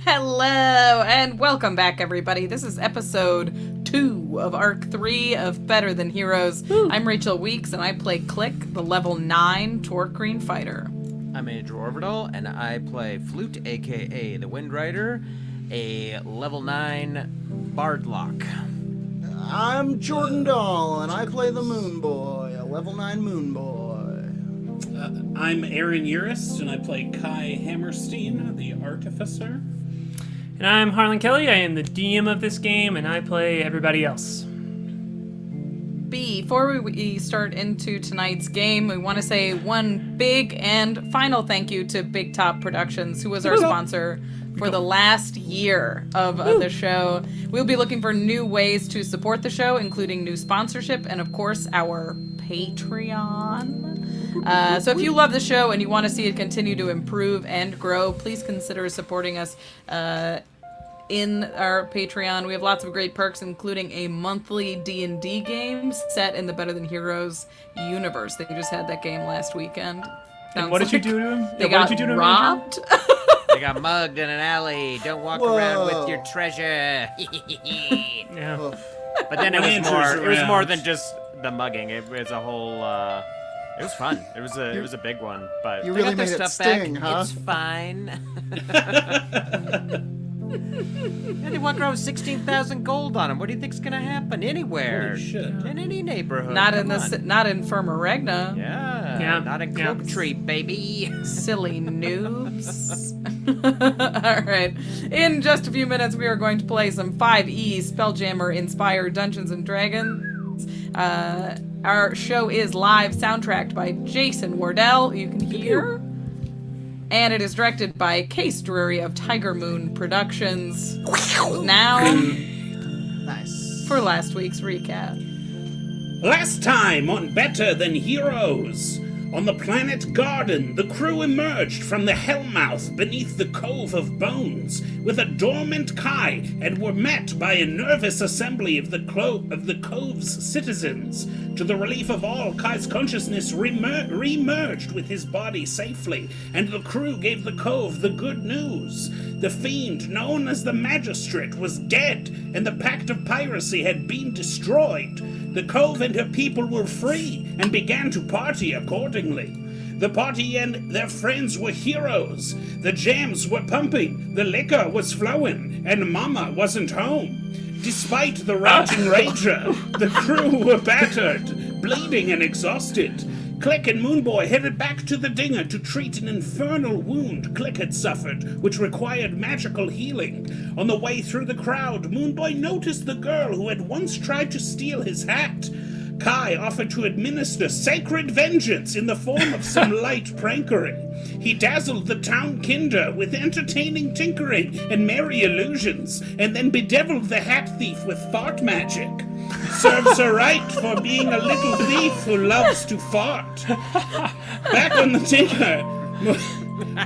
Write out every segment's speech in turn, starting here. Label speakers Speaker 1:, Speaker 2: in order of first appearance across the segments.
Speaker 1: Hello, and welcome back, everybody. This is episode 2 of Arc 3 of Better Than Heroes. Woo. I'm Rachel Weeks, and I play Klik, the level 9 Tohr-Kreen fighter.
Speaker 2: I'm Ovredahl, and I play Flute, a.k.a. the Windrider, a level 9 Warlock.
Speaker 3: I'm Jordan Dahl, and I play the Moonboy, a level 9 Moonboy.
Speaker 4: I'm Aaron Urist, and I play K.A.I. Hammerstein, the Artificer.
Speaker 5: And I'm Harlan Kelly. I am the DM of this game, and I play everybody else.
Speaker 1: Before we start into tonight's game, we want to say one big and final thank you to Big Top Productions, who was our sponsor for the last year of the show. We'll be looking for new ways to support the show, including new sponsorship and, of course, our Patreon. So if you love the show and you want to see it continue to improve and grow, please consider supporting us in our Patreon. We have lots of great perks, including a monthly D&D game set in the Better Than Heroes universe. They just had that game last weekend.
Speaker 5: And what did you do to him?
Speaker 1: They got robbed.
Speaker 2: They got mugged in an alley. Don't walk around with your treasure.
Speaker 5: Yeah.
Speaker 2: But then it was more than just the mugging. It was a whole. It was fun. It was a big one. But
Speaker 3: you
Speaker 2: they
Speaker 3: really
Speaker 2: got their
Speaker 3: made it
Speaker 2: stuff
Speaker 3: sting,
Speaker 2: back.
Speaker 3: huh?
Speaker 2: It's fine. And they walk around with 16,000 gold on them. What do you think's gonna happen anywhere?
Speaker 4: Holy shit.
Speaker 2: In any neighborhood.
Speaker 1: Not in Firmaregna.
Speaker 2: Yeah. Not in Cloak Tree, baby.
Speaker 1: Silly noobs. All right. In just a few minutes, we are going to play some 5e Spelljammer inspired Dungeons and Dragons. Our show is live, soundtracked by Jason Wardell. You can hear. And it is directed by Case Drury of Tiger Moon Productions. Now,
Speaker 3: Nice.
Speaker 1: for last week's recap.
Speaker 4: Last time on Better Than Heroes. On the planet Garden, the crew emerged from the Hellmouth beneath the Cove of Bones with a dormant K.A.I. and were met by a nervous assembly of the Cove's citizens. To the relief of all, K.A.I.'s consciousness re-merged with his body safely, and the crew gave the Cove the good news. The fiend known as the Magistrate was dead, and the Pact of Piracy had been destroyed. The Cove and her people were free and began to party accordingly. The party and their friends were heroes. The jams were pumping, the liquor was flowing, and Mama wasn't home. Despite the raging rager, the crew were battered, bleeding and exhausted. Klik and Moonboy headed back to the dinger to treat an infernal wound Klik had suffered, which required magical healing. On the way through the crowd, Moonboy noticed the girl who had once tried to steal his hat. K.A.I. offered to administer sacred vengeance in the form of some light prankery. He dazzled the town kinder with entertaining tinkering and merry illusions, and then bedeviled the hat thief with fart magic. Serves her right for being a little thief who loves to fart. Back on the tinker,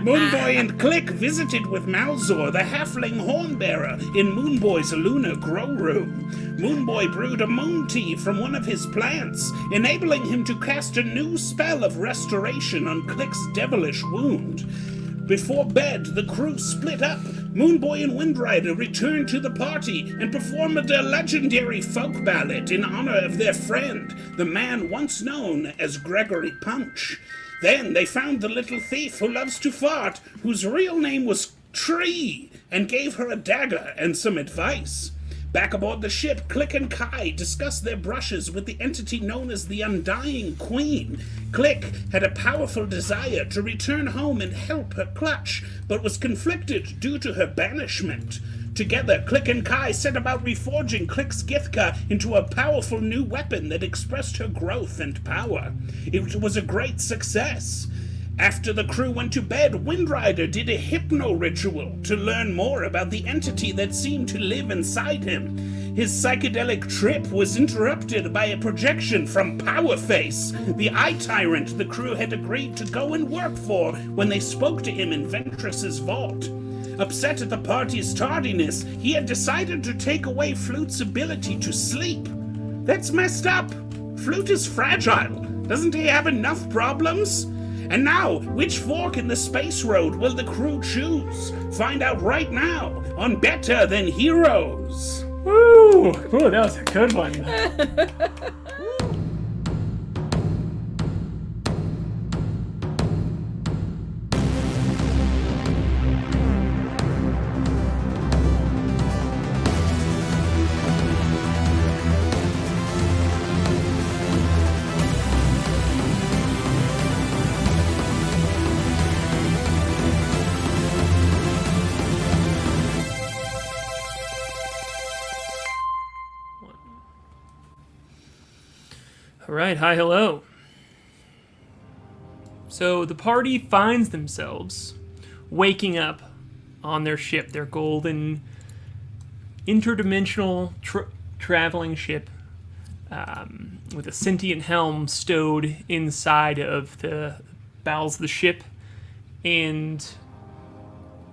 Speaker 4: Moonboy and Klik visited with Malzor, the halfling hornbearer, in Moonboy's lunar grow room. Moonboy brewed a moon tea from one of his plants, enabling him to cast a new spell of restoration on Klik's devilish wound. Before bed, the crew split up. Moonboy and Windrider returned to the party and performed a legendary folk ballad in honor of their friend, the man once known as Gregory Punch. Then they found the little thief who loves to fart, whose real name was Tree, and gave her a dagger and some advice. Back aboard the ship, Klik and K.A.I. discussed their brushes with the entity known as the Undying Queen. Klik had a powerful desire to return home and help her clutch, but was conflicted due to her banishment. Together, Klik and K.A.I. set about reforging Klik's Githka into a powerful new weapon that expressed her growth and power. It was a great success. After the crew went to bed, Windrider did a hypno ritual to learn more about the entity that seemed to live inside him. His psychedelic trip was interrupted by a projection from Powerface, the eye tyrant the crew had agreed to go and work for when they spoke to him in Ventress's vault. Upset at the party's tardiness, he had decided to take away Flute's ability to sleep. That's messed up. Flute is fragile. Doesn't he have enough problems? And now, which fork in the space road will the crew choose? Find out right now on Better Than Heroes.
Speaker 5: Woo! Ooh, that was a good one. All right, hi, hello. So the party finds themselves waking up on their ship, their golden interdimensional traveling ship with a sentient helm stowed inside of the bowels of the ship. And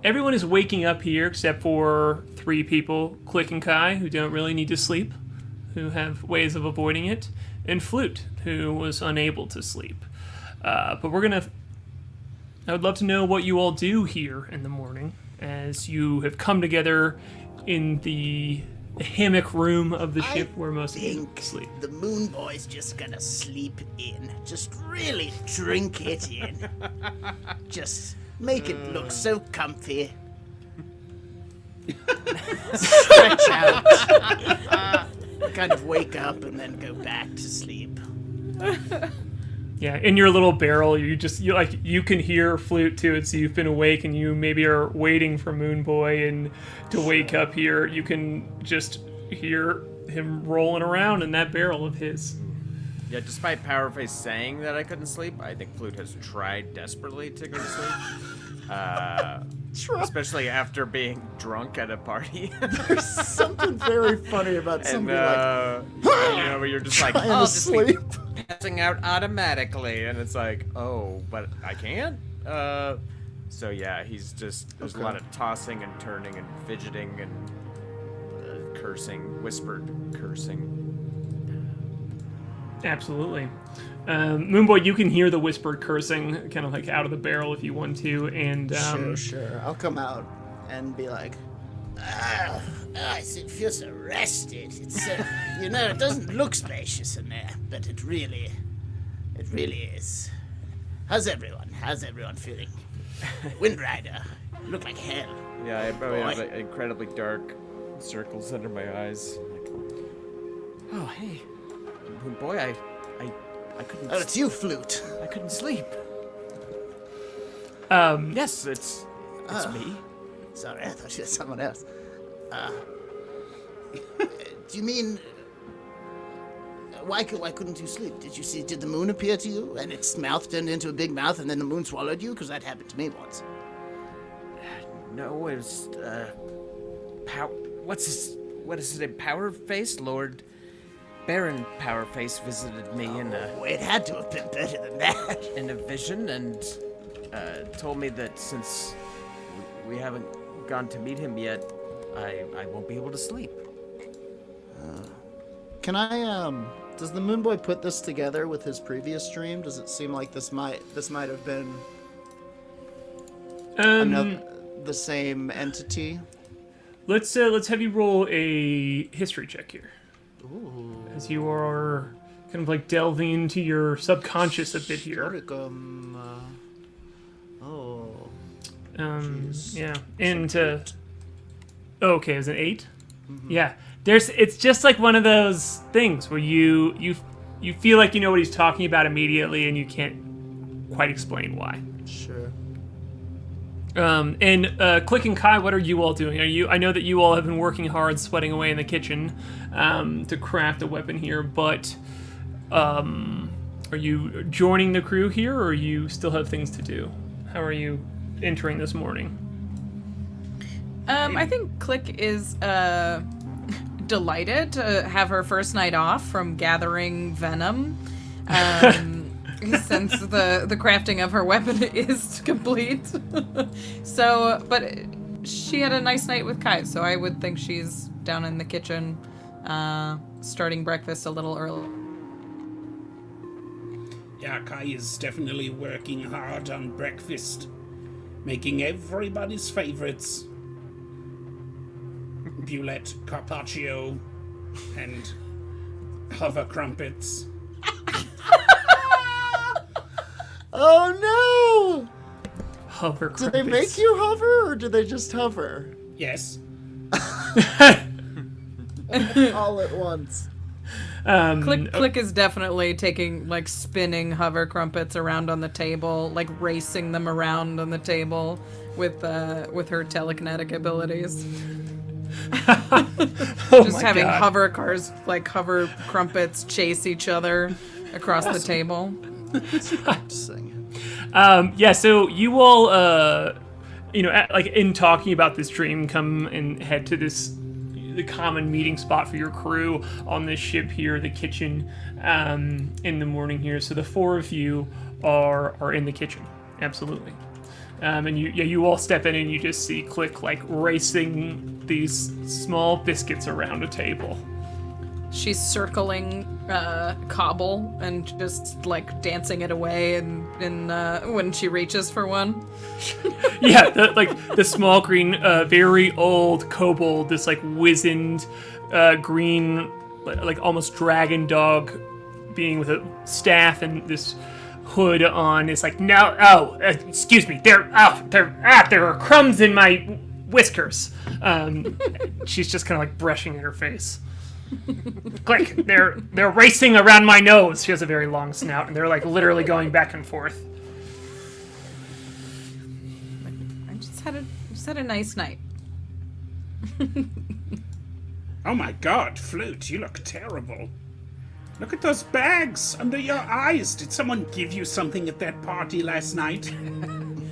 Speaker 5: everyone is waking up here except for 3 people, Klik and K.A.I, who don't really need to sleep, who have ways of avoiding it, and Flute, who was unable to sleep. But I would love to know what you all do here in the morning, as you have come together in the hammock room of the ship where most of you sleep.
Speaker 3: The Moonboy's just gonna sleep in. Just really drink it in. Just make it look so comfy. Stretch out. Kind of wake up and then go back to sleep.
Speaker 5: Yeah, in your little barrel, you can hear Flute too. So you've been awake and you maybe are waiting for Moonboy and to wake up here. You can just hear him rolling around in that barrel of his.
Speaker 2: Yeah, despite Powerface saying that I couldn't sleep, I think Flute has tried desperately to go to sleep. Especially after being drunk at a party.
Speaker 3: There's something very funny about somebody
Speaker 2: where you're just like,
Speaker 3: trying
Speaker 2: I'll
Speaker 3: to
Speaker 2: just
Speaker 3: sleep.
Speaker 2: be passing out automatically, and it's like, oh, but I can't? So yeah, there's a lot of tossing and turning and fidgeting and cursing, whispered cursing.
Speaker 5: Absolutely. Moonboy, you can hear the whispered cursing kind of like out of the barrel if you want to, and
Speaker 3: Sure. I'll come out and be like, it feels so rested. It's so, it doesn't look spacious in there, but it really is. How's everyone feeling? Windrider, you look like hell.
Speaker 2: Yeah, I probably have like, incredibly dark circles under my eyes. Oh, hey. Boy, I couldn't.
Speaker 3: Oh, it's you, Flute.
Speaker 2: I couldn't sleep. Yes, it's me.
Speaker 3: Sorry, I thought you were someone else. Do you mean? Why couldn't you sleep? Did the moon appear to you, and its mouth turned into a big mouth, and then the moon swallowed you? Because that happened to me once.
Speaker 2: No, it was what is his name? Powerface, Lord Baron Powerface visited me in a...
Speaker 3: it had to have been better than that.
Speaker 2: In a vision, and told me that since we haven't gone to meet him yet, I won't be able to sleep.
Speaker 3: Can I, does the Moonboy put this together with his previous stream? Does it seem like this might have been the same entity?
Speaker 5: Let's have you roll a history check here.
Speaker 3: Ooh.
Speaker 5: As you are kind of like delving into your subconscious a bit here. Yeah. And okay, it was an 8? Mm-hmm. Yeah. It's just like one of those things where you feel like you know what he's talking about immediately and you can't quite explain why.
Speaker 3: Sure.
Speaker 5: And Klik and K.A.I, what are you all doing? I know that you all have been working hard, sweating away in the kitchen to craft a weapon here, but are you joining the crew here, or you still have things to do? How are you entering this morning?
Speaker 1: I think Klik is delighted to have her first night off from gathering venom. Since the crafting of her weapon is complete. So, but she had a nice night with K.A.I, so I would think she's down in the kitchen, starting breakfast a little early.
Speaker 4: Yeah, K.A.I is definitely working hard on breakfast, making everybody's favorites. Bulette carpaccio and hover crumpets.
Speaker 3: Oh no!
Speaker 5: Hover
Speaker 3: Do they
Speaker 5: crumpets.
Speaker 3: make you hover, or do they just hover
Speaker 4: Yes.
Speaker 3: all at once?
Speaker 1: Klik is definitely taking, like, spinning hover crumpets around on the table, like racing them around on the table with her telekinetic abilities. Just having hover crumpets chase each other across the table.
Speaker 5: Yeah, so you all, like in talking about this dream, come and head to the common meeting spot for your crew on this ship here, the kitchen, in the morning here. So the four of you are in the kitchen, absolutely. And you all step in and you just see Klik like racing these small biscuits around a table.
Speaker 1: She's circling cobble and just like dancing it away, and when she reaches for one.
Speaker 5: Yeah, the small green, very old kobold, this like wizened green, like almost dragon dog being with a staff and this hood on is like, no, excuse me, there are crumbs in my whiskers. She's just kind of like brushing at her face. Klik, they're racing around my nose. She has a very long snout, and they're like literally going back and forth.
Speaker 1: I just had a nice night.
Speaker 4: Oh my god, Flute, you look terrible. Look at those bags under your eyes. Did someone give you something at that party last night?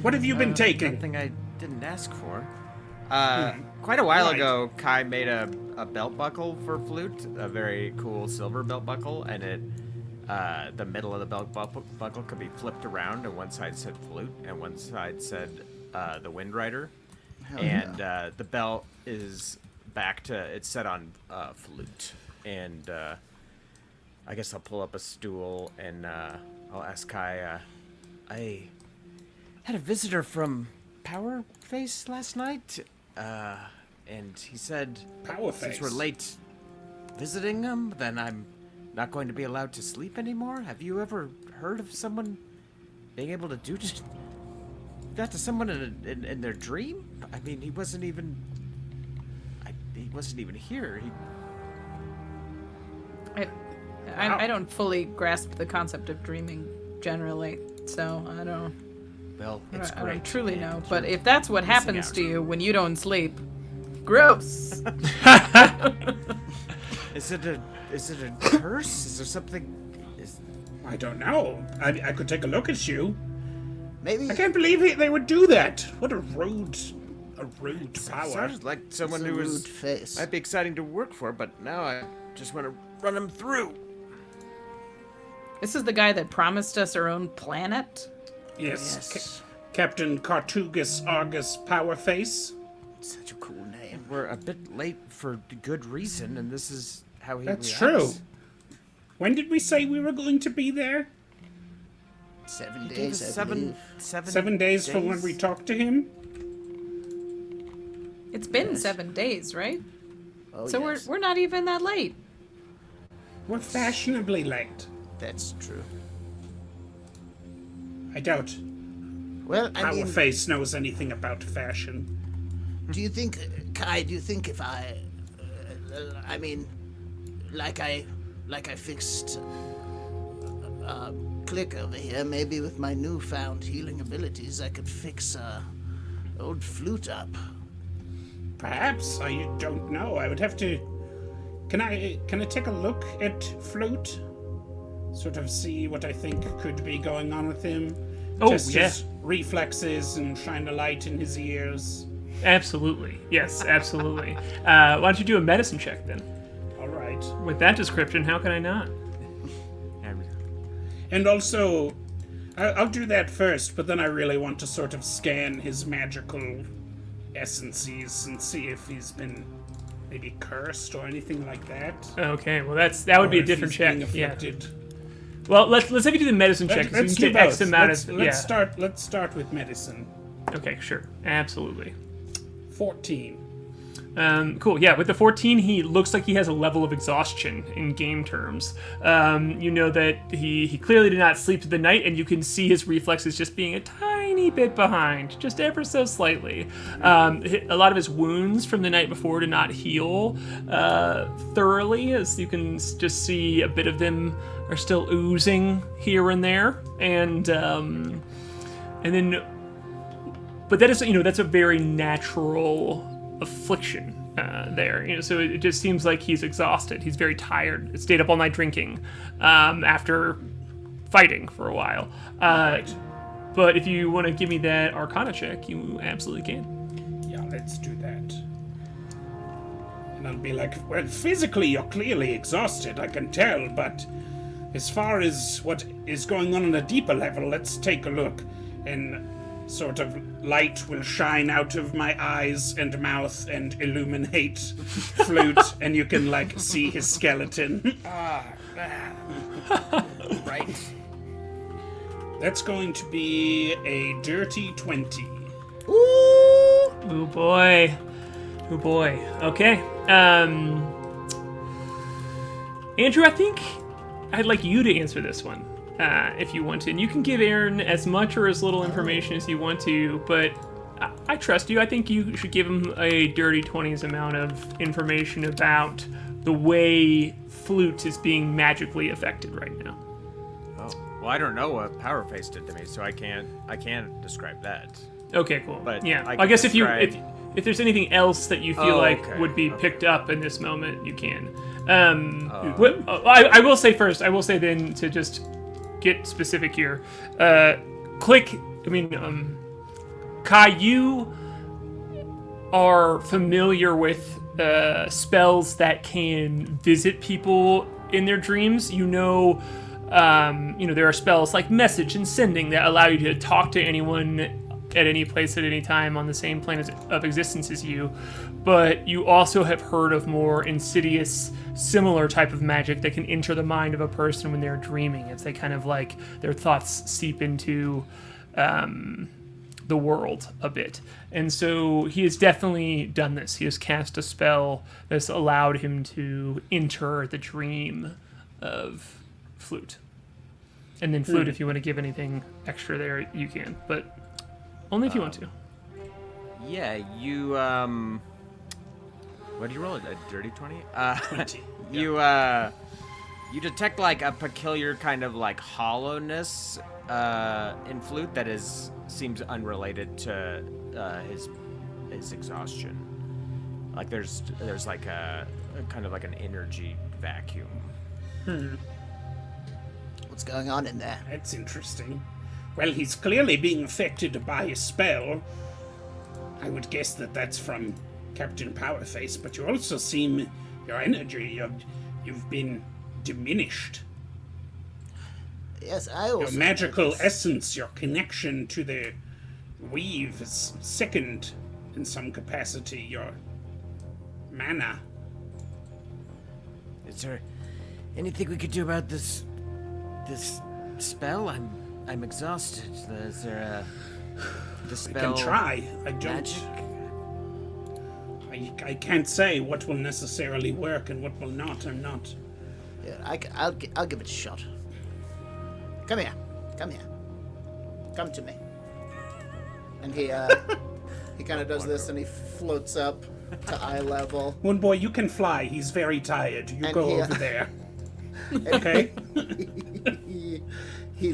Speaker 4: What have you been taking?
Speaker 2: Something I didn't ask for. Quite a while
Speaker 4: Right.
Speaker 2: ago, K.A.I made a belt buckle for Flute, a very cool silver belt buckle, and the middle of the belt buckle could be flipped around, and one side said Flute, and one side said the Windrider. And the belt is it's set on Flute. And I guess I'll pull up a stool and I'll ask K.A.I, I had a visitor from Power Face last night, and he said,
Speaker 4: Power
Speaker 2: since
Speaker 4: Face?
Speaker 2: we're late visiting him, then I'm not going to be allowed to sleep anymore. Have you ever heard of someone being able to do that to someone in their dream? I mean, he wasn't even here.
Speaker 1: I don't fully grasp the concept of dreaming generally, so I don't.
Speaker 2: Well, it's
Speaker 1: I
Speaker 2: great.
Speaker 1: don't truly
Speaker 2: and
Speaker 1: know, but
Speaker 2: you're
Speaker 1: if that's what
Speaker 2: missing
Speaker 1: happens
Speaker 2: out.
Speaker 1: to you when you don't sleep, gross.
Speaker 2: Is it a curse? Is there something?
Speaker 4: I don't know. I could take a look at you.
Speaker 3: Maybe
Speaker 4: I can't believe they would do that. What a rude power.
Speaker 2: Sounds like someone
Speaker 3: it's a
Speaker 2: who
Speaker 3: rude
Speaker 2: was
Speaker 3: face.
Speaker 2: might be exciting to work for, but now I just want to run him through.
Speaker 1: This is the guy that promised us our own planet.
Speaker 4: Yes.
Speaker 3: Yes.
Speaker 4: Captain Cartugus Argus Powerface.
Speaker 3: Such a cool name.
Speaker 2: We're a bit late for good reason, and this is how he
Speaker 4: That's
Speaker 2: reacts.
Speaker 4: true. When did we say we were going to be there?
Speaker 3: 7
Speaker 2: He gave
Speaker 3: days,
Speaker 2: us
Speaker 3: I believe.
Speaker 4: 7 days from when we talked to him?
Speaker 1: It's been
Speaker 3: Yes.
Speaker 1: 7 days, right?
Speaker 3: Oh,
Speaker 1: So
Speaker 3: yes.
Speaker 1: we're not even that late.
Speaker 4: We're fashionably late.
Speaker 3: That's true.
Speaker 4: I doubt
Speaker 3: Well, I mean,
Speaker 4: Powerface knows anything about fashion.
Speaker 3: do you think, K.A.I, do you think if I mean, like I fixed Klik over here, maybe with my newfound healing abilities, I could fix old Flute up.
Speaker 4: Perhaps. I don't know. I would have to... Can I take a look at Flute? Sort of see what I think could be going on with him.
Speaker 5: Oh,
Speaker 4: Test
Speaker 5: yeah.
Speaker 4: his reflexes and shine a light in his ears.
Speaker 5: Absolutely. Yes, absolutely. Why don't you do a medicine check then?
Speaker 4: All right.
Speaker 5: With that description, how can I not?
Speaker 4: And also, I'll do that first, but then I really want to sort of scan his magical essences and see if he's been maybe cursed or anything like that.
Speaker 5: Okay, well that would be
Speaker 4: Or
Speaker 5: a
Speaker 4: if
Speaker 5: different
Speaker 4: he's
Speaker 5: check.
Speaker 4: being
Speaker 5: Yeah.
Speaker 4: afflicted
Speaker 5: Well, let's have you do the medicine check.
Speaker 4: Let's
Speaker 5: So you
Speaker 4: do
Speaker 5: can take
Speaker 4: both.
Speaker 5: X amount
Speaker 4: Let's start with medicine.
Speaker 5: Okay, sure, absolutely.
Speaker 4: 14.
Speaker 5: Cool. Yeah, with the 14, he looks like he has a level of exhaustion in game terms. You know that he clearly did not sleep through the night, and you can see his reflexes just being a tiny bit behind, just ever so slightly. A lot of his wounds from the night before did not heal thoroughly, as you can just see a bit of them are still oozing here and there, and then, but that is, that's a very natural affliction there, so it just seems like he's exhausted. He's very tired. Stayed up all night drinking after fighting for a while. But if you want to give me that Arcana check, you absolutely can.
Speaker 4: Yeah, let's do that. And I'll be like, well, physically you're clearly exhausted, I can tell, but as far as what is going on a deeper level, let's take a look. And sort of light will shine out of my eyes and mouth and illuminate Flute, and you can, see his skeleton.
Speaker 2: Right.
Speaker 4: That's going to be a dirty 20.
Speaker 3: Ooh!
Speaker 5: Oh boy. Oh boy. Okay. Andrew, I think I'd like you to answer this one. If you want to. And you can give Aaron as much or as little information as you want to, but I trust you. I think you should give him a dirty 20s amount of information about the way Flute is being magically affected right now.
Speaker 2: Oh, well, I don't know what Power Face did to me, so I can't describe that.
Speaker 5: Okay, cool.
Speaker 2: But
Speaker 5: yeah,
Speaker 2: I
Speaker 5: I guess if
Speaker 2: describe-
Speaker 5: there's anything else that you feel would be picked up in this moment, you can. I will say first. I will say then to just get specific here. Klik. K.A.I, you are familiar with spells that can visit people in their dreams. There are spells like message and sending that allow you to talk to anyone at any place at any time on the same plane of existence as you. But you also have heard of more insidious, similar type of magic that can enter the mind of a person when they're dreaming. It's they kind of their thoughts seep into the world a bit. And so he has definitely done this. He has cast a spell that's allowed him to enter the dream of Flute. And then Flute, if you want to give anything extra there, you can. But only if you want to.
Speaker 2: Yeah, you, what did you roll? A dirty 20?
Speaker 4: 20.
Speaker 2: You detect, a peculiar kind of, hollowness in Flute that seems unrelated to his exhaustion. There's a kind of an energy vacuum.
Speaker 3: What's going on in there?
Speaker 4: That's interesting. Well, he's clearly being affected by a spell. I would guess that that's from Captain Powerface, but you also seem, your energy, you've been diminished.
Speaker 3: Yes, I also...
Speaker 4: Your magical
Speaker 3: noticed.
Speaker 4: essence, your connection to the weave is sickened in some capacity. Your mana.
Speaker 2: Is there anything we could do about this spell? I'm exhausted. Is there the
Speaker 4: I
Speaker 2: spell
Speaker 4: can try. I don't.
Speaker 2: magic?
Speaker 4: I can't say what will necessarily work and what will not. I'm not.
Speaker 3: Yeah, I'll give it a shot. Come here. Come to me. And he kind of does this, and he floats up to eye level.
Speaker 4: Moonboy, you can fly. He's very tired. You
Speaker 3: And
Speaker 4: go
Speaker 3: he,
Speaker 4: over there. Okay.
Speaker 3: He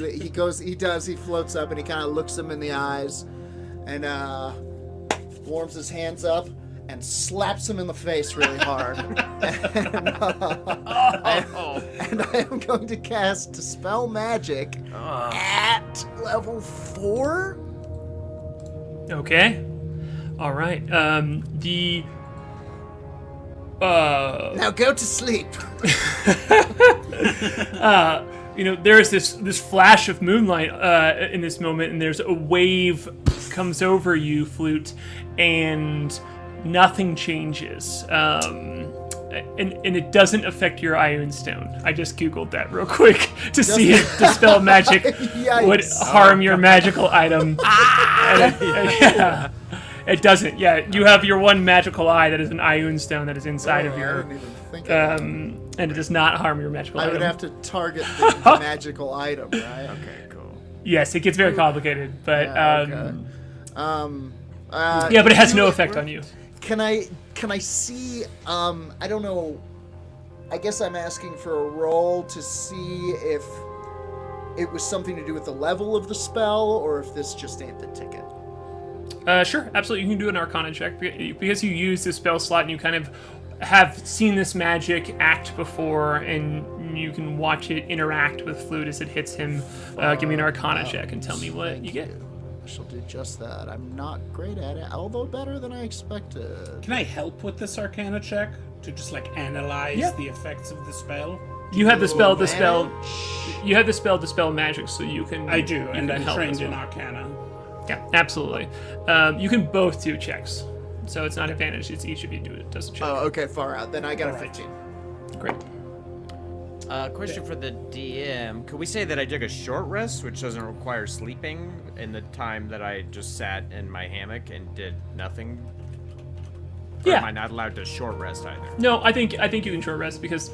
Speaker 3: floats up, and he kind of looks him in the eyes, and warms his hands up and slaps him in the face really hard. And I am going to cast Dispel Magic at level 4.
Speaker 5: Okay. All right. Now
Speaker 3: go to sleep.
Speaker 5: There's this flash of moonlight in this moment, and there's a wave comes over you, Flute, and nothing changes. And it doesn't affect your Ioun Stone. I just googled that real quick to see if dispel magic would harm your magical item. Yeah, it doesn't. Yeah, you have your one magical eye that is an Ioun Stone that is inside of your.
Speaker 6: I didn't even think of that.
Speaker 5: And it does not harm your magical
Speaker 6: I
Speaker 5: item.
Speaker 6: would have to target the magical item, right?
Speaker 2: Okay, cool.
Speaker 5: Yes, it gets very complicated, but
Speaker 6: Yeah,
Speaker 5: yeah, but it has no effect on you.
Speaker 6: Can I see? I don't know. I guess I'm asking for a roll to see if it was something to do with the level of the spell, or if this just ain't the ticket.
Speaker 5: Sure, absolutely. You can do an Arcana check because you use the spell slot and you kind of have seen this magic act before, and you can watch it interact with Flute as it hits him. Give me an Arcana check and tell me what you get.
Speaker 6: I shall do just that. I'm not great at it, although better than I expected.
Speaker 4: Can I help with this Arcana check to just like analyze the effects of the spell?
Speaker 5: You have the spell,
Speaker 6: Advantage?
Speaker 5: you have the spell dispel magic, so you can.
Speaker 4: I do,
Speaker 5: you
Speaker 4: and
Speaker 5: can
Speaker 4: I'm
Speaker 5: help
Speaker 4: trained
Speaker 5: as
Speaker 4: in
Speaker 5: well.
Speaker 4: Arcana.
Speaker 5: Yeah, absolutely. You can both do checks, so it's not advantage. It's each of you does a check.
Speaker 6: Oh, okay, far out. Then I got a
Speaker 4: Alright.
Speaker 6: 15.
Speaker 5: Great.
Speaker 2: Question for the DM. Could we say that I took a short rest, which doesn't require sleeping, in the time that I just sat in my hammock and did nothing? Or
Speaker 5: Yeah.
Speaker 2: am I not allowed to short rest either?
Speaker 5: No, I think you can short rest because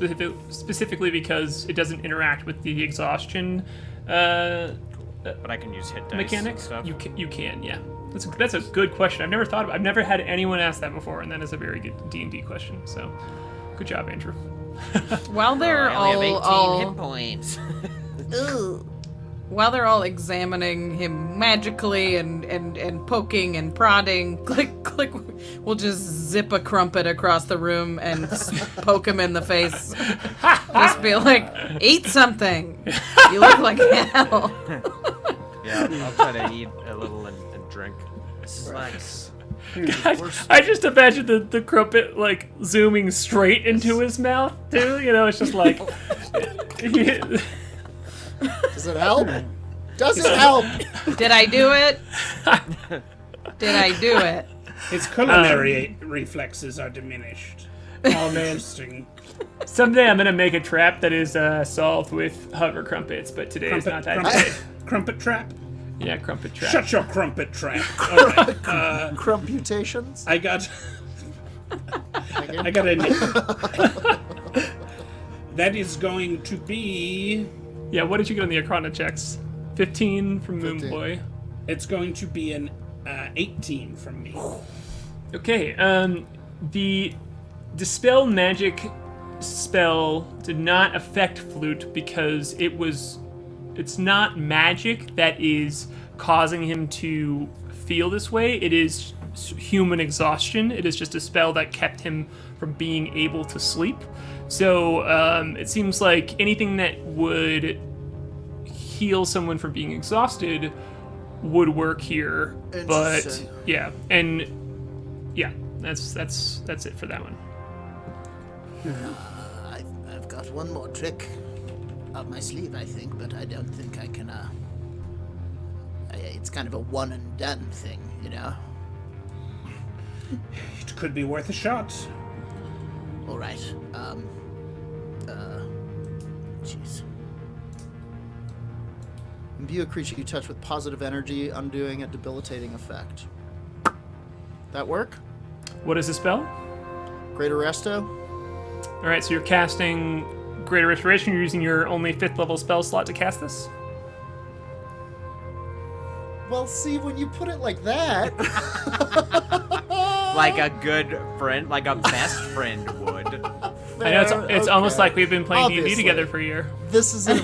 Speaker 5: specifically because it doesn't interact with the exhaustion
Speaker 2: But I can use hit dice
Speaker 5: mechanic.
Speaker 2: and stuff?
Speaker 5: You can, yeah. That's a good question. I've never thought about. I've never had anyone ask that before, and that is a very good D&D question. So, good job, Andrew.
Speaker 1: While they're
Speaker 2: I only have 18
Speaker 1: all
Speaker 2: hit points.
Speaker 1: while they're all examining him magically and poking and prodding, Klik will just zip a crumpet across the room and poke him in the face. Just be like, eat something. You look like hell.
Speaker 2: Yeah, I'll try to eat a little and drink.
Speaker 5: I just imagine the crumpet like zooming straight into his mouth too. You know, it's just like.
Speaker 6: Does it help? Does it help?
Speaker 1: Did I do it? Did I do it?
Speaker 4: His culinary reflexes are diminished.
Speaker 5: Oh man.
Speaker 4: Interesting.
Speaker 5: Someday I'm gonna make a trap that is solved with hover crumpets, but today is not that day.
Speaker 4: Crumpet trap?
Speaker 5: Yeah, crumpet trap.
Speaker 4: Shut your crumpet trap. All right.
Speaker 6: Crumputations?
Speaker 4: I got a that is going to be.
Speaker 5: Yeah, what did you get on the Arcana checks? 15 from
Speaker 6: 15.
Speaker 5: Moonboy.
Speaker 4: It's going to be an 18 from me.
Speaker 5: Okay, the Dispel Magic spell did not affect Flute because it's not magic that is causing him to feel this way. It is human exhaustion. It is just a spell that kept him from being able to sleep. So it seems like anything that would heal someone from being exhausted would work here. But
Speaker 6: Interesting.
Speaker 5: yeah, and yeah, that's it for that one.
Speaker 3: I've got one more trick up my sleeve, I think, but I don't think I can. It's kind of a one and done thing, you know.
Speaker 4: It could be worth a shot.
Speaker 3: All right. Jeez.
Speaker 6: Imbue a creature you touch with positive energy, undoing a debilitating effect. That work?
Speaker 5: What is the spell?
Speaker 6: Greater Resto?
Speaker 5: All right, so you're casting Greater Restoration. You're using your only 5th level spell slot to cast this.
Speaker 6: Well, see, when you put it like that,
Speaker 2: Like a good friend, like a best friend would.
Speaker 5: I know it's almost
Speaker 6: okay.
Speaker 5: like we've been playing D&D
Speaker 6: Obviously.
Speaker 5: together for a year.
Speaker 6: this is a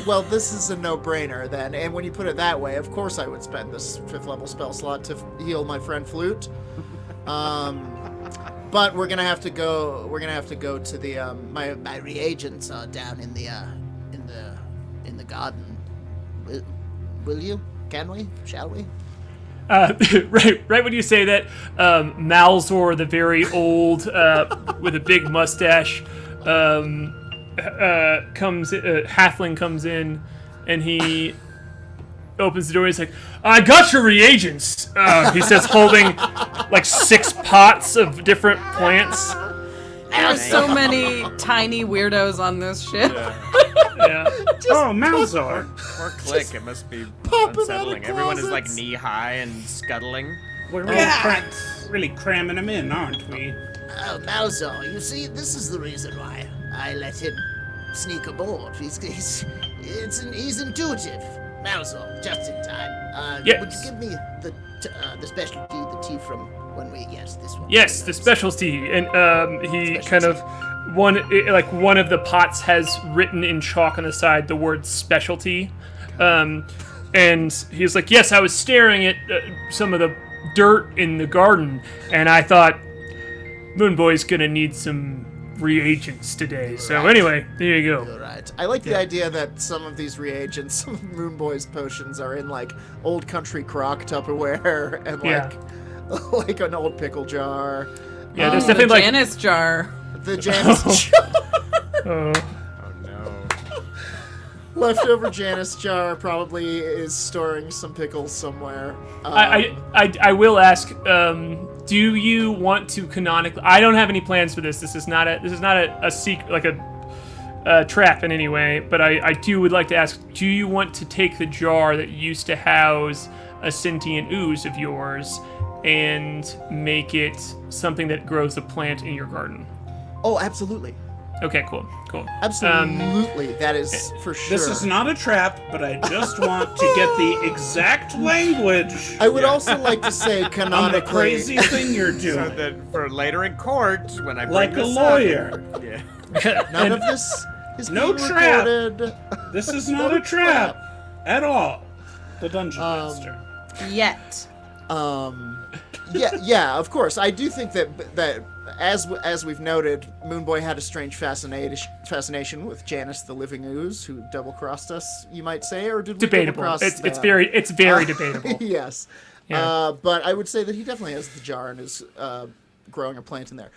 Speaker 6: no-brainer then. And when you put it that way, of course I would spend this 5th level spell slot to heal my friend Flute. But we're gonna have to go. We're gonna have to go to the
Speaker 3: My reagents are down in the garden. Will you? Can we? Shall we?
Speaker 5: Right when you say that, Malzor, the very old with a big mustache, halfling comes in, and he opens the door. He's like, "I got your reagents." He says, holding like 6 pots of different plants.
Speaker 1: There are so many tiny weirdos on this ship.
Speaker 5: Yeah.
Speaker 4: Oh, Malzor.
Speaker 2: Or Klik, it must be
Speaker 3: popping out of
Speaker 2: unsettling. Everyone is like
Speaker 3: closets.
Speaker 2: knee-high and scuttling.
Speaker 4: We're really cramming him in, aren't we?
Speaker 3: Oh, Malzor, you see, this is the reason why I let him sneak aboard. He's intuitive. Malzor, just in time.
Speaker 5: Yes.
Speaker 3: Would you give me the specialty, the tea from when we this one?
Speaker 5: Yes, the specialty, and he kind of one of the pots has written in chalk on the side the word specialty, and he's like, "Yes, I was staring at some of the dirt in the garden, and I thought Moonboy's gonna need some reagents today. So anyway, there you go."
Speaker 6: All right. I like the idea that some of these reagents, some of Moonboy's potions, are in like old country crock Tupperware and like an old pickle jar.
Speaker 5: Yeah, there's
Speaker 1: The
Speaker 5: definitely like
Speaker 1: Janice jar.
Speaker 6: The Janice jar.
Speaker 2: Oh no.
Speaker 6: Leftover Janice jar probably is storing some pickles somewhere.
Speaker 5: I will ask. Do you want to canonically? I don't have any plans for this. This is not a secret, like a trap in any way. But I would like to ask. Do you want to take the jar that used to house a sentient ooze of yours and make it something that grows a plant in your garden?
Speaker 6: Oh, absolutely.
Speaker 5: Okay, cool.
Speaker 6: Absolutely. That is for sure.
Speaker 4: This is not a trap, but I just want to get the exact language
Speaker 6: I would also like to say
Speaker 4: on the
Speaker 6: canonically.
Speaker 4: crazy thing you're
Speaker 2: So
Speaker 4: doing.
Speaker 2: that for later in court, when I bring
Speaker 4: Like a
Speaker 2: this
Speaker 4: lawyer.
Speaker 2: up, yeah.
Speaker 6: None of this is
Speaker 4: No
Speaker 6: being
Speaker 4: trap.
Speaker 6: recorded.
Speaker 4: This is not a trap at all. The Dungeon Master.
Speaker 1: Yet.
Speaker 6: Yeah, of course. I do think that as we've noted, Moonboy had a strange fascination with Janice the Living Ooze, who double-crossed us, you might say, or did we
Speaker 5: Debatable.
Speaker 6: double-cross
Speaker 5: It's
Speaker 6: them?
Speaker 5: very debatable.
Speaker 6: Yes.
Speaker 5: Yeah.
Speaker 6: But I would say that he definitely has the jar and is growing a plant in there.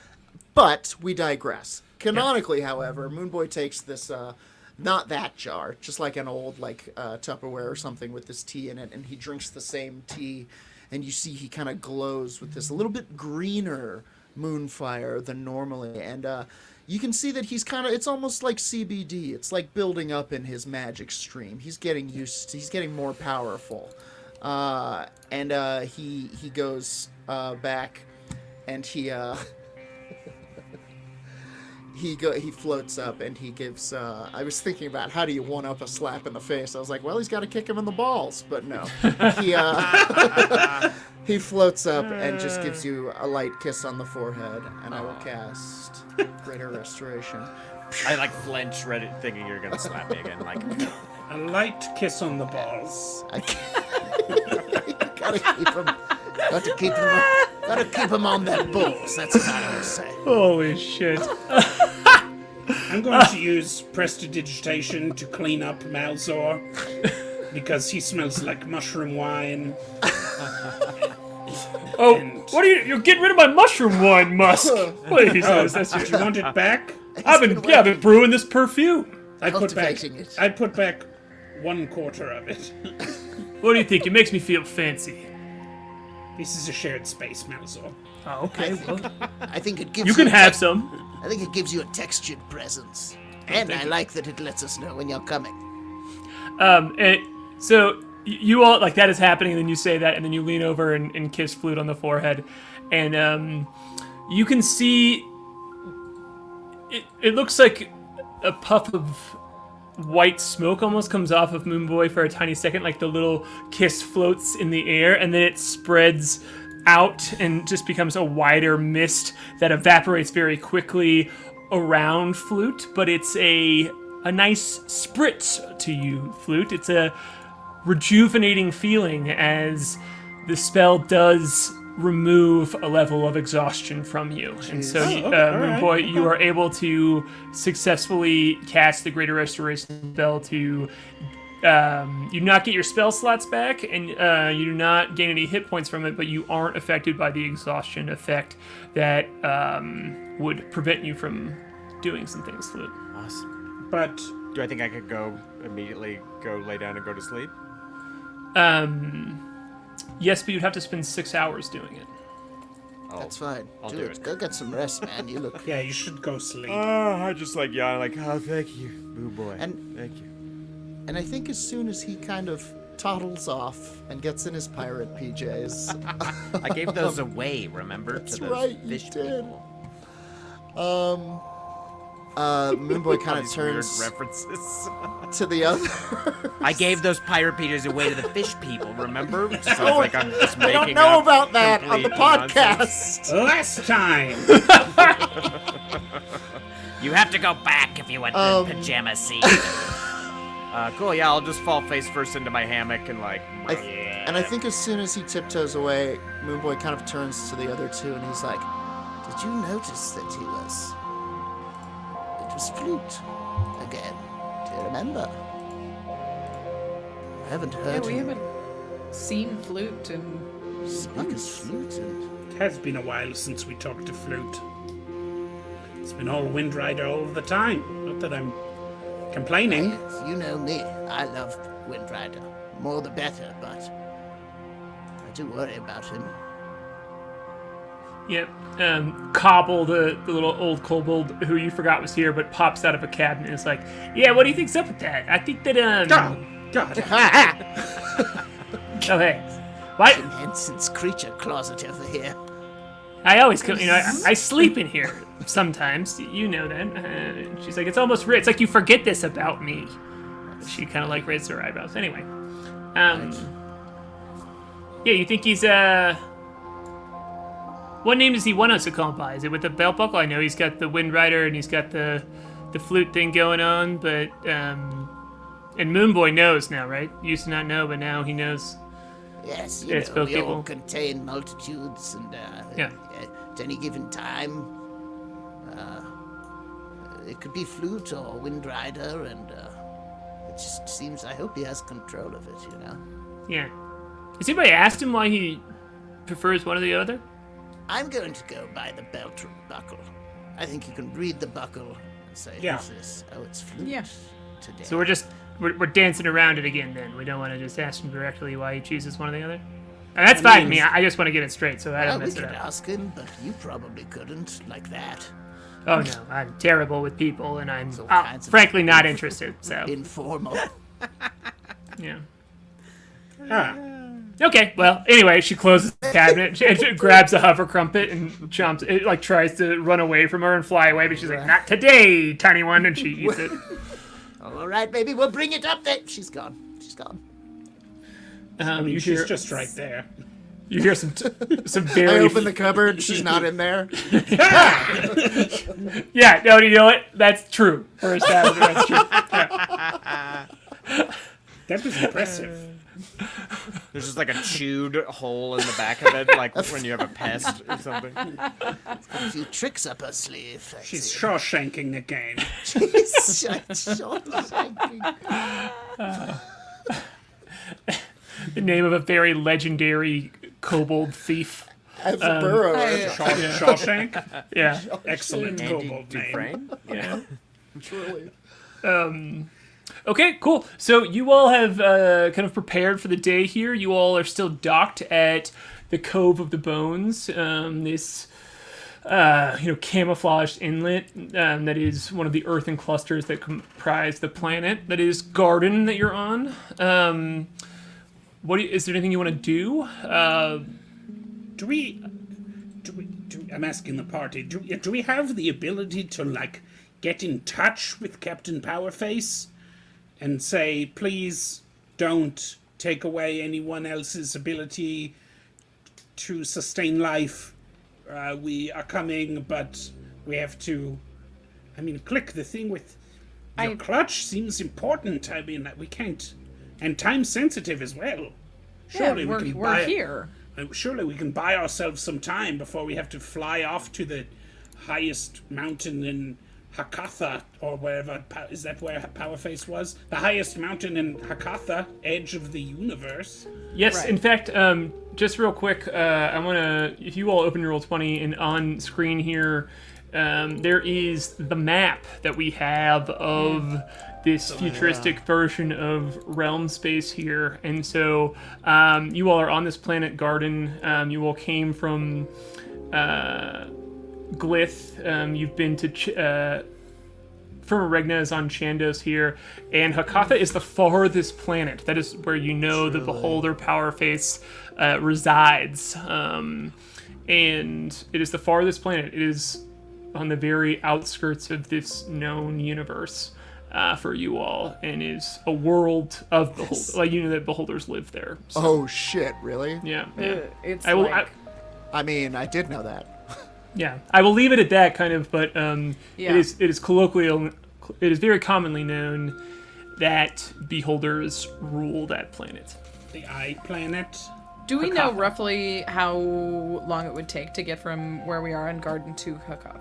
Speaker 6: But we digress. Canonically, however, Moonboy takes this, not that jar, just like an old Tupperware or something with this tea in it, and he drinks the same tea, and you see he kind of glows with this a little bit greener moonfire than normally, and you can see that he's it's almost like CBD. It's like building up in his magic stream. He's getting more powerful. And he goes back, and he floats up, and he gives. I was thinking about how do you one up a slap in the face. I was like, well, he's got to kick him in the balls, but no. He floats up and just gives you a light kiss on the forehead, and I will cast Greater Restoration.
Speaker 2: I flinch, ready, thinking you're gonna slap me again.
Speaker 4: A light kiss on the balls.
Speaker 6: I can't. Gotta keep him on that balls. That's what I always say.
Speaker 5: Holy shit.
Speaker 4: I'm going to use prestidigitation to clean up Malzor because he smells like mushroom wine.
Speaker 5: Oh,
Speaker 4: And-
Speaker 5: what are you? You're getting rid of my mushroom wine, Musk. Please, that's
Speaker 4: Do you want it back?
Speaker 5: I've been brewing this perfume.
Speaker 4: I put back.
Speaker 3: Cultivating it.
Speaker 4: I put back 1/4 of it.
Speaker 5: What do you think? It makes me feel fancy.
Speaker 4: This is a shared space, Malzor.
Speaker 5: Oh, okay. Well,
Speaker 3: I think it gives
Speaker 5: you can
Speaker 3: a
Speaker 5: have some.
Speaker 3: I think it gives you a textured presence. And I like that it lets us know when you're coming.
Speaker 5: So you all that is happening, and then you say that, and then you lean over and kiss Flute on the forehead, and you can see it looks like a puff of white smoke almost comes off of Moonboy for a tiny second, like the little kiss floats in the air, and then it spreads out and just becomes a wider mist that evaporates very quickly around Flute, but it's a nice spritz to you, Flute. It's a rejuvenating feeling as the spell does remove a level of exhaustion from you. And so, Moonboy, you are able to successfully cast the Greater Restoration spell to you do not get your spell slots back, and you do not gain any hit points from it, but you aren't affected by the exhaustion effect that would prevent you from doing some things, Flute.
Speaker 2: Awesome.
Speaker 4: But
Speaker 2: Do I think I could immediately go lay down and go to sleep?
Speaker 5: Yes, but you'd have to spend 6 hours doing it.
Speaker 3: That's fine.
Speaker 2: I'll
Speaker 3: do
Speaker 2: do
Speaker 3: it.
Speaker 2: it.
Speaker 3: Go get some rest, man. You look.
Speaker 4: Yeah, you should go sleep.
Speaker 2: I just like yawn, like, oh, thank you, boo boy.
Speaker 3: And-
Speaker 2: thank you.
Speaker 6: And I think as soon as he kind of toddles off and gets in his pirate PJs,
Speaker 2: I gave those away, remember?
Speaker 6: That's
Speaker 2: to those
Speaker 6: right, you
Speaker 2: fish
Speaker 6: did.
Speaker 2: people.
Speaker 6: Moonboy
Speaker 2: All
Speaker 6: kind of
Speaker 2: these weird
Speaker 6: turns
Speaker 2: references.
Speaker 6: to the other.
Speaker 2: I gave those pirate PJs away to the fish people, remember? Just sounds like I'm just
Speaker 6: I
Speaker 2: making
Speaker 6: don't know
Speaker 2: up
Speaker 6: about that on the
Speaker 2: complete nonsense.
Speaker 6: podcast.
Speaker 4: Last time.
Speaker 2: You have to go back if you want the pajama scene. Cool, yeah, I'll just fall face first into my hammock and like.
Speaker 6: And I think as soon as he tiptoes away, Moonboy kind of turns to the other two and he's like,
Speaker 3: Did you notice that he was? It was Flute again. Do you remember? I haven't
Speaker 1: Yeah,
Speaker 3: heard
Speaker 1: we
Speaker 3: him
Speaker 1: haven't seen Flute and
Speaker 3: speak as Flute, and
Speaker 4: It has been a while since we talked to Flute. It's been all Windrider all the time. Not that I'm complaining.
Speaker 3: yes, you know me. I love Windrider. More the better, but I do worry about him.
Speaker 5: Yep. Cobble, the little old kobold who you forgot was here, but pops out of a cabinet and is like, yeah, what do you think's up with that? I think that,
Speaker 4: Oh, God.
Speaker 5: Oh, hey. What?
Speaker 3: Henson's creature closet over here.
Speaker 5: I always come, I sleep in here sometimes. You know that. She's like, it's almost it's like you forget this about me. She kind of like raises her eyebrows. Anyway. Yeah, you think he's, what name does he want us to call him by? Is it with the belt buckle? I know he's got the Windrider and he's got the flute thing going on, but, and Moonboy knows now, right? Used to not know, but now he knows.
Speaker 3: Yes,
Speaker 5: Yeah, it's
Speaker 3: we
Speaker 5: both
Speaker 3: all
Speaker 5: people.
Speaker 3: contain multitudes, and
Speaker 5: Yeah.
Speaker 3: at any given time, it could be Flute or Windrider, and it just seems. I hope he has control of it.
Speaker 5: Yeah. Has anybody asked him why he prefers one or the other?
Speaker 3: I'm going to go by the belt buckle. I think you can read the buckle and say,
Speaker 4: Yeah.
Speaker 3: "Who's this? Oh, it's Flute."
Speaker 1: Yeah.
Speaker 3: Today.
Speaker 5: So we're dancing around it again then. We don't want to just ask him directly why he chooses one or the other? And that's fine with me. I just want to get it straight so I don't
Speaker 3: we
Speaker 5: mess it
Speaker 3: could
Speaker 5: up.
Speaker 3: ask him, but you probably couldn't like that.
Speaker 5: Oh no, I'm terrible with people and I'm
Speaker 3: all kinds of
Speaker 5: frankly not interested, so
Speaker 3: Informal.
Speaker 5: yeah.
Speaker 4: Ah,
Speaker 5: Okay, well, anyway, she closes the cabinet, she grabs a hover crumpet and chomps it, like tries to run away from her and fly away, but she's like, not today, tiny one, and she eats it.
Speaker 3: All right, baby, we'll bring it up then. She's gone. She's gone.
Speaker 4: I mean,
Speaker 5: You
Speaker 4: she's
Speaker 5: hear,
Speaker 4: just right there.
Speaker 5: you hear some
Speaker 6: I
Speaker 5: very
Speaker 6: open the cupboard, she's not in there.
Speaker 5: yeah, no, you know what? That's true. For a stab, that's true. Yeah.
Speaker 4: That was impressive.
Speaker 2: There's just like a chewed hole in the back of it, like when you have a pest or something.
Speaker 3: A few tricks up her sleeve. I
Speaker 4: She's
Speaker 3: see.
Speaker 4: Shawshanking again.
Speaker 3: She's Shawshanking.
Speaker 5: The name of a very legendary kobold thief.
Speaker 6: As a burrow.
Speaker 4: Shawshank?
Speaker 5: Yeah.
Speaker 4: Excellent
Speaker 2: Andy
Speaker 4: kobold name.
Speaker 2: Dufresne? Yeah.
Speaker 6: Truly.
Speaker 5: Okay, cool. So you all have kind of prepared for the day here. You all are still docked at the Cove of the Bones. This camouflaged inlet that is one of the earthen clusters that comprise the planet. That is Garden that you're on. Is there anything you want to do?
Speaker 4: I'm asking the party, do we have the ability to, like, get in touch with Captain Powerface and say, please don't take away anyone else's ability to sustain life? We are coming, but we have to... I mean, Klik, the thing with your clutch seems important. I mean, we can't... And time sensitive as well. Surely
Speaker 1: yeah,
Speaker 4: we can
Speaker 1: we're here.
Speaker 4: Surely we can buy ourselves some time before we have to fly off to the highest mountain in Hakatha, or wherever. Is that where Powerface was? The highest mountain in Hakatha, edge of the universe.
Speaker 5: Yes,
Speaker 1: Right.
Speaker 5: in fact, just real quick, I want to, if you all open your Roll20 and on screen here, there is the map that we have of this futuristic version of realm space here. And so you all are on this planet Garden. You all came from Glyth. You've been to Firma is on Chandos here, and Hakatha is the farthest planet. That is where you know the Beholder Power Face resides. And it is the farthest planet. It is on the very outskirts of this known universe for you all, and is a world of Beholders. Like, you know that Beholders live there. So,
Speaker 6: Oh shit! Really?
Speaker 5: yeah.
Speaker 1: It's
Speaker 5: I will.
Speaker 1: like,
Speaker 6: I mean, I did know that.
Speaker 5: Yeah, I will leave it at that kind of, but
Speaker 1: Yeah.
Speaker 5: it is colloquial. It is very commonly known that Beholders rule that planet.
Speaker 4: The Eye planet.
Speaker 1: do we know
Speaker 5: Hakatha.
Speaker 1: roughly how long it would take to get from where we are in Garden to Hakatha?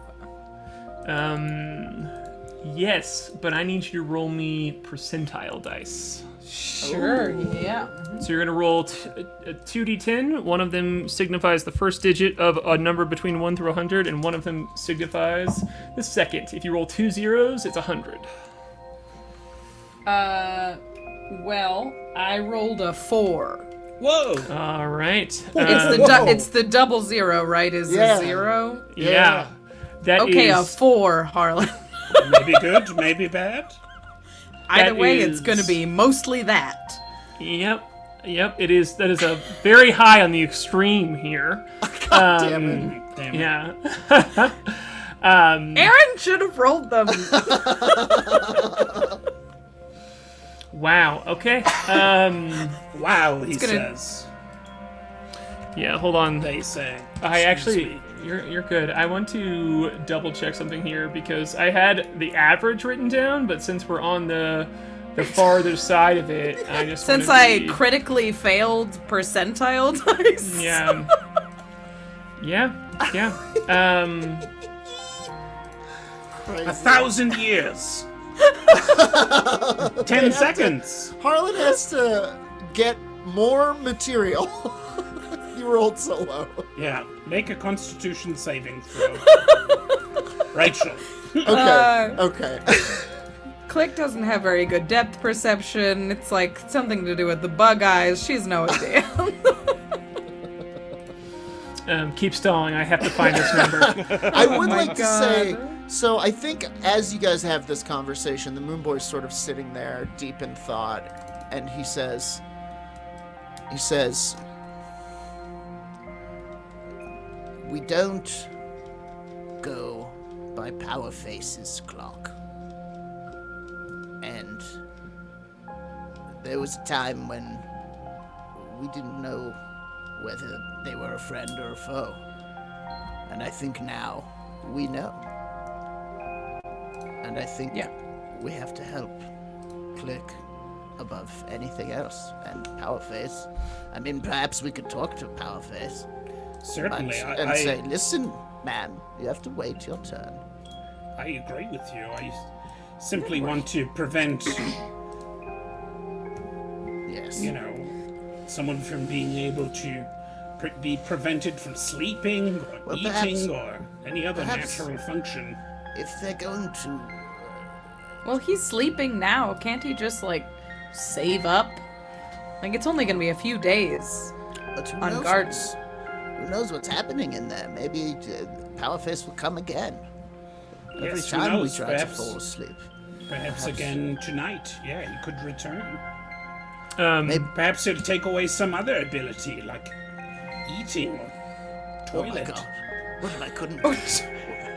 Speaker 5: Yes, but I need you to roll me percentile dice.
Speaker 1: Sure, yeah.
Speaker 5: So you're going to roll 2d10. One of them signifies the first digit of a number between 1 through 100, and one of them signifies the second. If you roll 2 zeros, it's 100.
Speaker 1: Well, I rolled a 4.
Speaker 4: Whoa!
Speaker 5: All right.
Speaker 1: It's the double zero, right? Is
Speaker 6: Yeah.
Speaker 1: a 0?
Speaker 5: Yeah. That
Speaker 1: Okay, a
Speaker 5: is-
Speaker 1: 4, Harlan.
Speaker 4: Maybe good, maybe bad.
Speaker 1: Either
Speaker 5: That
Speaker 1: way,
Speaker 5: is-
Speaker 1: it's going to be mostly that.
Speaker 5: Yep. It is. That is a very high on the extreme here.
Speaker 6: Damn it.
Speaker 4: Damn it.
Speaker 5: Yeah.
Speaker 1: Aaron should have rolled them.
Speaker 5: Wow. Okay.
Speaker 4: Wow, he
Speaker 1: gonna-
Speaker 4: says.
Speaker 5: Yeah. Hold on.
Speaker 4: They say.
Speaker 5: I actually,
Speaker 4: Excuse me.
Speaker 5: you're good. I want to double check something here because I had the average written down, but since we're on the farther side of it, I just
Speaker 1: Since
Speaker 5: wanna
Speaker 1: I
Speaker 5: be-
Speaker 1: critically failed percentile dice.
Speaker 5: yeah.
Speaker 6: Crazy.
Speaker 4: 1,000 years. 10 seconds.
Speaker 6: Harlan has to get more material. You rolled so low.
Speaker 4: Yeah, make a Constitution saving throw. Rachel.
Speaker 6: Okay.
Speaker 1: Klik doesn't have very good depth perception. It's like something to do with the bug eyes. She's no idea.
Speaker 5: Keep stalling. I have to find this number.
Speaker 6: I would
Speaker 1: my
Speaker 6: like to
Speaker 1: God.
Speaker 6: say, so I think as you guys have this conversation, the Moonboy's sort of sitting there deep in thought, and he says, we don't go by Power Face's clock. And there was a time when we didn't know whether they were a friend or a foe. And I think now we know. And I think
Speaker 1: Yeah.
Speaker 6: we have to help Klik above anything else. And Powerface, I mean, perhaps we could talk to Powerface
Speaker 4: Certainly.
Speaker 6: and
Speaker 4: I
Speaker 6: say, listen, man, you have to wait your turn.
Speaker 4: agree with you. I simply want to prevent,
Speaker 6: Yes.
Speaker 4: someone from being able to be prevented from sleeping or
Speaker 6: Well,
Speaker 4: eating or any other
Speaker 6: perhaps-
Speaker 4: natural function.
Speaker 6: If they're going to...
Speaker 1: Well, he's sleeping now. Can't he just, like, save up? Like, it's only gonna be a few days.
Speaker 6: But who
Speaker 1: On
Speaker 6: knows
Speaker 1: guard.
Speaker 6: who knows what's happening in there? Maybe Powerface will come again. Every
Speaker 4: Yes, who
Speaker 6: time
Speaker 4: knows?
Speaker 6: we try
Speaker 4: Perhaps-
Speaker 6: to fall asleep.
Speaker 4: Perhaps again tonight. Yeah, he could return.
Speaker 6: Maybe.
Speaker 4: Perhaps he'll take away some other ability, like eating or
Speaker 6: Oh my
Speaker 4: toilet.
Speaker 6: god. What if I couldn't...
Speaker 1: Oh,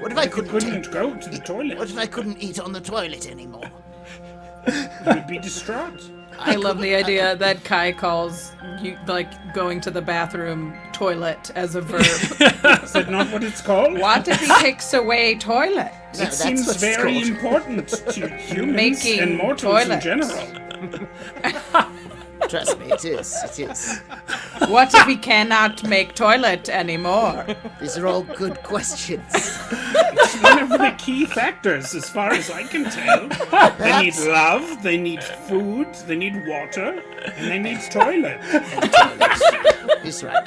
Speaker 6: What if I couldn't
Speaker 4: Couldn't
Speaker 6: take...
Speaker 4: go to the toilet.
Speaker 6: What if I couldn't eat on the toilet anymore?
Speaker 4: You would be distraught.
Speaker 1: I love the idea that Kai calls you, like, going to the bathroom toilet as a verb.
Speaker 4: Is that not what it's called?
Speaker 1: What if he takes away toilet?
Speaker 6: No,
Speaker 4: It
Speaker 6: that's
Speaker 4: seems
Speaker 6: what it's
Speaker 4: very
Speaker 6: called.
Speaker 4: important to humans
Speaker 1: Making
Speaker 4: and mortals in
Speaker 1: toilets.
Speaker 4: general.
Speaker 6: Trust me, it is. It is.
Speaker 1: What if he cannot make toilet anymore?
Speaker 6: These are all good questions.
Speaker 4: It's one of the key factors, as far as I can tell. They need love, they need food, they need water, and they need toilet.
Speaker 6: He's right.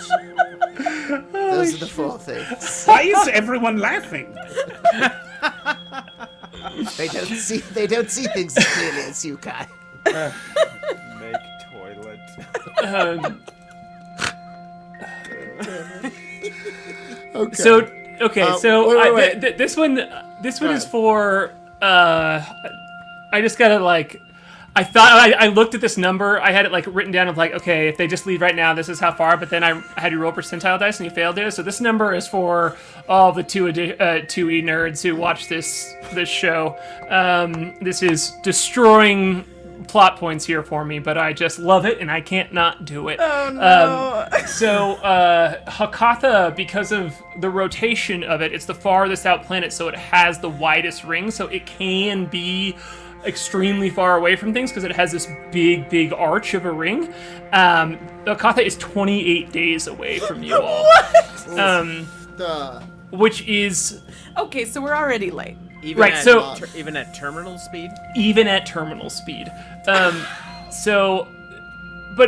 Speaker 6: Those are the four things.
Speaker 4: Why is everyone laughing?
Speaker 3: They don't see things as clearly as you, Kai.
Speaker 2: Make toilet.
Speaker 6: Okay.
Speaker 5: So
Speaker 6: wait.
Speaker 5: This one is for. I just gotta like. I thought I looked at this number. I had it like written down of like, okay, if they just leave right now, this is how far. But then I had you roll percentile dice, and you failed it. So this number is for all the 2E nerds who watch this show. This is destroying plot points here for me, but I just love it, and I can't not do it.
Speaker 1: Oh no.
Speaker 5: So Hakatha, because of the rotation of it, it's the farthest out planet, so it has the widest ring, so it can be extremely far away from things because it has this big arch of a ring. Hakatha is 28 days away from you all. Which is
Speaker 1: Okay, so we're already late.
Speaker 2: Even
Speaker 5: Right,
Speaker 2: at,
Speaker 5: so-
Speaker 2: even at terminal speed.
Speaker 5: even at terminal speed. But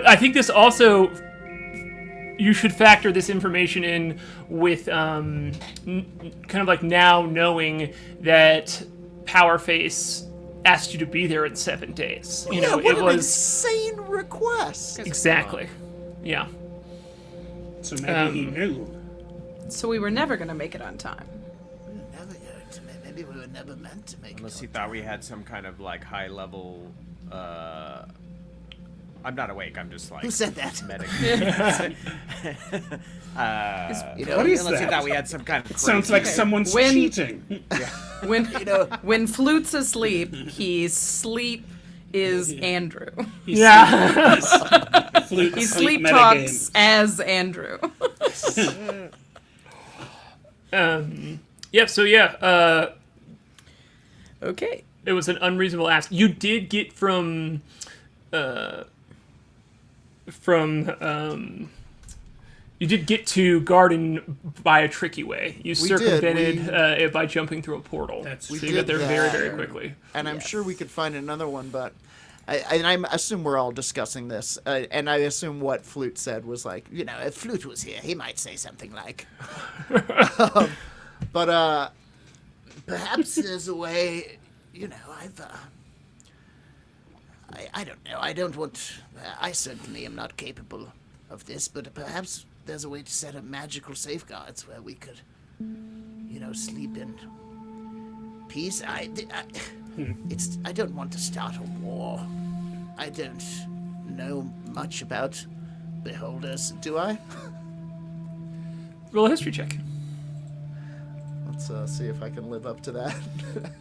Speaker 5: I think this also, you should factor this information in with kind of like now knowing that Powerface asked you to be there in 7 days. You know,
Speaker 6: what
Speaker 5: it
Speaker 6: an
Speaker 5: was
Speaker 6: insane request.
Speaker 5: exactly, yeah.
Speaker 4: So maybe he knew.
Speaker 1: So we were never gonna make it on time.
Speaker 3: Never going to make. Maybe we were never meant to make
Speaker 2: Unless
Speaker 3: it.
Speaker 2: he thought we had some kind of like high level. I'm not awake. I'm just like.
Speaker 3: Who said that?
Speaker 2: Medic.
Speaker 4: What is
Speaker 2: unless he
Speaker 4: that?
Speaker 2: thought we had some kind of.
Speaker 4: It sounds like someone's
Speaker 1: When-
Speaker 4: cheating.
Speaker 1: When Flute's asleep, sleep is Andrew.
Speaker 5: Yeah.
Speaker 4: Flute
Speaker 1: He
Speaker 4: sleep
Speaker 1: sleep talks
Speaker 4: metagames.
Speaker 1: as Andrew.
Speaker 5: Yep. So yeah.
Speaker 1: Okay.
Speaker 5: It was an unreasonable ask. You did get from you did get to Garden by a tricky way. You circumvented it by jumping through a portal.
Speaker 4: That's
Speaker 5: so
Speaker 4: true.
Speaker 5: you got there very,
Speaker 6: that.
Speaker 5: very quickly.
Speaker 6: And I'm sure we could find another one, but I assume we're all discussing this, and I assume what Flute said was like,
Speaker 3: You know, if Flute was here, he might say something like,
Speaker 6: but
Speaker 3: perhaps there's a way, you know, I don't know. I don't want. I certainly am not capable of this, but perhaps there's a way to set up magical safeguards where we could, you know, sleep in peace. I don't want to start a war. I don't know much about beholders, do I?
Speaker 5: Roll a history check.
Speaker 6: Let's see if I can live up to that.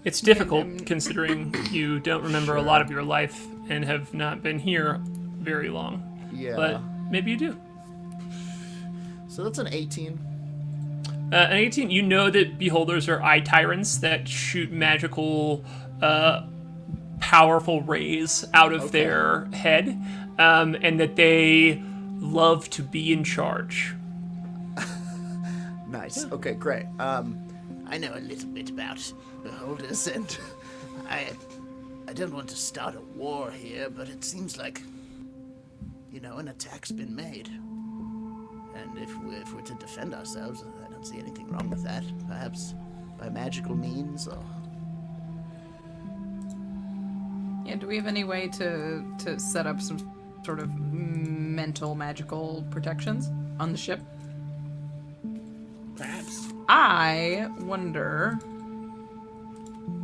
Speaker 5: It's difficult considering you don't remember a lot of your life and have not been here very long.
Speaker 6: Yeah.
Speaker 5: But maybe you do.
Speaker 6: So that's an 18.
Speaker 5: An 18, you know that beholders are eye tyrants that shoot magical, powerful rays out of their head, and that they love to be in charge.
Speaker 6: Nice. Okay, great.
Speaker 3: I know a little bit about beholders, and I don't want to start a war here, but it seems like, you know, an attack's been made. And if we're to defend ourselves, I don't see anything wrong with that. Perhaps by magical means, or...
Speaker 1: Yeah, do we have any way to set up some sort of mental magical protections on the ship?
Speaker 4: Perhaps.
Speaker 1: I wonder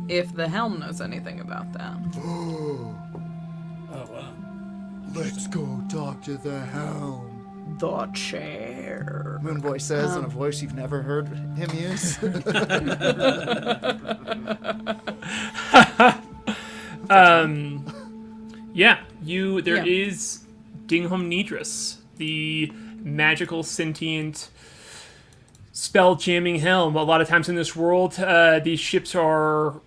Speaker 1: if the helm knows anything about that.
Speaker 4: Oh,
Speaker 6: Let's go talk to the helm.
Speaker 1: The chair.
Speaker 6: Moonboy says in a voice you've never heard him use.
Speaker 5: There is Dingham Nidris, the magical sentient spell jamming helm. A lot of times in this world, these ships are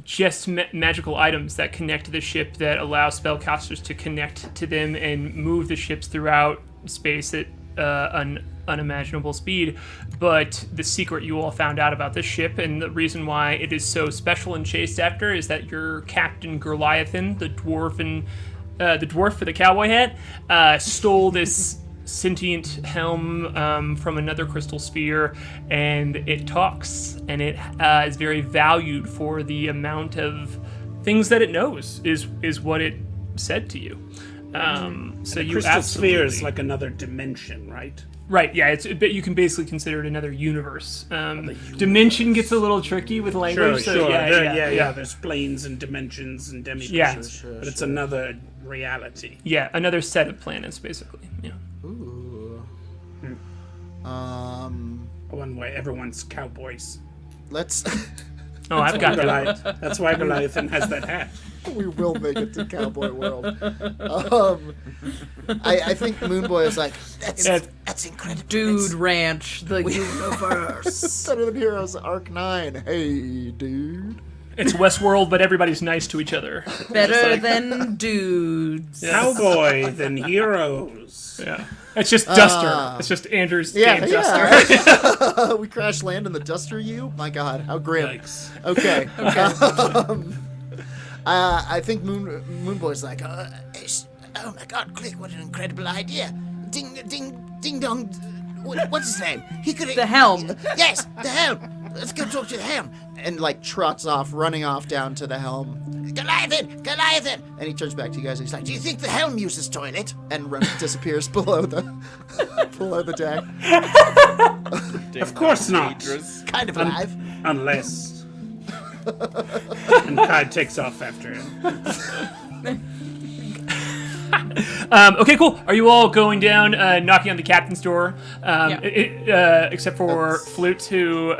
Speaker 5: just magical items that connect to the ship that allow spellcasters to connect to them and move the ships throughout space at an unimaginable speed. But the secret you all found out about this ship, and the reason why it is so special and chased after, is that your captain Goliathan, the dwarf for the cowboy hat, stole this sentient helm from another crystal sphere, and it talks, and it is very valued for the amount of things that it knows. Is what it said to you. So you
Speaker 4: Crystal
Speaker 5: absolutely,
Speaker 4: sphere is like another dimension, right?
Speaker 5: right? Yeah, but you can basically consider it another universe. Dimension gets a little tricky with language. So
Speaker 4: yeah. There's planes and dimensions and demiplanes,
Speaker 5: Yeah.
Speaker 4: but it's another reality.
Speaker 5: Yeah, another set of planets, basically. Yeah.
Speaker 6: Ooh.
Speaker 4: One way, everyone's cowboys.
Speaker 6: Let's.
Speaker 5: Oh, I've got that.
Speaker 4: Goliath. That's why Goliathan has that hat.
Speaker 6: We will make it to Cowboy World. I think Moonboy is like, that's incredible.
Speaker 1: Dude Ranch, the universe.
Speaker 6: Better than Heroes Arc 9. Hey, dude.
Speaker 5: It's Westworld, but everybody's nice to each other.
Speaker 1: Better than dudes.
Speaker 4: Cowboy than heroes.
Speaker 5: Yeah. It's just Duster. It's just Andrew's game Duster.
Speaker 6: Right? We crash land in the Duster U? My god, how grim.
Speaker 4: Yikes.
Speaker 6: Okay. I think Moonboy's like, oh my god, Klik, what an incredible idea. Ding dong. What's his name? He could.
Speaker 1: The helm.
Speaker 6: Yes, the helm. Let's go talk to the helm. And like trots off, running off down to the helm. Goliathan! And he turns back to you guys and he's like, do you think the helm uses toilet? And disappears below the deck.
Speaker 4: Of course not.
Speaker 2: Dangerous.
Speaker 6: Kind of alive.
Speaker 4: Unless. And K.A.I takes off after him.
Speaker 5: Okay, cool. Are you all going down, knocking on the captain's door? Except for Flute, who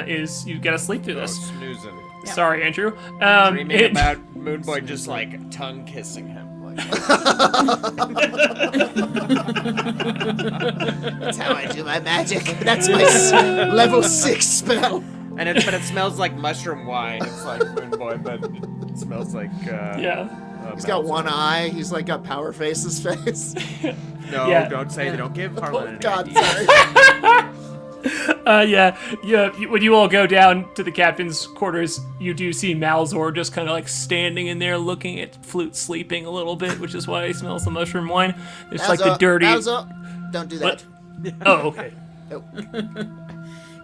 Speaker 5: is... You gotta sleep through this.
Speaker 2: Snoozing.
Speaker 5: Sorry, Andrew.
Speaker 2: Dreaming about Moonboy just like tongue kissing him. Like,
Speaker 6: That's how I do my magic. That's my level 6 spell.
Speaker 2: but it smells like mushroom wine. It's like Moonboy, but it smells like
Speaker 6: He's got one eye. He's like got Power Face's face.
Speaker 2: No,
Speaker 5: Yeah.
Speaker 2: don't say they don't give Harlan any
Speaker 6: God,
Speaker 2: ideas.
Speaker 6: sorry.
Speaker 5: When you all go down to the captain's quarters, you do see Malzor just kind of like standing in there looking at Flute sleeping a little bit, which is why he smells the mushroom wine. It's like the dirty...
Speaker 6: Don't do that.
Speaker 5: Oh, okay.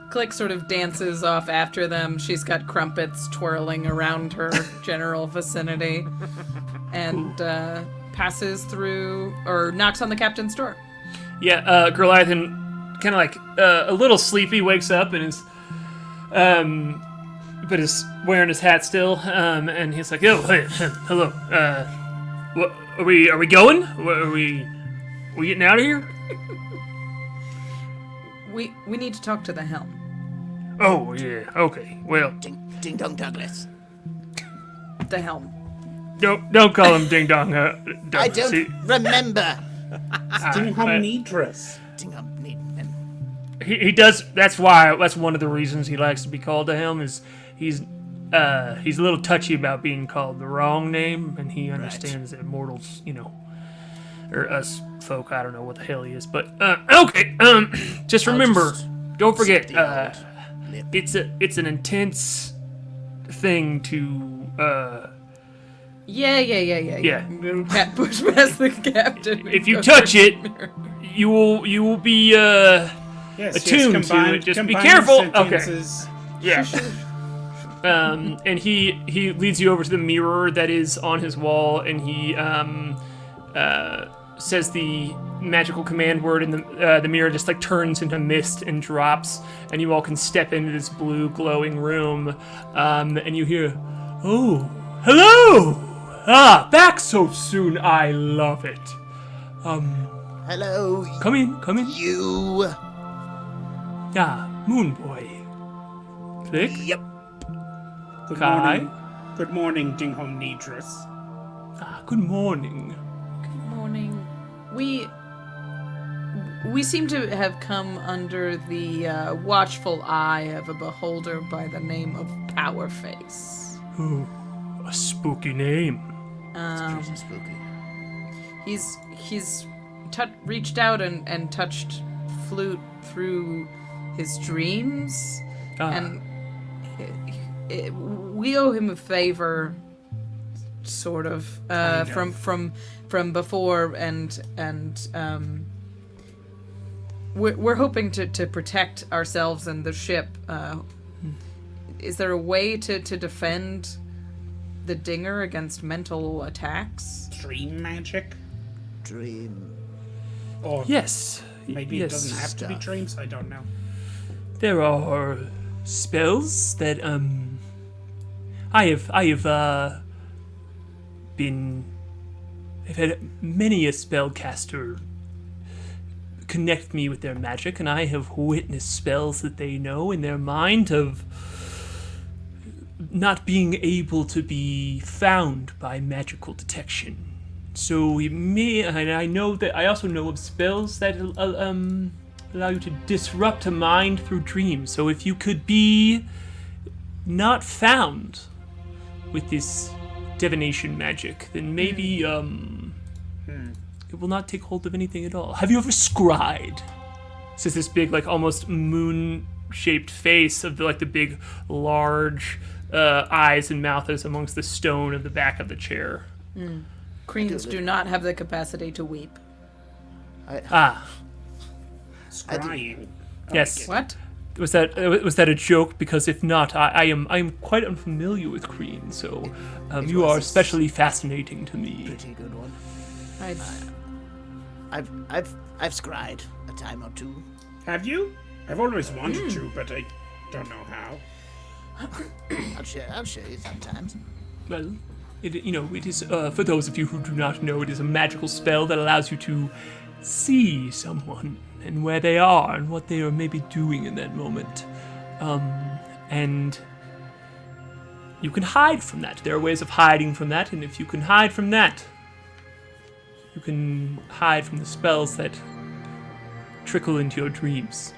Speaker 1: Klik sort of dances off after them. She's got crumpets twirling around her general vicinity. And passes through, or knocks on the captain's door.
Speaker 5: Yeah, Goliathan, kind of like a little sleepy, wakes up and is, but is wearing his hat still, and he's like, "Oh, hey, hello. What are we going? Are we getting out of here?"
Speaker 1: We need to talk to the helm.
Speaker 5: Oh yeah, okay. Well,
Speaker 6: Ding dong, Douglas.
Speaker 1: The helm.
Speaker 5: don't call him Ding Dong.
Speaker 6: I don't remember.
Speaker 4: Ding Homnidrus.
Speaker 6: Ding dong.
Speaker 5: He does. That's one of the reasons he likes to be called the Helm. Is he's a little touchy about being called the wrong name, and he understands that mortals, or us folk, I don't know what the hell he is, but okay. Just remember, don't forget, it's an intense thing to.
Speaker 1: Yeah. Cat push past the captain.
Speaker 5: If you touch it, you will be attuned to it. Just be careful.
Speaker 4: Sentences.
Speaker 5: Okay. Yeah. And he leads you over to the mirror that is on his wall, and he says the magical command word, and the mirror just like turns into mist and drops, and you all can step into this blue glowing room, and you hear, "Oh, hello! Ah, back so soon. I love it.
Speaker 6: Hello.
Speaker 5: Come in.
Speaker 6: You.
Speaker 5: Ah, Moonboy. Klik.
Speaker 6: Yep.
Speaker 4: Good
Speaker 5: K.A.I.
Speaker 4: morning. Good morning, Ding Homnidrus.
Speaker 5: Ah, good morning.
Speaker 1: Morning. We seem to have come under the watchful eye of a beholder by the name of Powerface.
Speaker 5: Ooh, a spooky name.
Speaker 6: Pretty spooky.
Speaker 1: He's reached out and touched Flute through his dreams, and we owe him a favor, sort of, from before, and we're hoping to protect ourselves and the ship. Is there a way to defend the Dinger against mental attacks?
Speaker 4: Dream magic?
Speaker 3: Dream.
Speaker 4: Or
Speaker 5: Yes.
Speaker 4: maybe
Speaker 5: yes.
Speaker 4: it doesn't have to be
Speaker 3: Stuff.
Speaker 4: dreams, I don't know.
Speaker 5: There are spells that I've had many a spellcaster connect me with their magic, and I have witnessed spells that they know in their mind of not being able to be found by magical detection. So it may, and I also know of spells that allow you to disrupt a mind through dreams. So if you could be not found with this divination magic, then maybe it will not take hold of anything at all. Have you ever scryed? This is this big, like almost moon-shaped face of the big, large eyes and mouth is amongst the stone of the back of the chair.
Speaker 1: Kreens do not have the capacity to weep.
Speaker 4: Scrying.
Speaker 5: Yes.
Speaker 1: What?
Speaker 5: Was that a joke? Because if not, I am quite unfamiliar with Kreen, so you are especially fascinating to me.
Speaker 3: Pretty good one.
Speaker 1: I
Speaker 3: I've scryed a time or two.
Speaker 4: Have you? I've always wanted to, but I don't know how.
Speaker 3: I'll show you sometimes.
Speaker 5: Well, it is for those of you who do not know, it is a magical spell that allows you to see someone and where they are and what they are maybe doing in that moment, and you can hide from that. There are ways of hiding from that, and if you can hide from that, you can hide from the spells that trickle into your dreams.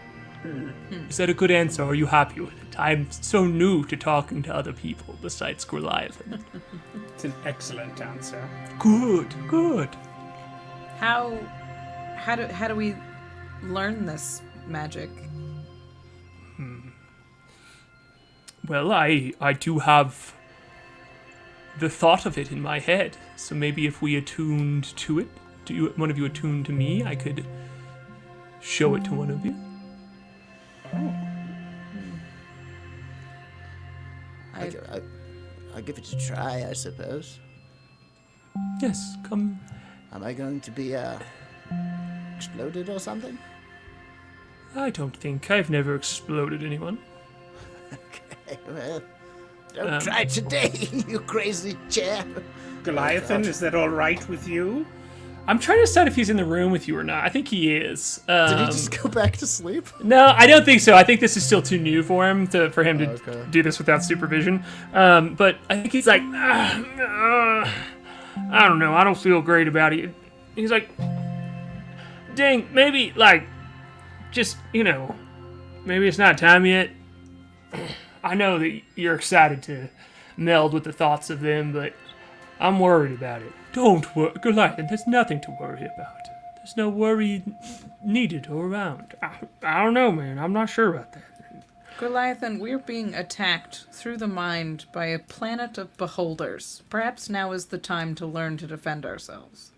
Speaker 5: Is that a good answer? Are you happy with it? I'm so new to talking to other people besides Goliath.
Speaker 4: It's an excellent answer.
Speaker 5: Good.
Speaker 1: how do we learn this magic?
Speaker 5: Well, I do have the thought of it in my head, so maybe if we attuned to it, one of you attuned to me, I could show it to one of you.
Speaker 3: I'll give it a try, I suppose.
Speaker 5: Yes, come.
Speaker 3: Am I going to be exploded or something?
Speaker 5: I don't think I've never exploded anyone.
Speaker 3: Okay, well, don't try today, you crazy chap.
Speaker 4: Goliathan, is that all right with you?
Speaker 5: I'm trying to decide if he's in the room with you or not. I think he is.
Speaker 6: Did he just go back to sleep?
Speaker 5: No, I don't think so. I think this is still too new for him for him to do this without supervision. But I think he's like, I don't know. I don't feel great about it. He's like, dang, maybe just maybe it's not time yet. I know that you're excited to meld with the thoughts of them, but I'm worried about it. Don't worry, Goliath. There's nothing to worry about. There's no worry needed or around. I don't know, man. I'm not sure about that.
Speaker 1: Goliathan, we're being attacked through the mind by a planet of beholders. Perhaps now is the time to learn to defend ourselves.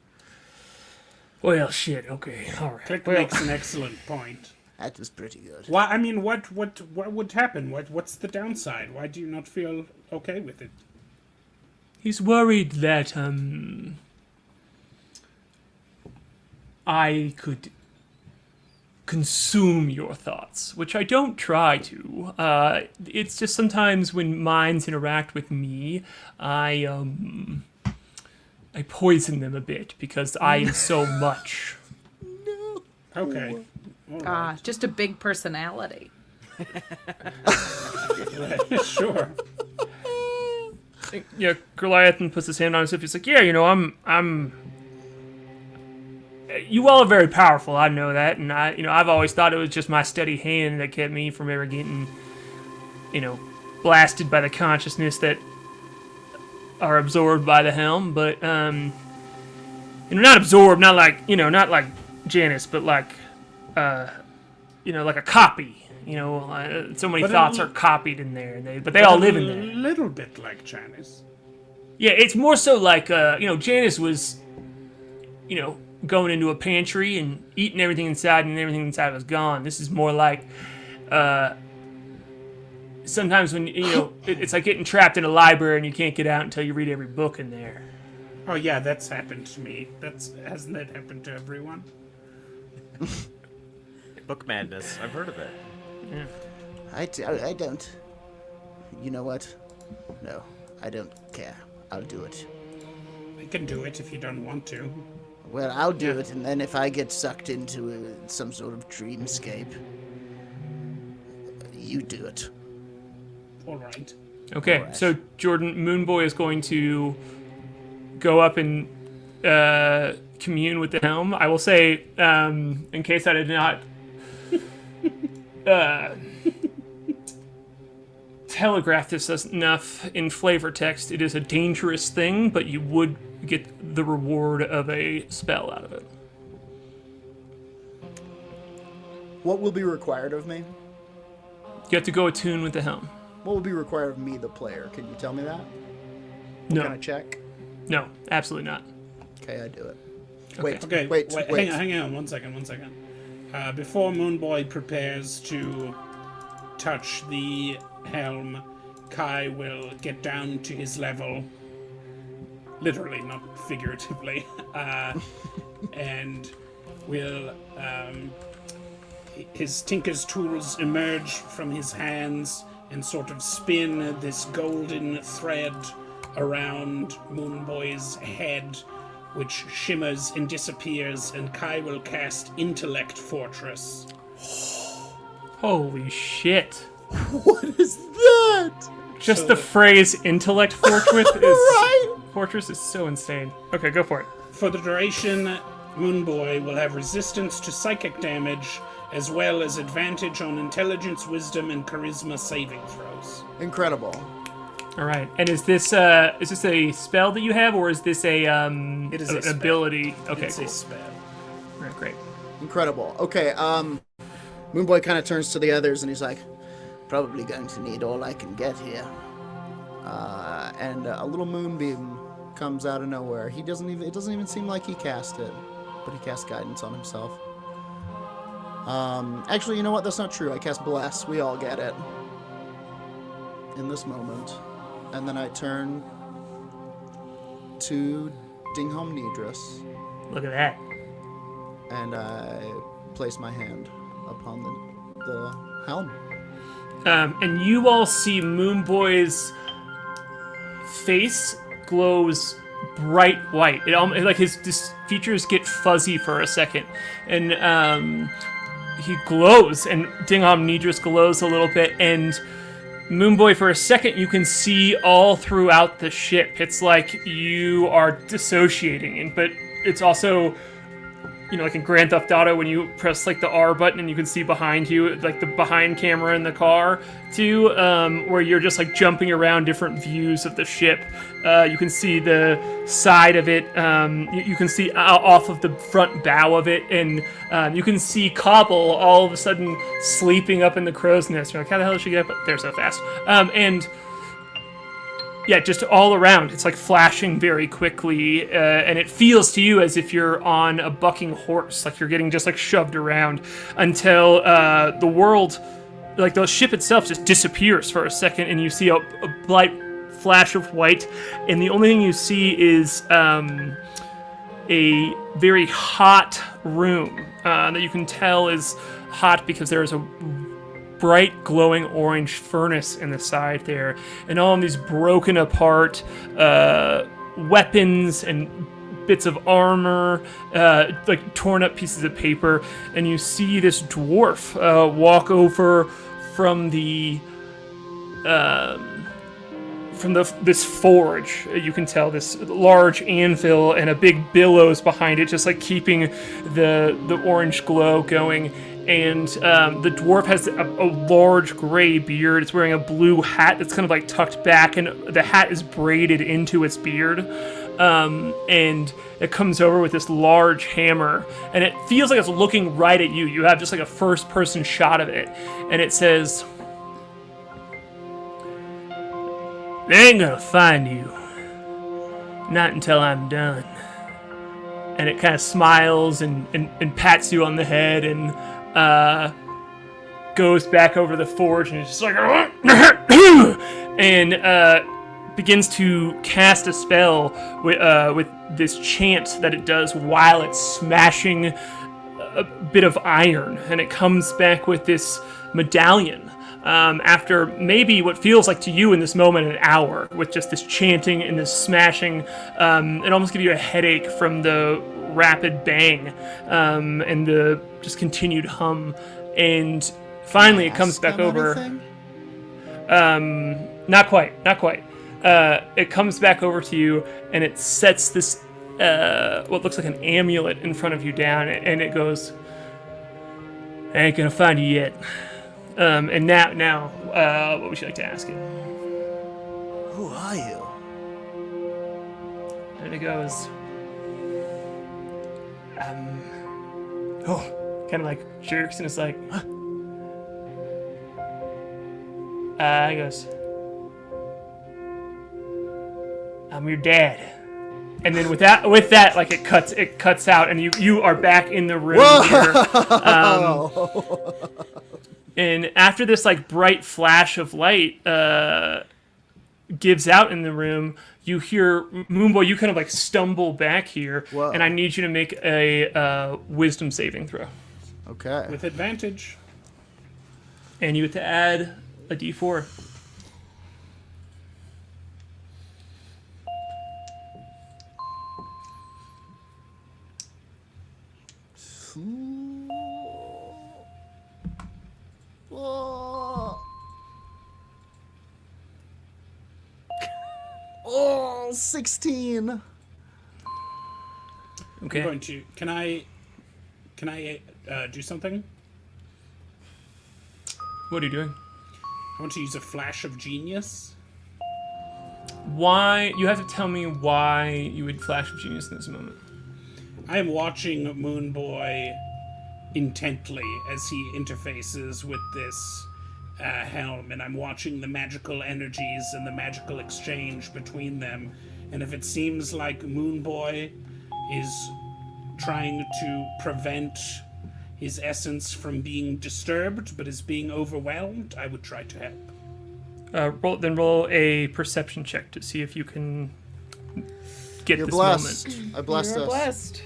Speaker 5: Well, shit. Okay, all right.
Speaker 4: Klik makes an excellent point.
Speaker 3: That was pretty good.
Speaker 4: Why? I mean, what would happen? What's the downside? Why do you not feel okay with it?
Speaker 5: He's worried that I could consume your thoughts, which I don't try to. It's just sometimes when minds interact with me, I poison them a bit because I am so much.
Speaker 4: Okay. All right.
Speaker 1: Just a big personality.
Speaker 4: Sure.
Speaker 5: Yeah, Goliath puts his hand on his hip. He's like, yeah, I'm. You all are very powerful. I know that, and I've always thought it was just my steady hand that kept me from ever getting, blasted by the consciousness that are absorbed by the helm. But not absorbed, not like Janice, but like a copy. So many thoughts are copied in there, but they all live in there.
Speaker 4: A little bit like Janice.
Speaker 5: Yeah, it's more so like, Janice was, going into a pantry and eating everything inside, and everything inside was gone. This is more like sometimes when it's like getting trapped in a library and you can't get out until you read every book in there.
Speaker 4: Oh yeah, that's happened to me. Hasn't that happened to everyone?
Speaker 2: Book madness. I've heard of it.
Speaker 5: Yeah.
Speaker 3: I don't. You know what? No, I don't care. I'll do it.
Speaker 4: I can do it if you don't want to.
Speaker 3: Well, I'll do it, and then if I get sucked into some sort of dreamscape, you do it.
Speaker 4: All right.
Speaker 5: Okay,
Speaker 3: Alright.
Speaker 5: so Jordan, Moonboy is going to go up and commune with the helm. I will say, in case I did not telegraph this enough in flavor text, it is a dangerous thing, but you would get the reward of a spell out of it.
Speaker 6: What will be required of me?
Speaker 5: You have to go attune with the helm.
Speaker 6: What will be required of me, the player? Can you tell me that?
Speaker 5: No,
Speaker 6: Can I check?
Speaker 5: no, absolutely not.
Speaker 6: Okay, I do it.
Speaker 5: Okay.
Speaker 4: Okay,
Speaker 6: Wait.
Speaker 4: hang on, one second. Before Moonboy prepares to touch the helm, K.A.I will get down to his level, literally, not figuratively, and will, his tinker's tools emerge from his hands and sort of spin this golden thread around Moonboy's head, which shimmers and disappears, and K.A.I will cast Intellect Fortress.
Speaker 5: Holy shit.
Speaker 6: What is that?
Speaker 5: Just the phrase intellect fortress is
Speaker 6: Right?
Speaker 5: fortress is so insane. Okay, go for it.
Speaker 4: For the duration, Moonboy will have resistance to psychic damage, as well as advantage on intelligence, wisdom, and charisma saving throws.
Speaker 6: Incredible.
Speaker 5: All right. And is this a spell that you have, or is this a
Speaker 4: It is a
Speaker 5: an
Speaker 4: spell.
Speaker 5: ability? Okay,
Speaker 4: It's
Speaker 5: cool.
Speaker 4: a spell.
Speaker 5: All right, great.
Speaker 6: Incredible. Okay, Moonboy kind of turns to the others and he's like,
Speaker 3: Probably going to need all I can get here.
Speaker 6: and a little moonbeam comes out of nowhere. It doesn't even seem like he cast it, but he cast guidance on himself. Actually, you know what? That's not true. I cast bless. We all get it in this moment. And then I turn to Dingham Nidris,
Speaker 5: Look at that.
Speaker 6: and I place my hand upon the helm.
Speaker 5: And you all see Moonboy's face glows bright white. Like his features get fuzzy for a second, and he glows, and Dingham Nidris glows a little bit, and Moonboy, for a second, you can see all throughout the ship. It's like you are dissociating, but it's also, like in Grand Theft Auto, when you press like the R button and you can see behind you, like the behind camera in the car, too, where you're just like jumping around different views of the ship. You can see the side of it. You can see off of the front bow of it, and you can see Cobble all of a sudden sleeping up in the crow's nest. You're like, how the hell did she get up there so fast? And yeah, just all around, it's like flashing very quickly, and it feels to you as if you're on a bucking horse, like you're getting just like shoved around until the world, like the ship itself, just disappears for a second, and you see a bright flash of white, and the only thing you see is a very hot room that you can tell is hot because there is a bright glowing orange furnace in the side there, and all of these broken apart weapons and bits of armor, like torn up pieces of paper, and you see this dwarf walk over from this forge. You can tell this large anvil and a big billows behind it, just like keeping the orange glow going. And the dwarf has a large gray beard. It's wearing a blue hat that's kind of like tucked back, and the hat is braided into its beard. And it comes over with this large hammer, and it feels like it's looking right at you. You have just like a first-person shot of it, and it says, "They ain't gonna find you. Not until I'm done." and it kind of smiles and pats you on the head and goes back over the forge and it's just like and begins to cast a spell with this chant that it does while it's smashing a bit of iron, and it comes back with this medallion. After maybe what feels like to you in this moment an hour, with just this chanting and this smashing, it almost gives you a headache from the rapid bang and the just continued hum. And finally, it comes back over. Not quite. It comes back over to you, and it sets this what looks like an amulet in front of you down, and it goes, "I ain't gonna find you yet." And now, what would you like to ask it?
Speaker 3: Who are you?
Speaker 5: And it goes, kind of like jerks, and it's like, huh? It goes, "I'm your dad." And then with that, like it cuts out, and you are back in the room here. And after this like bright flash of light gives out in the room, you hear Moonboy. You kind of like stumble back here,
Speaker 6: Whoa.
Speaker 5: and I need you to make a wisdom saving throw.
Speaker 6: Okay.
Speaker 4: With advantage.
Speaker 5: And you have to add a d4.
Speaker 6: Oh, 16.
Speaker 5: Okay.
Speaker 4: I'm going to. Can I do something?
Speaker 5: What are you doing?
Speaker 4: I want to use a flash of genius.
Speaker 5: Why? You have to tell me why you would flash of genius in this moment.
Speaker 4: I am watching Moonboy intently as he interfaces with this helm, and I'm watching the magical energies and the magical exchange between them. And if it seems like Moonboy is trying to prevent his essence from being disturbed, but is being overwhelmed, I would try to help.
Speaker 5: Roll a perception check to see if you can get
Speaker 6: You're
Speaker 5: this
Speaker 6: blessed.
Speaker 5: moment.
Speaker 6: I blessed
Speaker 1: You're
Speaker 6: us.
Speaker 1: blessed.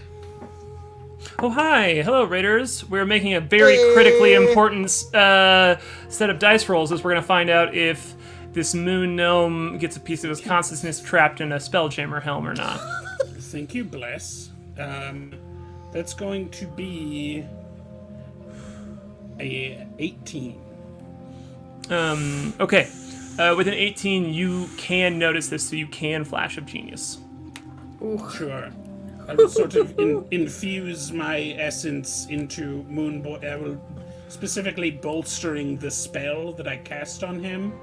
Speaker 5: Oh, hi. Hello, Raiders. We're making a very critically important set of dice rolls as we're going to find out if this moon gnome gets a piece of his consciousness trapped in a Spelljammer helm or not.
Speaker 4: Thank you, Bless. That's going to be a 18.
Speaker 5: Okay. With an 18, you can notice this, so you can flash of genius.
Speaker 4: Sure. I will sort of infuse my essence into Moonboy. I will specifically bolstering the spell that I cast on him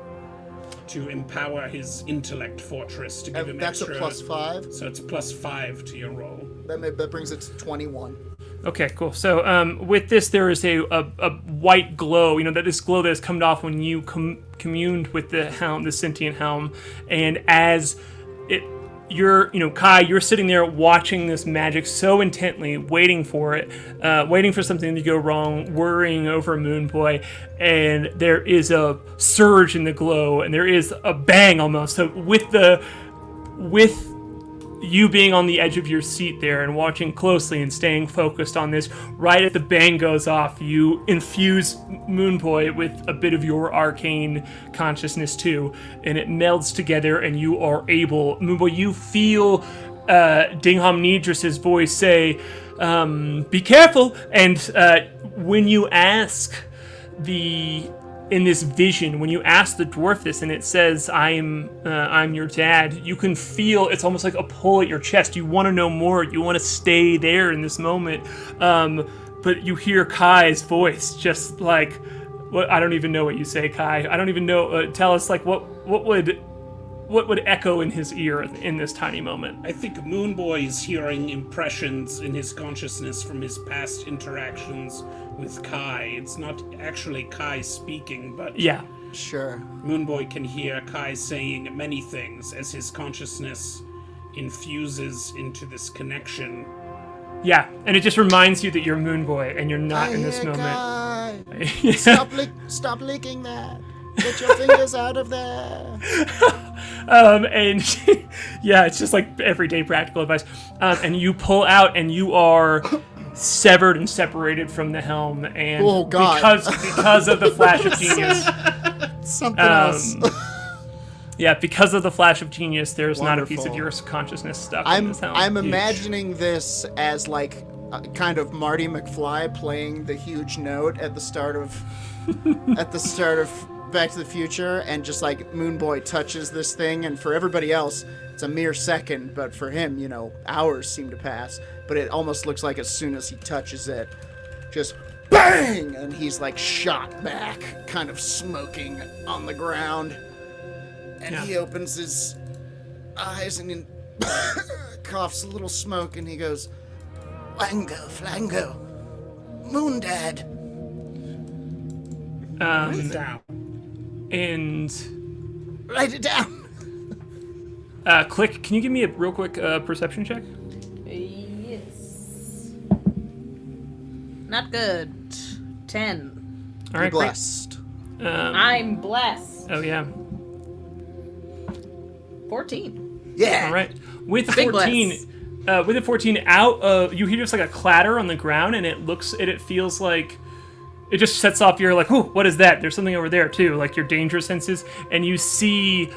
Speaker 4: to empower his intellect fortress to give him
Speaker 6: That's
Speaker 4: extra.
Speaker 6: a +5.
Speaker 4: So it's +5 to your roll.
Speaker 6: That brings it to 21.
Speaker 5: Okay, cool. So with this, there is a white glow. You know, that this glow that has come off when you communed with the helm, the sentient helm, and as you're, K.A.I, you're sitting there watching this magic so intently, waiting for it, waiting for something to go wrong, worrying over Moonboy, and there is a surge in the glow, and there is a bang almost. So with you being on the edge of your seat there and watching closely and staying focused on this, right as the bang goes off, you infuse Moonboy with a bit of your arcane consciousness too, and it melds together, and you are able, Moonboy, you feel Dingham Nidris's voice say, "Be careful," and when you ask in this vision, when you ask the dwarf this and it says, I'm your dad, you can feel it's almost like a pull at your chest. You want to know more. You want to stay there in this moment. But you hear K.A.I.'s voice just like, what? I don't even know what you say, K.A.I. I don't even know. Tell us, like, what would echo in his ear in this tiny moment?
Speaker 4: I think Moonboy is hearing impressions in his consciousness from his past interactions with K.A.I. It's not actually K.A.I. speaking, but
Speaker 5: Yeah.
Speaker 6: Sure.
Speaker 4: Moonboy can hear K.A.I. saying many things as his consciousness infuses into this connection
Speaker 5: Yeah, and it just reminds you that you're Moonboy and you're not in this moment.
Speaker 3: K.A.I. Stop licking that. Get your fingers out of there.
Speaker 5: And yeah, it's just like everyday practical advice. And you pull out, and you are severed and separated from the helm. And
Speaker 6: Oh, God.
Speaker 5: because of the flash of genius,
Speaker 6: Something else.
Speaker 5: yeah, because of the flash of genius, there's not a piece of
Speaker 6: Wonderful.
Speaker 5: your consciousness stuck in this helm.
Speaker 6: I'm imagining this as like kind of Marty McFly playing the huge note at the start of Back to the Future, and just like Moonboy touches this thing, and for everybody else it's a mere second, but for him, you know, hours seem to pass. But it almost looks like as soon as he touches it, just bang, and he's like shot back, kind of smoking on the ground. And
Speaker 5: Yeah.
Speaker 6: he opens his eyes and he coughs a little smoke, and he goes, Flango, Moon Dad.
Speaker 5: And
Speaker 6: Write it down.
Speaker 5: Klik, can you give me a real quick perception check?
Speaker 1: Yes. Not good. 10.
Speaker 5: All right, great.
Speaker 6: Blessed.
Speaker 1: I'm blessed.
Speaker 5: Oh yeah.
Speaker 1: 14.
Speaker 6: Yeah.
Speaker 5: All right. With
Speaker 1: Big
Speaker 5: 14, with a 14 out of, you hear just like a clatter on the ground, and it feels like it just sets off your like, oh, what is that? There's something over there too, like your danger senses, and you see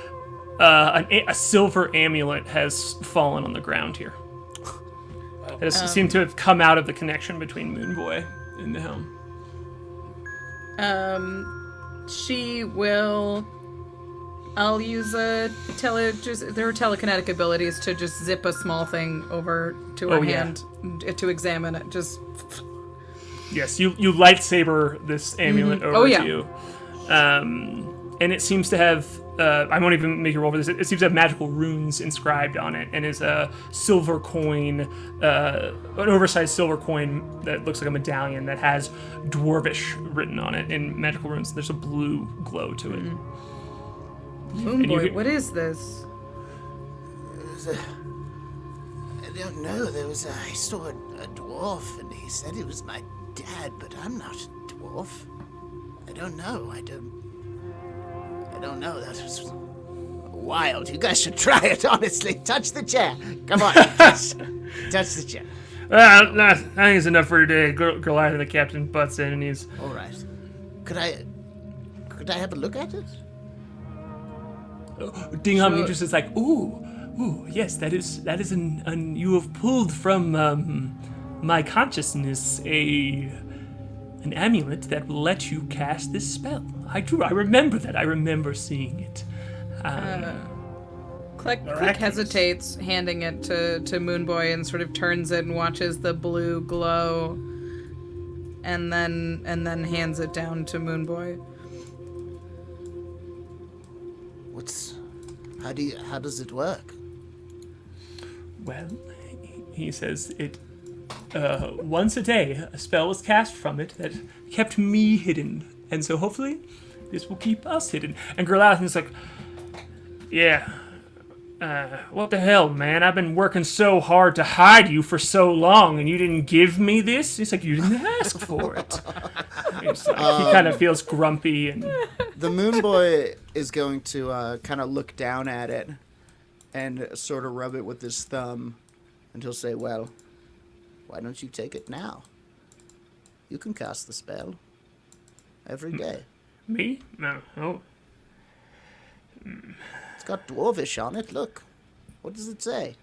Speaker 5: a silver amulet has fallen on the ground here. It seemed to have come out of the connection between Moonboy and the helm.
Speaker 1: She will. I'll use her telekinetic abilities to just zip a small thing over to her
Speaker 5: Oh, yeah.
Speaker 1: hand to examine it. Just
Speaker 5: Yes, you lightsaber this amulet over
Speaker 1: Oh, yeah.
Speaker 5: to you. And it seems to have, I won't even make you roll for this, it seems to have magical runes inscribed on it, and is a silver coin, an oversized silver coin that looks like a medallion that has Dwarvish written on it in magical runes. There's a blue glow to it.
Speaker 1: Moonboy, what is this?
Speaker 3: I don't know. I saw a dwarf, and he said he was my dad, but I'm not a dwarf. I don't know. I don't know. That was wild. You guys should try it, honestly. Touch the chair. Come on. touch the chair.
Speaker 5: No, I think it's enough for today. Goliath, the captain, butts in, and he's...
Speaker 3: All right. Could I have a look at it?
Speaker 5: Ding on me just is like, ooh, yes, that is an you have pulled from my consciousness an amulet that will let you cast this spell. I remember that. I remember seeing it.
Speaker 1: Klik hesitates, handing it to Moonboy, and sort of turns it and watches the blue glow, and then hands it down to Moonboy.
Speaker 3: How does it work?
Speaker 5: Well, he says it. Once a day, a spell was cast from it that kept me hidden, and so hopefully, this will keep us hidden. And Goliath is like, yeah. What the hell, man? I've been working so hard to hide you for so long, and you didn't give me this? He's like, you didn't ask for it. It's like, he kind of feels grumpy. And
Speaker 6: The Moonboy is going to kind of look down at it and sort of rub it with his thumb, and he'll say, well, why don't you take it now? You can cast the spell every day.
Speaker 5: me? No. Oh.
Speaker 6: It's got Dwarvish on it. Look. What does it say?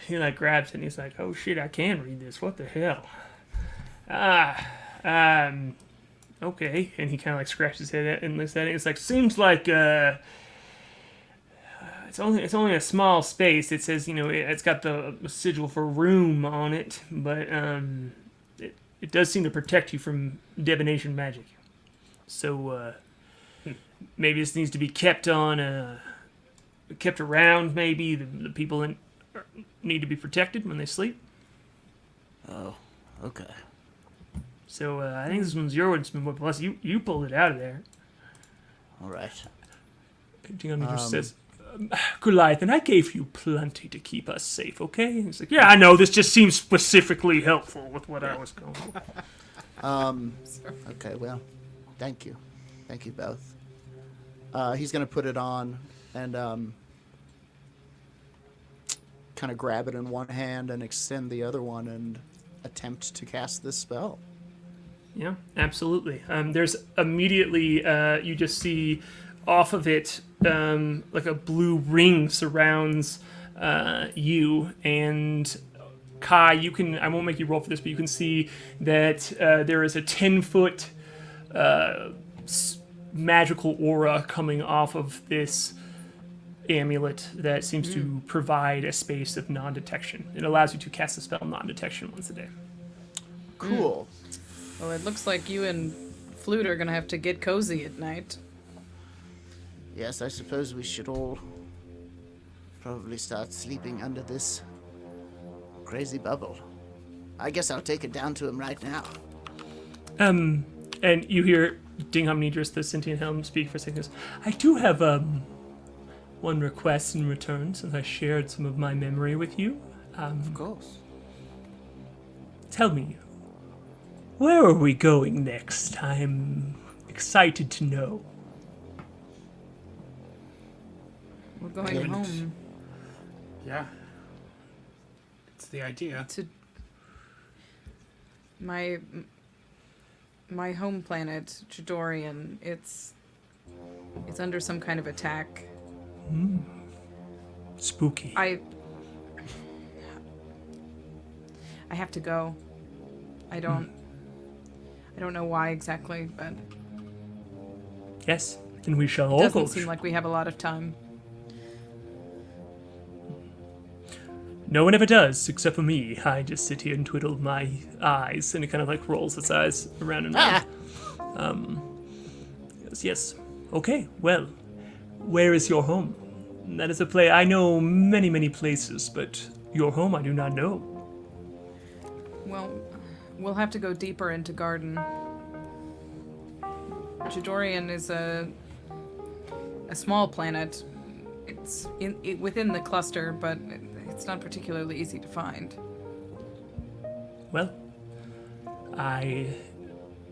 Speaker 5: He like grabs it and he's like, oh shit, I can read this. What the hell? Okay. And he kind of like scratches his head and looks at it. It's like, seems like, it's only a small space. It says, it's got the sigil for room on it, but it does seem to protect you from divination magic. So maybe this needs to be kept around. Maybe the people need to be protected when they sleep.
Speaker 3: Oh, okay.
Speaker 5: So I think this one's yours, plus you pulled it out of there.
Speaker 3: All right.
Speaker 5: Tingami just says, Goliath, and I gave you plenty to keep us safe, okay? And he's like, yeah, I know, this just seems specifically helpful with what I was going for.
Speaker 6: Okay, well, thank you. Thank you both. He's going to put it on and kind of grab it in one hand and extend the other one and attempt to cast this spell.
Speaker 5: Yeah, absolutely. There's immediately, you just see off of it, like a blue ring surrounds you, and K.A.I, you can, I won't make you roll for this, but you can see that there is a 10-foot magical aura coming off of this amulet that seems to provide a space of non-detection. It allows you to cast the spell non-detection once a day.
Speaker 6: Cool.
Speaker 1: Well, it looks like you and Flute are gonna have to get cozy at night.
Speaker 3: Yes, I suppose we should all probably start sleeping under this crazy bubble. I guess I'll take it down to him right now.
Speaker 5: And you hear Dingham-Nidris, the sentient helm, speak for a second. I do have one request in return, since I shared some of my memory with you.
Speaker 3: Of course.
Speaker 5: Tell me, where are we going next? I'm excited to know.
Speaker 1: We're going home
Speaker 4: Yeah. It's the idea.
Speaker 1: to my home planet, Jadorian. It's under some kind of attack.
Speaker 5: Spooky.
Speaker 1: I have to go. I don't know why exactly, but
Speaker 5: Yes, and we shall
Speaker 1: it
Speaker 5: all
Speaker 1: doesn't
Speaker 5: go.
Speaker 1: seem like we have a lot of time.
Speaker 5: No one ever does, except for me. I just sit here and twiddle my eyes, and it kind of like rolls its eyes around and around. Yes. Okay, well, where is your home? That is a place. I know many, many places, but your home I do not know.
Speaker 1: Well, we'll have to go deeper into Garden. Jadorian is a small planet. It's within the cluster, but it's not particularly easy to find.
Speaker 5: Well, I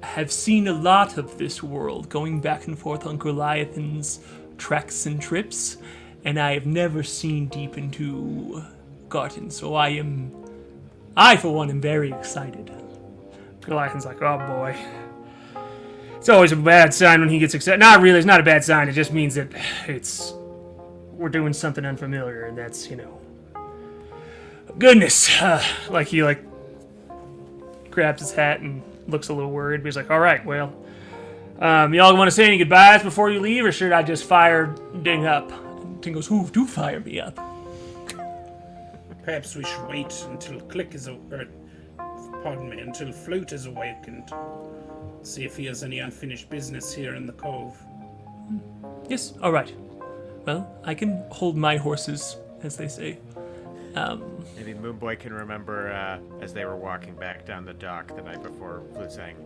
Speaker 5: have seen a lot of this world, going back and forth on Goliathan's treks and trips, and I have never seen deep into Garden, so I for one am very excited. Goliathan's like, oh boy. It's always a bad sign when he gets excited. Not really, it's not a bad sign, it just means that we're doing something unfamiliar, and that's, goodness. Like he grabs his hat and looks a little worried, but he's like, all right, well, y'all want to say any goodbyes before you leave, or should I just fire Ding up? And Ding goes, do fire me up.
Speaker 4: Perhaps we should wait until Klik is until Flute is awakened. See if he has any unfinished business here in the Cove.
Speaker 5: Yes, all right. Well, I can hold my horses, as they say.
Speaker 2: Maybe Moonboy can remember as they were walking back down the dock the night before, Flute saying,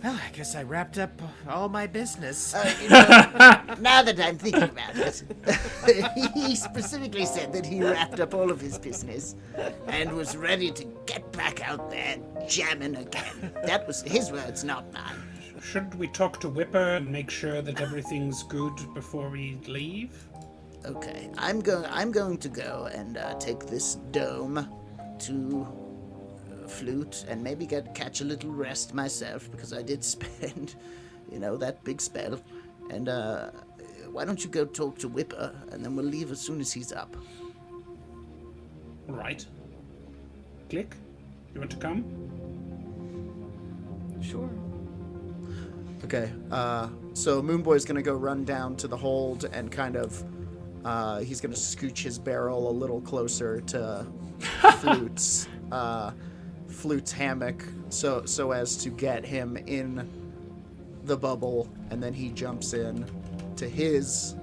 Speaker 2: well, I guess I wrapped up all my business.
Speaker 3: Now that I'm thinking about it, he specifically said that he wrapped up all of his business and was ready to get back out there jamming again. That was his words, not mine.
Speaker 4: Should we talk to Whipper and make sure that everything's good before we leave?
Speaker 3: Okay, I'm going to go and take this dome to Flute and maybe catch a little rest myself, because I did spend, that big spell. And why don't you go talk to Whipper, and then we'll leave as soon as he's up.
Speaker 4: Right. Klik, you want to come?
Speaker 1: Sure.
Speaker 6: Okay, so Moonboy's gonna go run down to the hold and kind of, he's gonna scooch his barrel a little closer to Flute's hammock, so as to get him in the bubble, and then he jumps in to his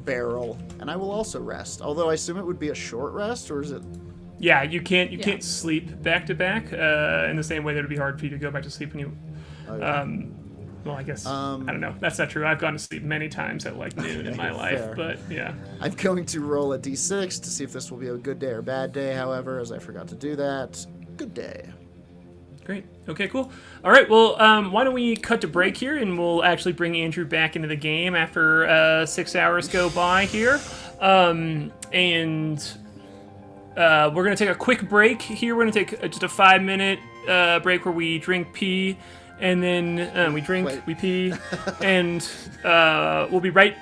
Speaker 6: barrel, and I will also rest. Although I assume it would be a short rest, or is it?
Speaker 5: Yeah, you can't sleep back to back in the same way that it'd be hard for you to go back to sleep when you. Well, I guess I don't know. That's not true. I've gone to sleep many times at like noon in my life,
Speaker 6: Fair.
Speaker 5: but yeah.
Speaker 6: I'm going to roll a d6 to see if this will be a good day or bad day, however, as I forgot to do that. Good day.
Speaker 5: Great. Okay, cool. All right, well, why don't we cut to break here, and we'll actually bring Andrew back into the game after 6 hours go by here. And we're going to take a quick break here. We're going to take just a 5-minute break where we drink pee, and then we drink,
Speaker 6: Wait.
Speaker 5: we pee, and we'll be right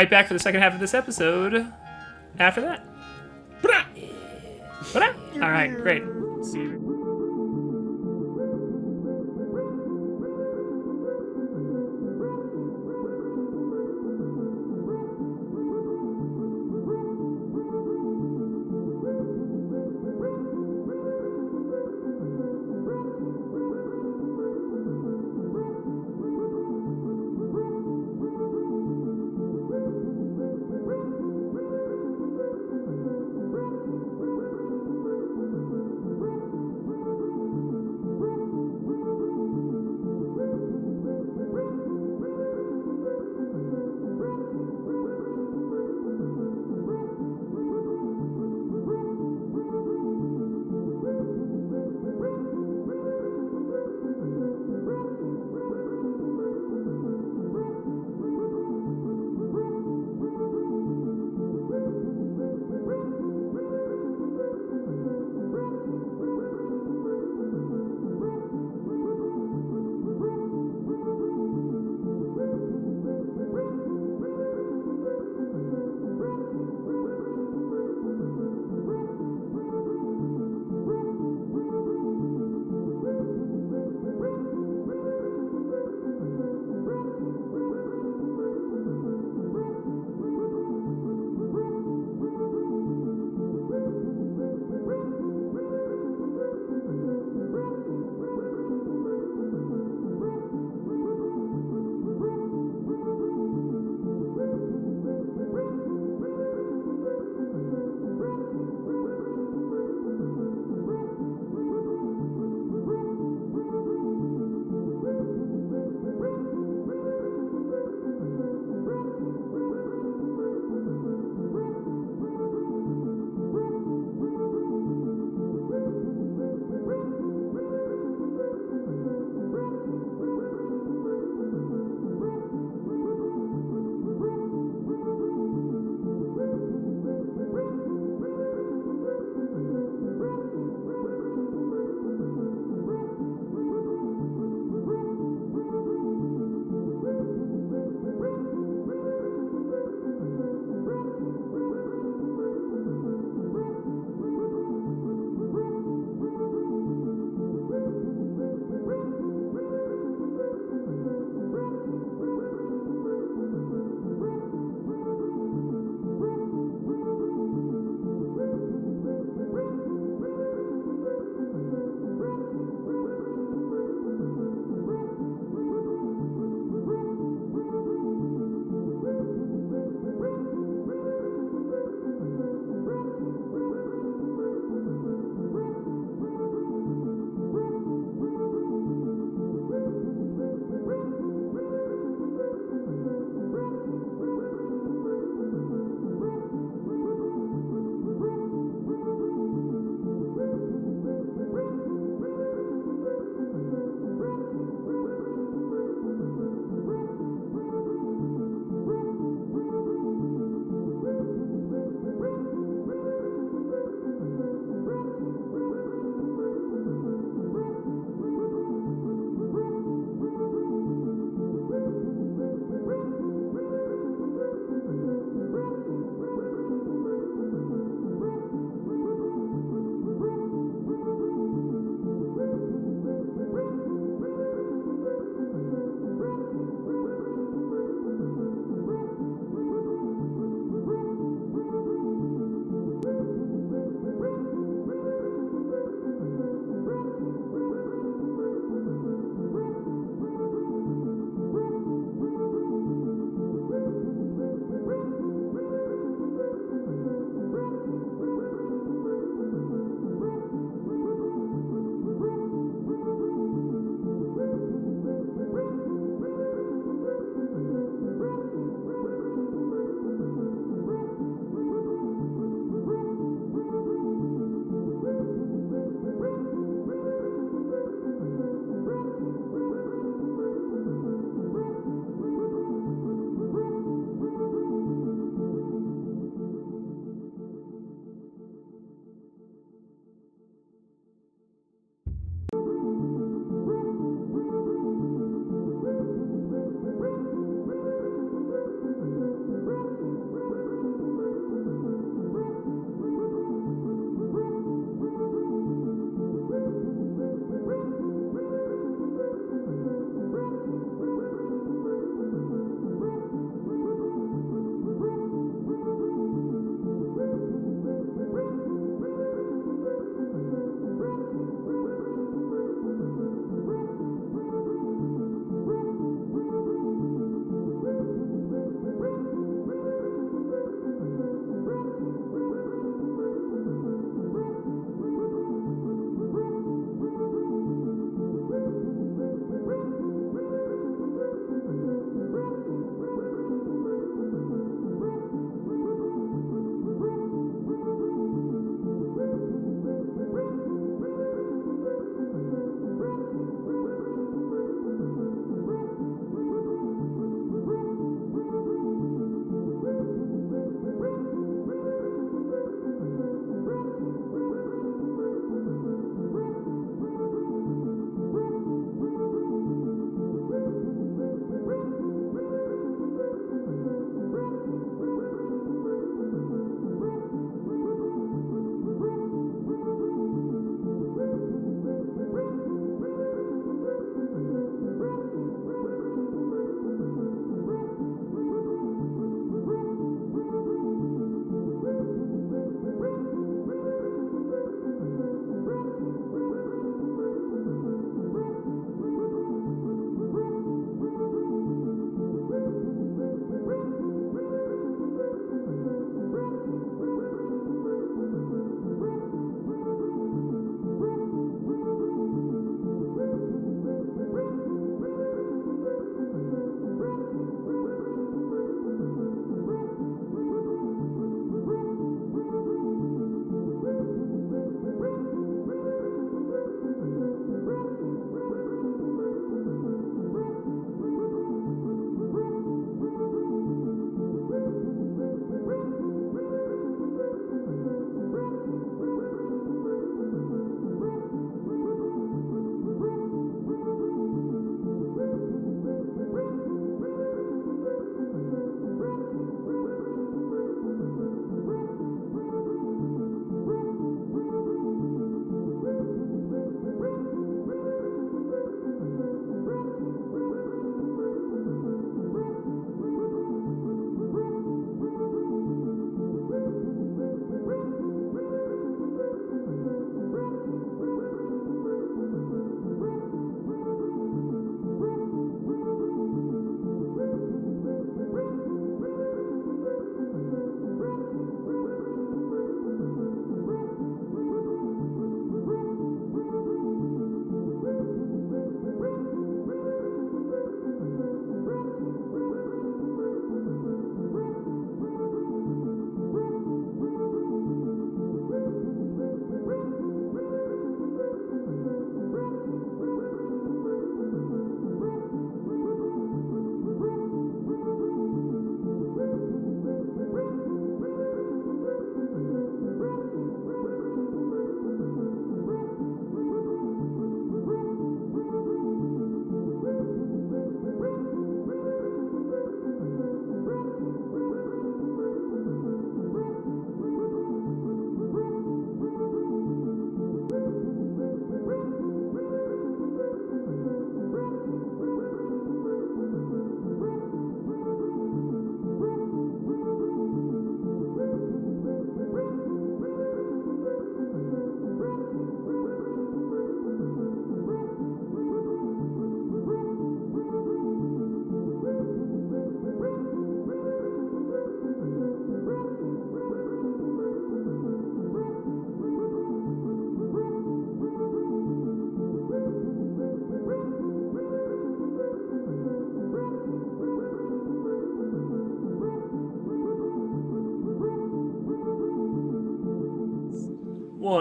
Speaker 5: back for the second half of this episode after that. All right, great. See you.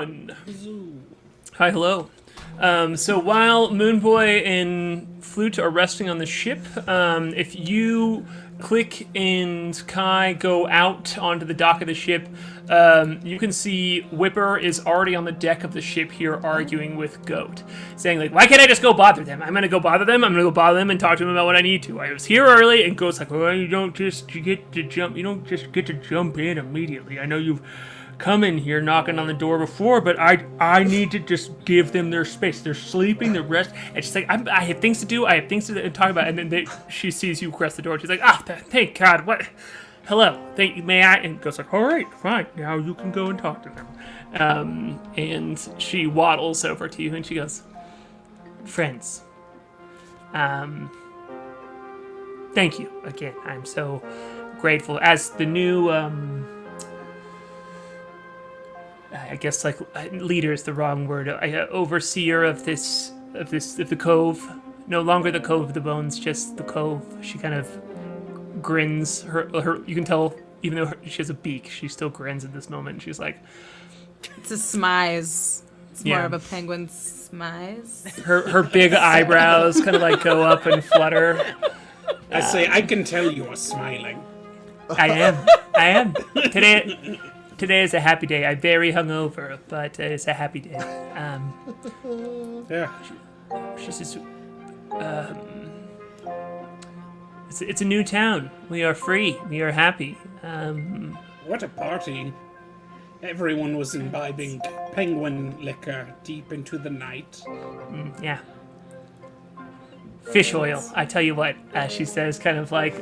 Speaker 5: everyone. Hi, hello. So while Moonboy and Flute are resting on the ship, if you, Klik, and K.A.I go out onto the dock of the ship, you can see Whipper is already on the deck of the ship here arguing with Goat, saying, like, why can't I just go bother them? I'm going to go bother them. I'm going to go bother them and talk to them about what I need to. I was here early, and Goat's like, well, you don't just get to jump in immediately. I know you've come in here knocking on the door before, but I need to just give them their space. They're sleeping, they're rest. And she's like, I have things to do. I have things to talk about. And then she sees you across the door. She's like, thank God. What? Hello. May I? And goes like, all right, fine. Now you can go and talk to them. And she waddles over to you and she goes, friends. Thank you again. I'm so grateful. As the new, I guess like leader is the wrong word. Overseer of the Cove. No longer the Cove of the Bones, just the Cove. She kind of grins. Her you can tell, even though she has a beak, she still grins at this moment. She's like,
Speaker 1: It's a smize. It's
Speaker 5: Yeah.
Speaker 1: more of a penguin smize.
Speaker 5: her big eyebrows kind of like go up and flutter.
Speaker 4: I say, I can tell you are smiling.
Speaker 5: I am. Today is a happy day. I'm very hungover, but it's a happy day.
Speaker 4: Yeah.
Speaker 5: She says, it's a new town. We are free. We are happy.
Speaker 4: What a party. Everyone was imbibing penguin liquor deep into the night.
Speaker 5: Yeah. Fish oil. I tell you what, she says, kind of like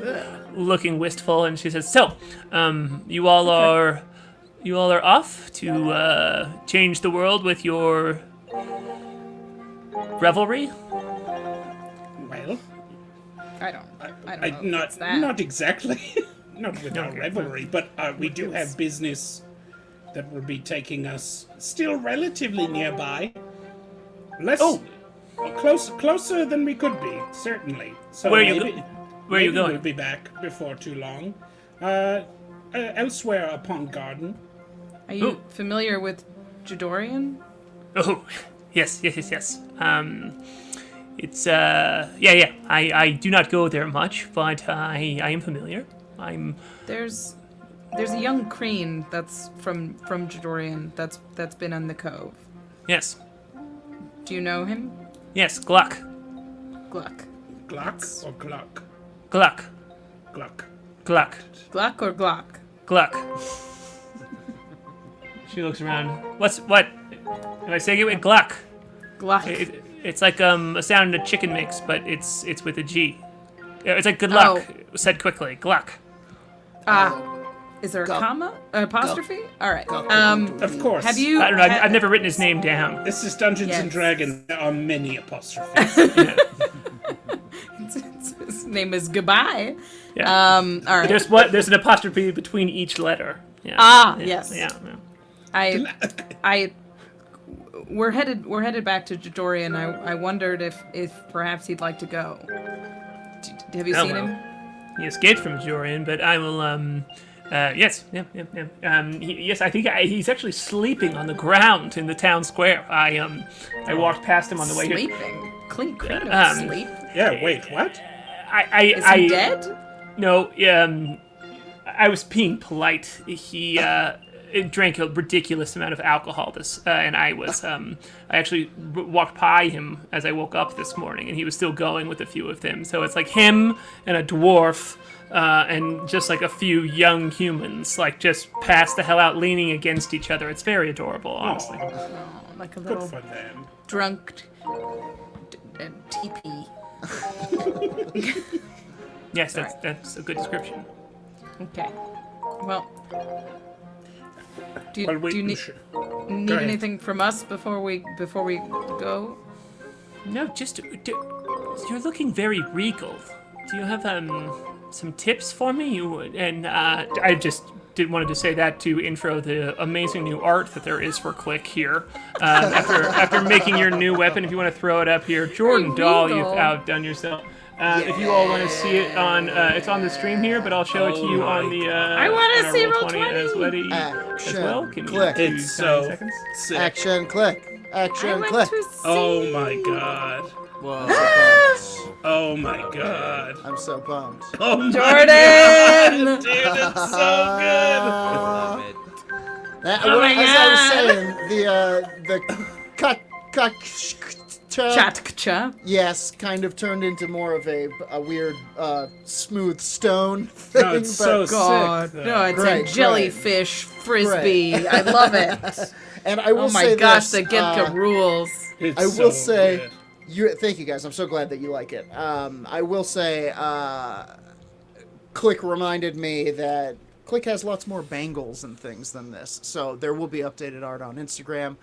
Speaker 5: looking wistful, and she says, so, you all are off to change the world with your revelry?
Speaker 4: Well,
Speaker 1: I don't know.
Speaker 4: not
Speaker 1: It's that.
Speaker 4: not exactly. Not with our
Speaker 5: Okay.
Speaker 4: revelry, but we do have business that will be taking us still relatively nearby. Less, closer than we could be, certainly. So
Speaker 5: Where are you
Speaker 4: maybe,
Speaker 5: Where are you
Speaker 4: maybe
Speaker 5: going?
Speaker 4: We'll be back before too long. Elsewhere upon Garden.
Speaker 1: Are you
Speaker 5: Ooh.
Speaker 1: familiar with Jadorian?
Speaker 5: Oh, yes. It's yeah. I do not go there much, but I am familiar.
Speaker 1: There's a young Kreen that's from Jadorian that's been in the Cove.
Speaker 5: Yes.
Speaker 1: Do you know him?
Speaker 5: Yes, Gluck.
Speaker 1: Gluck.
Speaker 4: Gluck or Gluck?
Speaker 5: Gluck.
Speaker 4: Gluck.
Speaker 5: Gluck.
Speaker 1: Gluck or Glock?
Speaker 5: Gluck. She looks around. What? Am I saying it with Gluck?
Speaker 1: Gluck.
Speaker 5: It's like a sound a chicken makes, but it's with a G. It's like good luck, said quickly. Gluck.
Speaker 1: Is there a
Speaker 3: Go.
Speaker 1: comma? An apostrophe? All right.
Speaker 3: Go.
Speaker 4: Of course.
Speaker 1: Have you?
Speaker 5: I don't know. I've never written his name down.
Speaker 4: This is Dungeons and
Speaker 1: Yes.
Speaker 4: Dragons. There are many apostrophes.
Speaker 1: His name is Goodbye.
Speaker 5: Yeah.
Speaker 1: All right.
Speaker 5: There's an apostrophe between each letter. Yeah.
Speaker 1: Yes.
Speaker 5: Yeah.
Speaker 1: We're headed back to Jadorian. I wondered if perhaps he'd like to go. Have you
Speaker 5: Oh,
Speaker 1: seen
Speaker 5: well.
Speaker 1: him?
Speaker 5: He escaped from Jorian, but I will. Yes. Yeah. Yes, I think he's actually sleeping on the ground in the town square. I walked past him on the way here.
Speaker 1: Sleeping. Clink Kreen
Speaker 5: Um,
Speaker 1: don't sleep.
Speaker 4: Yeah, wait, what?
Speaker 1: Is he dead?
Speaker 5: No. I was being polite. He drank a ridiculous amount of alcohol and I was I actually walked by him as I woke up this morning, and he was still going with a few of them. So it's like him and a dwarf and just like a few young humans, like just passed the hell out, leaning against each other. It's very adorable, honestly.
Speaker 1: Like a
Speaker 4: Good
Speaker 1: little
Speaker 4: for them.
Speaker 1: drunk teepee.
Speaker 5: Yes, that's a good description.
Speaker 1: Okay. Well, do
Speaker 4: Well,
Speaker 1: you need
Speaker 4: Go ahead.
Speaker 1: anything from us before we go?
Speaker 5: No, just you're looking very regal. Do you have some tips for me? I just wanted to say that to intro the amazing new art that there is for Klik here. After making your new weapon, if you want to throw it up here, Jordan
Speaker 1: Hey,
Speaker 5: Dahl,
Speaker 1: regal.
Speaker 5: you've outdone yourself. If you all want to see it on, it's on the stream here, but I'll show it to you on the. I
Speaker 1: wanna see Roll20
Speaker 5: as well. Can
Speaker 6: Click.
Speaker 5: You
Speaker 4: It's so
Speaker 5: seconds?
Speaker 4: sick.
Speaker 6: Action, click. Action,
Speaker 1: I went
Speaker 6: click.
Speaker 1: to see.
Speaker 4: Oh my god.
Speaker 3: Whoa.
Speaker 4: Oh my god.
Speaker 6: I'm so pumped.
Speaker 4: Oh my
Speaker 1: Jordan!
Speaker 4: god, dude, it's so good.
Speaker 2: Love it.
Speaker 1: Oh my
Speaker 6: As I was
Speaker 1: God.
Speaker 6: saying, the
Speaker 1: Chat-cha.
Speaker 6: yes, kind of turned into more of a weird smooth stone thing.
Speaker 4: No, it's
Speaker 6: but,
Speaker 4: so
Speaker 1: God.
Speaker 4: sick.
Speaker 1: No, it's
Speaker 6: Great,
Speaker 1: a jellyfish frisbee.
Speaker 6: Great.
Speaker 1: I love it.
Speaker 6: and I will
Speaker 1: Oh my
Speaker 6: say
Speaker 1: gosh,
Speaker 6: this,
Speaker 1: the Gipka rules.
Speaker 4: It's
Speaker 6: I will
Speaker 4: so
Speaker 6: say,
Speaker 4: good.
Speaker 6: thank you guys. I'm so glad that you like it. I will say, Klik reminded me that Klik has lots more bangles and things than this, so there will be updated art on Instagram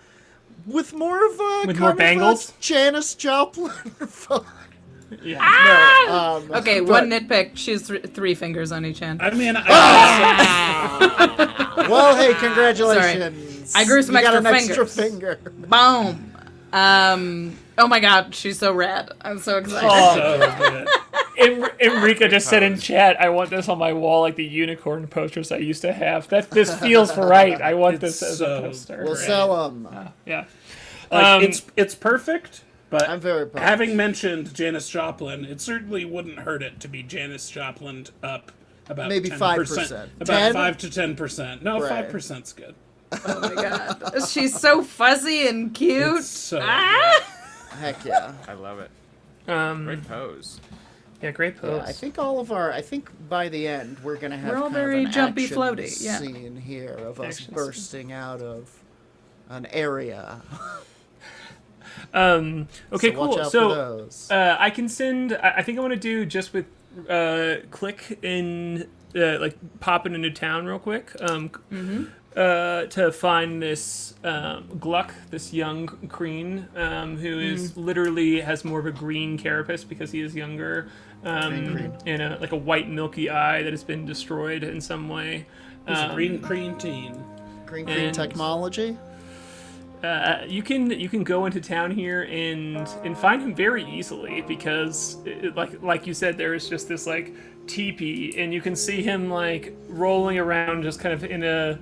Speaker 6: with more of
Speaker 5: With more bangles?
Speaker 6: Janis Joplin.
Speaker 5: Yeah.
Speaker 6: No,
Speaker 1: Okay,
Speaker 6: but-
Speaker 1: one nitpick. She has three fingers on each hand.
Speaker 4: I mean,
Speaker 6: Well, hey, congratulations!
Speaker 1: I grew some
Speaker 6: you got
Speaker 1: extra
Speaker 6: an extra
Speaker 1: fingers.
Speaker 6: finger.
Speaker 1: Boom. Oh my god, she's so rad. I'm so excited.
Speaker 4: so good.
Speaker 5: Enrica just said in chat, "I want this on my wall, like the unicorn posters I used to have." This feels right. I want this as
Speaker 4: so
Speaker 5: a poster.
Speaker 6: We'll sell them.
Speaker 5: Yeah.
Speaker 4: Like, it's perfect, but
Speaker 6: I'm very pumped.
Speaker 4: having mentioned Janis Joplin, it certainly wouldn't hurt it to be Janis Joplin up about
Speaker 6: Maybe
Speaker 4: 10%.
Speaker 6: 5%.
Speaker 4: About
Speaker 6: 10?
Speaker 4: 5 to 10%. No,
Speaker 6: Right.
Speaker 4: 5%'s good.
Speaker 1: Oh my god. She's so fuzzy and cute.
Speaker 4: It's so
Speaker 6: Heck yeah.
Speaker 2: I love it.
Speaker 5: Um,
Speaker 2: Great pose.
Speaker 5: yeah, great pose.
Speaker 6: Yeah, I think I think by the end we're gonna have
Speaker 1: We're all
Speaker 6: kind
Speaker 1: very
Speaker 6: of an
Speaker 1: jumpy,
Speaker 6: action
Speaker 1: floaty, yeah.
Speaker 6: scene here of us
Speaker 5: Action scene.
Speaker 6: bursting out of an area.
Speaker 5: Okay,
Speaker 6: So
Speaker 5: cool.
Speaker 6: watch out
Speaker 5: So
Speaker 6: for those.
Speaker 5: I can send. I think I want to do just with Klik in like popping into town real quick. To find this Gluck, this young Kreen, who is literally has more of a green carapace because he is younger,
Speaker 6: Green.
Speaker 5: and like a white milky eye that has been destroyed in some way.
Speaker 4: It's a green teen.
Speaker 6: Green
Speaker 5: and-
Speaker 6: technology.
Speaker 5: You can go into town here and find him very easily because like you said, there is just this like teepee, and you can see him like rolling around just kind of in a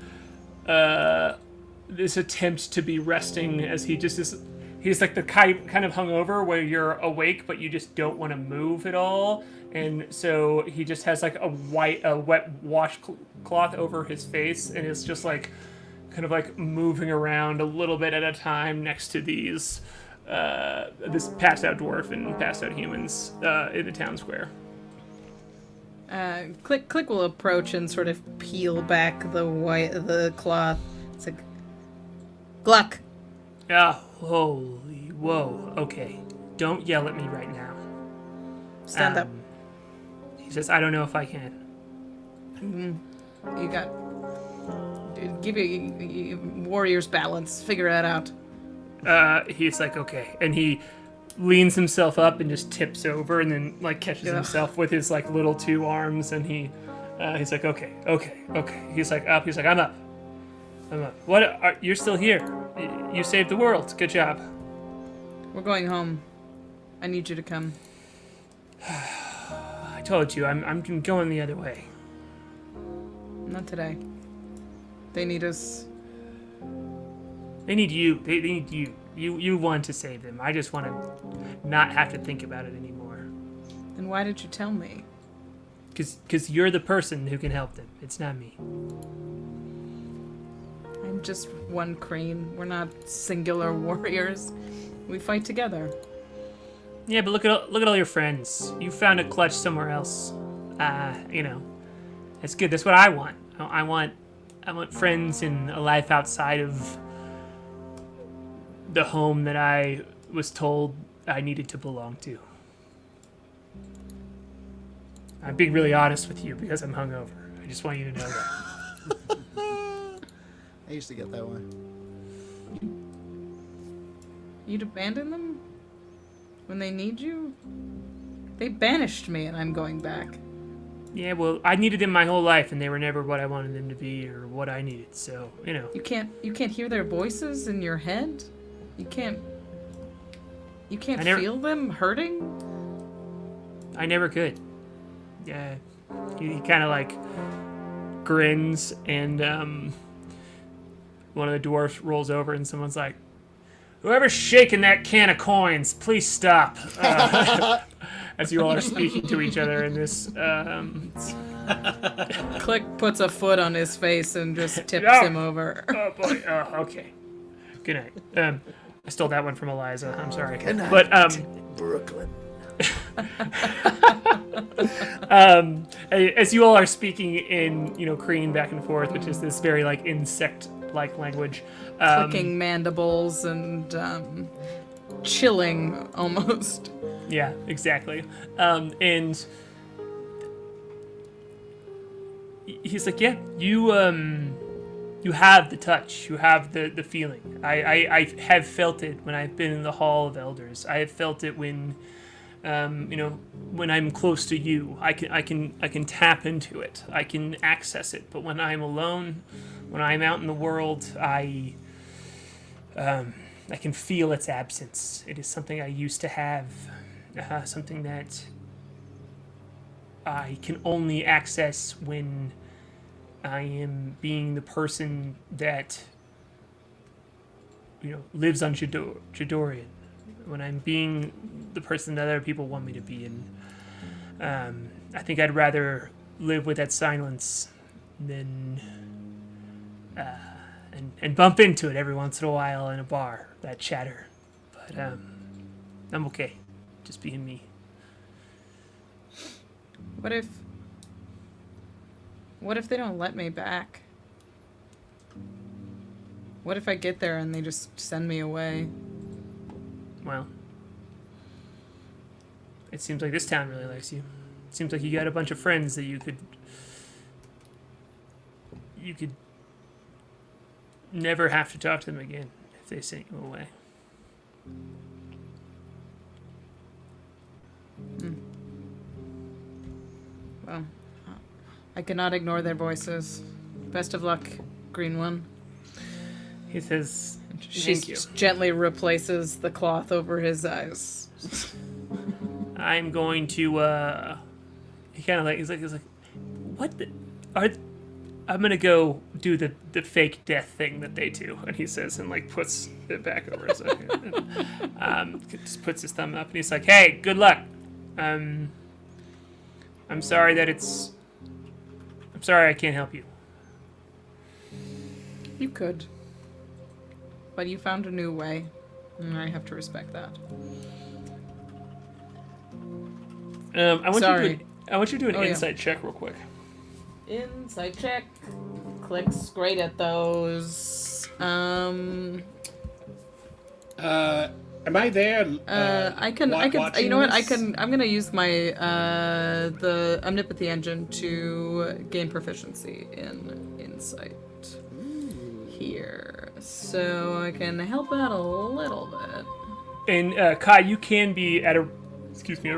Speaker 5: this attempt to be resting as he just is. He's like the kind of hungover where you're awake but you just don't want to move at all, and so he just has like a wet washcloth over his face, and it's just like kind of like moving around a little bit at a time next to these this passed out dwarf and passed out humans in the town square.
Speaker 1: Klik will approach and sort of peel back the cloth. It's like, Gluck.
Speaker 5: Ah, holy, whoa, okay. Don't yell at me right now.
Speaker 1: Stand up.
Speaker 5: He says, I don't know if I can.
Speaker 1: You got. Give you warrior's balance. Figure that out.
Speaker 5: He's like, okay. And he leans himself up and just tips over and then like catches
Speaker 1: Ugh.
Speaker 5: himself with his like little two arms, and he's like, okay. He's like up. He's like, I'm up. What? You're still here. You saved the world. Good job.
Speaker 1: We're going home. I need you to come.
Speaker 5: I told you, I'm going the other way.
Speaker 1: Not today. They need us.
Speaker 5: They need you. They need you. You want to save them. I just want to not have to think about it anymore.
Speaker 1: Then why did you tell me?
Speaker 5: Because you're the person who can help them. It's not me.
Speaker 1: I'm just one Kreen. We're not singular warriors. We fight together.
Speaker 5: Yeah, but look at all your friends. You found a clutch somewhere else. It's good. That's what I want. I want friends and a life outside of the home that I was told I needed to belong to. I'm being really honest with you because I'm hungover. I just want you to know that.
Speaker 6: I used to get that way.
Speaker 1: You'd abandon them? When they need you? They banished me and I'm going back.
Speaker 5: Yeah, well, I needed them my whole life, and they were never what I wanted them to be or what I needed. So,
Speaker 1: You can't hear their voices in your head? You can't
Speaker 5: I never-
Speaker 1: feel them hurting?
Speaker 5: I never could. Yeah, he kind of like grins, and one of the dwarfs rolls over, and someone's like, "Whoever's shaking that can of coins, please stop." As you all are speaking to each other in this.
Speaker 1: Klik puts a foot on his face and just tips
Speaker 5: Oh.
Speaker 1: him over.
Speaker 5: Oh boy. Oh, okay. Good night. I stole that one from Eliza. I'm sorry.
Speaker 3: Good night,
Speaker 5: But
Speaker 3: Brooklyn.
Speaker 5: as you all are speaking in, Kreen back and forth, which is this very like insect-like language.
Speaker 1: Clicking mandibles and chilling almost.
Speaker 5: Yeah, exactly. And he's like, yeah, you have the touch, you have the feeling. I have felt it when I've been in the Hall of Elders. I have felt it when, when I'm close to you. I can tap into it. I can access it. But when I'm alone, when I'm out in the world, I can feel its absence. It is something I used to have, something that I can only access when I am being the person that, lives on Jadorian. When I'm being the person that other people want me to be. And I think I'd rather live with that silence than and bump into it every once in a while in a bar, that chatter. But I'm okay, just being me.
Speaker 1: What if they don't let me back? What if I get there and they just send me away?
Speaker 5: Well, it seems like this town really likes you. It seems like you got a bunch of friends that you could never have to talk to them again if they sent you away.
Speaker 1: Well, I cannot ignore their voices. Best of luck, Green One.
Speaker 5: He says,
Speaker 1: She
Speaker 5: "Thank you.
Speaker 1: gently replaces the cloth over his eyes.
Speaker 5: I'm going to." He kind of like he's like, "What? I'm gonna go do the fake death thing that they do," and he says, and like puts it back over his and, just puts his thumb up, and he's like, "Hey, good luck. I'm sorry that I'm sorry I can't help you."
Speaker 1: You could. But you found a new way, and I have to respect that.
Speaker 5: I want
Speaker 1: Sorry.
Speaker 5: you to do an
Speaker 1: Oh, yeah.
Speaker 5: insight check real quick.
Speaker 1: Insight check. Klik's great at those.
Speaker 4: Am I there?
Speaker 1: I can.
Speaker 4: watching
Speaker 1: You know what?
Speaker 4: this?
Speaker 1: I'm gonna use my the omnipathy engine to gain proficiency in insight here, so I can help out a little bit.
Speaker 5: And K.A.I, you can be at a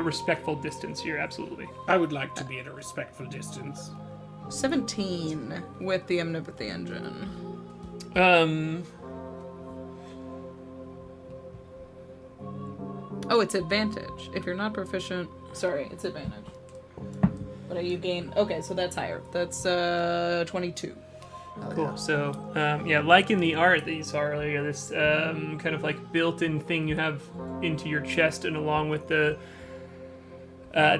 Speaker 5: respectful distance here, absolutely.
Speaker 4: I would like to be at a respectful distance.
Speaker 1: 17 with the omnipathy engine. Oh, it's advantage. If you're not proficient... Sorry, it's advantage. But you gain... Okay, so that's higher. That's 22.
Speaker 5: Cool. So, like in the art that you saw earlier, this kind of like built-in thing you have into your chest, and along with the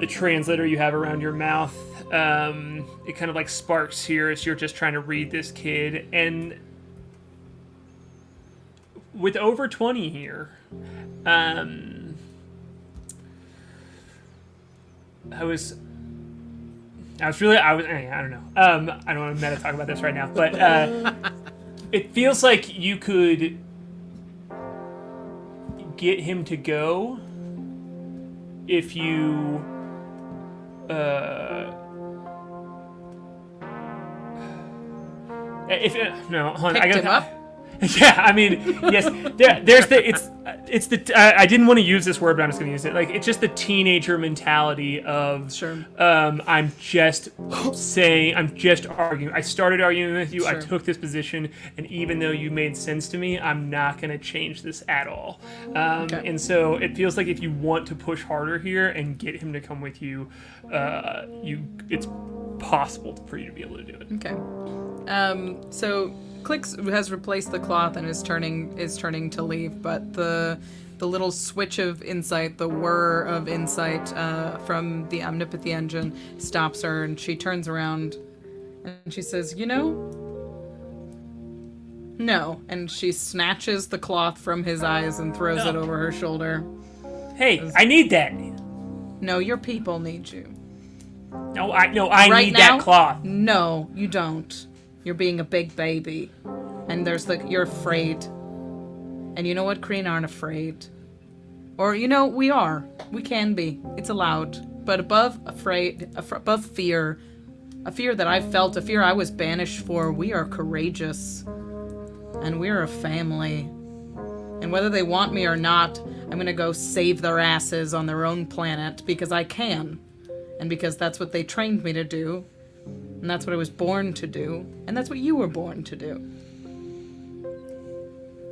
Speaker 5: translator you have around your mouth, it kind of like sparks here as you're just trying to read this kid. And with over 20 here, I don't know. I don't want to meta talk about this right now, but it feels like you could get him to go if you no, hold on,
Speaker 1: Picked him up?
Speaker 5: Yeah, I mean, yes. There's the I didn't want to use this word, but I'm just going to use it. Like, it's just the teenager mentality of,
Speaker 1: Sure.
Speaker 5: I'm just arguing. I started arguing with you. I
Speaker 1: Sure.
Speaker 5: took this position, and even though you made sense to me, I'm not going to change this at all. And so it feels like if you want to push harder here and get him to come with you, it's possible for you to be able to do it.
Speaker 1: Okay. So Klik has replaced the cloth and is turning to leave, but the little switch of insight, the whir of insight from the omnipathy engine stops her, and she turns around and she says, no. And she snatches the cloth from his eyes and throws it over her shoulder.
Speaker 5: Hey, I need that.
Speaker 1: No, your people need you.
Speaker 5: No, I
Speaker 1: Right
Speaker 5: need
Speaker 1: now?
Speaker 5: that cloth.
Speaker 1: No, you don't. You're being a big baby. And you're afraid. And you know what? Kreen aren't afraid. Or, we are. We can be. It's allowed. But above fear, a fear that I felt, a fear I was banished for, we are courageous. And we're a family. And whether they want me or not, I'm gonna go save their asses on their own planet because I can. And because that's what they trained me to do. And that's what I was born to do. And that's what you were born to do.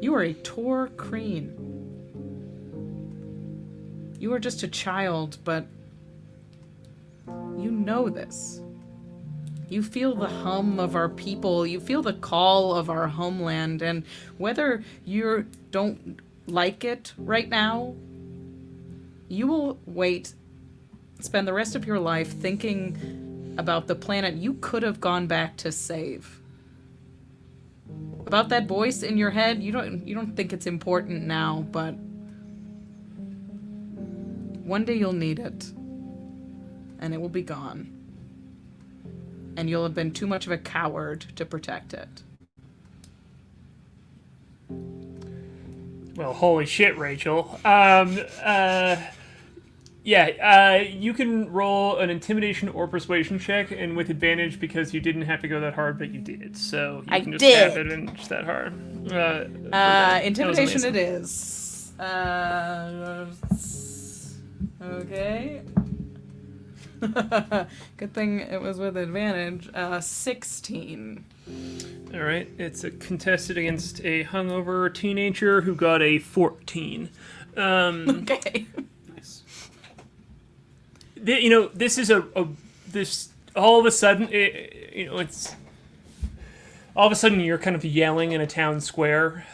Speaker 1: You are a Tohr-Kreen. You are just a child, but you know this. You feel the hum of our people. You feel the call of our homeland. And whether you don't like it right now, you will spend the rest of your life thinking about the planet you could have gone back to save. About that voice in your head, you don't think it's important now, but one day you'll need it. And it will be gone. And you'll have been too much of a coward to protect it.
Speaker 5: Well, holy shit, Rachel. You can roll an intimidation or persuasion check, and with advantage because you didn't have to go that hard, but you did. So you can just have advantage that hard.
Speaker 1: Intimidation it is. Okay. Good thing it was with advantage. 16.
Speaker 5: All right. It's contested against a hungover teenager who got a 14.
Speaker 1: Okay.
Speaker 5: This is this all of a sudden, it's all of a sudden you're kind of yelling in a town square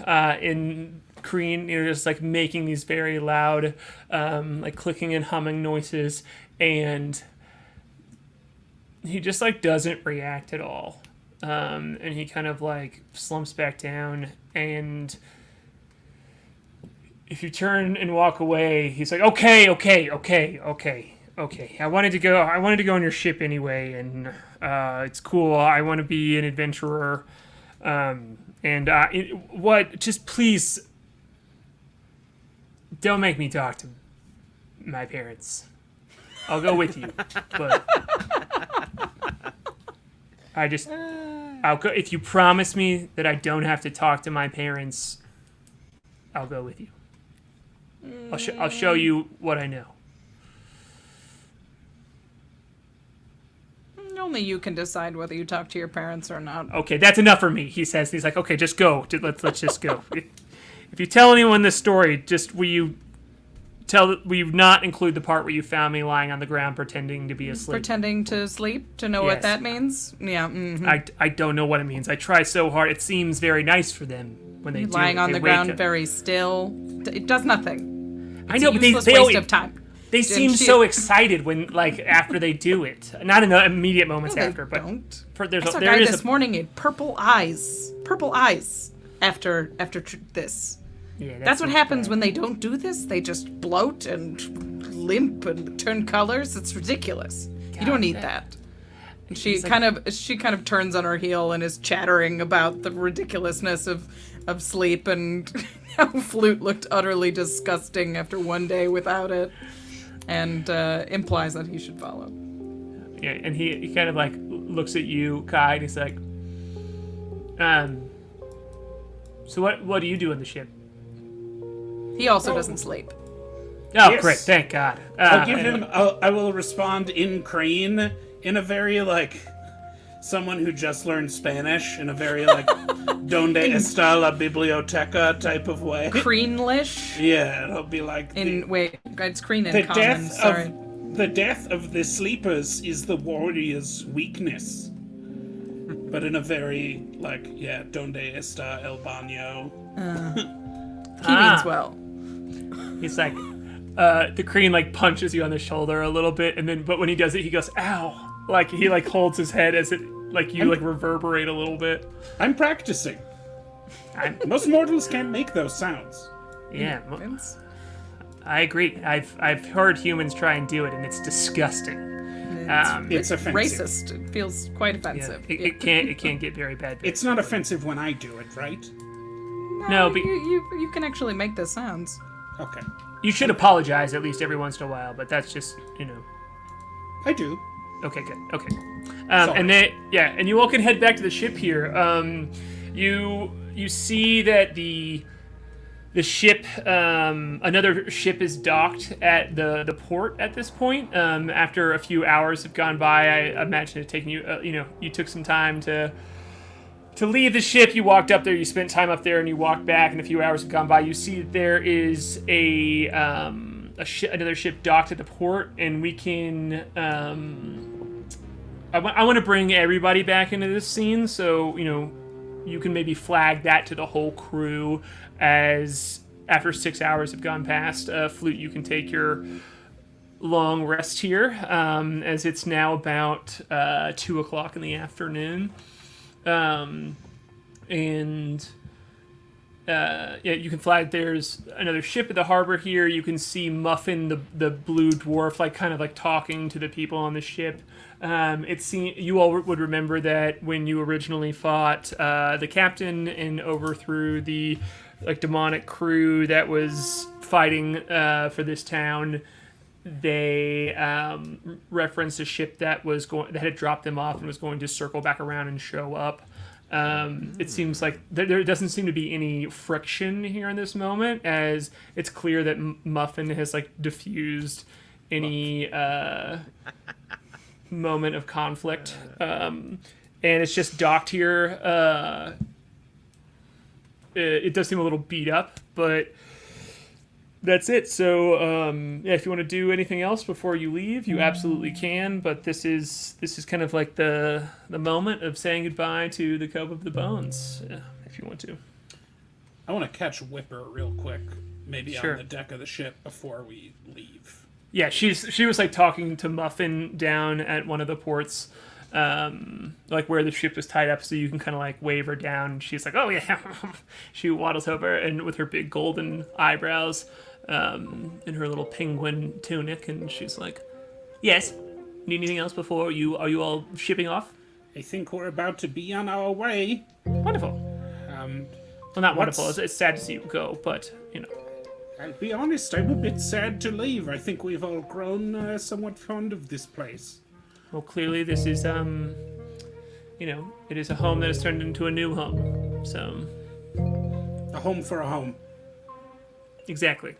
Speaker 5: in Kreen, just like making these very loud, like clicking and humming noises, and he just like doesn't react at all, and he kind of like slumps back down, and if you turn and walk away, he's like, okay. I wanted to go on your ship anyway, and it's cool. I want to be an adventurer. Just please don't make me talk to my parents. I'll go with you, but I'll go if you promise me that I don't have to talk to my parents. I'll go with you. I'll show you what I know.
Speaker 1: Only you can decide whether you talk to your parents or not.
Speaker 5: Okay, that's enough for me, he says. He's like, okay, just go. Let's just go. If you tell anyone this story, will you not include the part where you found me lying on the ground pretending to be asleep?
Speaker 1: Pretending to sleep? To know
Speaker 5: Yes.
Speaker 1: what that means? Yeah. Mm-hmm.
Speaker 5: I don't know what it means. I try so hard. It seems very nice for them when they do.
Speaker 1: Lying on
Speaker 5: They
Speaker 1: the
Speaker 5: wake
Speaker 1: ground
Speaker 5: up.
Speaker 1: very still. It does nothing.
Speaker 5: I know,
Speaker 1: It's
Speaker 5: but
Speaker 1: a useless
Speaker 5: they
Speaker 1: waste
Speaker 5: always,
Speaker 1: of time.
Speaker 5: they seem so excited when, like, after they do it. Not in the immediate moments
Speaker 1: No, they
Speaker 5: after, but
Speaker 1: don't.
Speaker 5: there's
Speaker 1: I saw a
Speaker 5: there
Speaker 1: guy
Speaker 5: is
Speaker 1: this morning in purple eyes after this.
Speaker 5: Yeah,
Speaker 1: That's what happens when they don't do this. They just bloat and limp and turn colors. It's ridiculous. You don't need that. And she kind of turns on her heel and is chattering about the ridiculousness of sleep and how Flute looked utterly disgusting after one day without it, and implies that he should follow.
Speaker 5: Yeah, and he kind of like looks at you, K.A.I, and he's like, so what do you do on the ship?
Speaker 1: He also doesn't sleep.
Speaker 5: Oh,
Speaker 4: Yes.
Speaker 5: great! Thank God.
Speaker 4: I'll give him. I will respond in Crane in a very like someone who just learned Spanish in a very like donde está la biblioteca type of way.
Speaker 1: Creenlish?
Speaker 4: Yeah, it'll be like
Speaker 1: It's Creen in
Speaker 4: the
Speaker 1: common,
Speaker 4: death
Speaker 1: sorry.
Speaker 4: of the death of the sleepers is the warrior's weakness. But in a very like donde está el baño.
Speaker 1: He means well.
Speaker 5: He's like, the Kreen like punches you on the shoulder a little bit, but when he does it, he goes, "Ow!" Like he like holds his head as it like you like reverberate a little bit.
Speaker 4: I'm practicing. Most mortals can't make those sounds.
Speaker 5: Yeah,
Speaker 1: It's-
Speaker 5: I agree. I've heard humans try and do it, and it's disgusting.
Speaker 4: It's offensive.
Speaker 1: Racist. It feels quite
Speaker 5: Yeah,
Speaker 1: offensive.
Speaker 5: it can't get very bad.
Speaker 4: It's not offensive when I do it, right?
Speaker 5: No, but
Speaker 1: you can actually make the sounds.
Speaker 4: Okay.
Speaker 5: you should apologize at least every once in a while. But that's just
Speaker 4: I do.
Speaker 5: Okay, good. Okay. And then and you all can head back to the ship here. You see that the ship, another ship is docked at the port at this point. After a few hours have gone by, I imagine it taking you, you took some time to leave the ship. You walked up there, you spent time up there, and you walked back, and a few hours have gone by. You see that there is another ship docked at the port, and we can... I want to bring everybody back into this scene, so, you can maybe flag that to the whole crew as after 6 hours have gone past. Flute, you can take your long rest here, as it's now about 2 o'clock in the afternoon. You can flag there's another ship at the harbor here. You can see Muffin, the blue dwarf, kind of talking to the people on the ship. You all would remember that when you originally fought the captain and overthrew the demonic crew that was fighting for this town, they referenced a ship that had dropped them off and was going to circle back around and show up. It seems like there doesn't seem to be any friction here in this moment, as it's clear that Muffin has diffused any moment of conflict, and it's just docked here. It does seem a little beat up, but that's it. So if you want to do anything else before you leave, you absolutely can. But this is kind of like the moment of saying goodbye to the Cove of the Bones, if you want to.
Speaker 4: I want to catch Whipper real quick, maybe
Speaker 5: Sure.
Speaker 4: on the deck of the ship before we leave.
Speaker 5: Yeah, she was talking to Muffin down at one of the ports, where the ship was tied up, so you can kind of wave her down. And she's like, "Oh yeah," she waddles over and with her big golden eyebrows, in her little penguin tunic, and she's like, "Yes, need anything else before you? Are you all shipping off?"
Speaker 4: I think we're about to be on our way.
Speaker 5: Wonderful. Well, not
Speaker 4: what's-
Speaker 5: wonderful. It's sad to see you go, but
Speaker 4: I'll be honest, I'm a bit sad to leave. I think we've all grown somewhat fond of this place.
Speaker 5: Well, clearly this is it is a home that has turned into a new home. So
Speaker 4: A home for a home.
Speaker 5: exactly.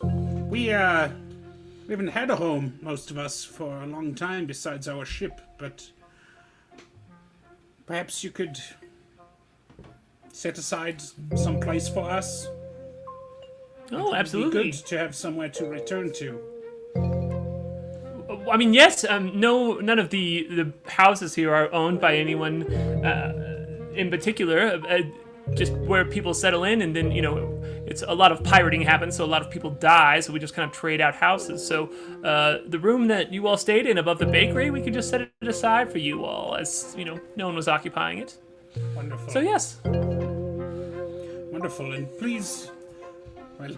Speaker 4: We haven't had a home, most of us, for a long time besides our ship, but perhaps you could set aside some place for us.
Speaker 5: Oh,
Speaker 4: It'd be
Speaker 5: absolutely.
Speaker 4: good to have somewhere to return to.
Speaker 5: I mean, yes. None of the houses here are owned by anyone in particular. Just where people settle in, and then it's a lot of pirating happens, so a lot of people die. So we just kind of trade out houses. So the room that you all stayed in above the bakery, we could just set it aside for you all, as no one was occupying it.
Speaker 4: Wonderful.
Speaker 5: So yes.
Speaker 4: Wonderful. And please,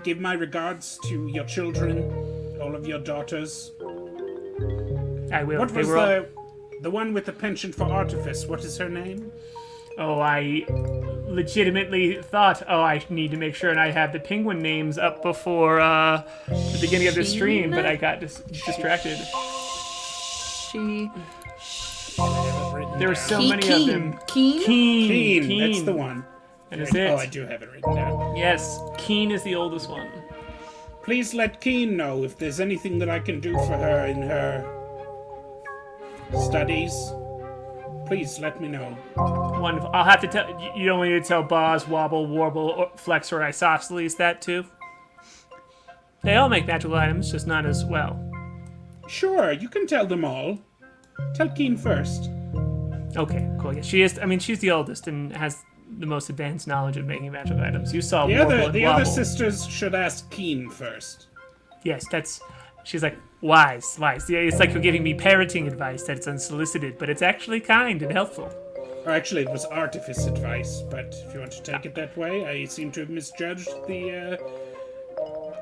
Speaker 4: give my regards to your children, all of your daughters.
Speaker 5: I will.
Speaker 4: What
Speaker 5: They
Speaker 4: was
Speaker 5: were all-
Speaker 4: the one with the penchant for artifice? What is her name?
Speaker 5: Oh, I legitimately thought, I need to make sure and I have the penguin names up before the beginning of the stream, but I got distracted.
Speaker 1: She.
Speaker 5: There were so many of them.
Speaker 1: Keen.
Speaker 5: Keen.
Speaker 4: Keen. That's the one.
Speaker 5: And is it?
Speaker 4: Oh, I do have it written down.
Speaker 5: Yes, Keen is the oldest one.
Speaker 4: Please let Keen know if there's anything that I can do for her in her studies. Please let me know.
Speaker 5: Wonderful. I'll have to tell you. Don't want me to tell Boz, Wobble, Warble, or Flex, or Isosceles that too. They all make magical items, just not as well.
Speaker 4: Sure, you can tell them all. Tell Keen first.
Speaker 5: Okay, cool. Yeah, she is. I mean, she's the oldest and has the most advanced knowledge of making magical items. You saw
Speaker 4: The
Speaker 5: Warble
Speaker 4: other
Speaker 5: and
Speaker 4: the
Speaker 5: Wobble.
Speaker 4: other sisters should ask Keen first.
Speaker 5: Yes, that's. She's like wise. Yeah, it's like you're giving me parenting advice that's unsolicited, but it's actually kind and helpful.
Speaker 4: Or actually, it was Artifice advice, but if you want to take it that way, I seem to have misjudged the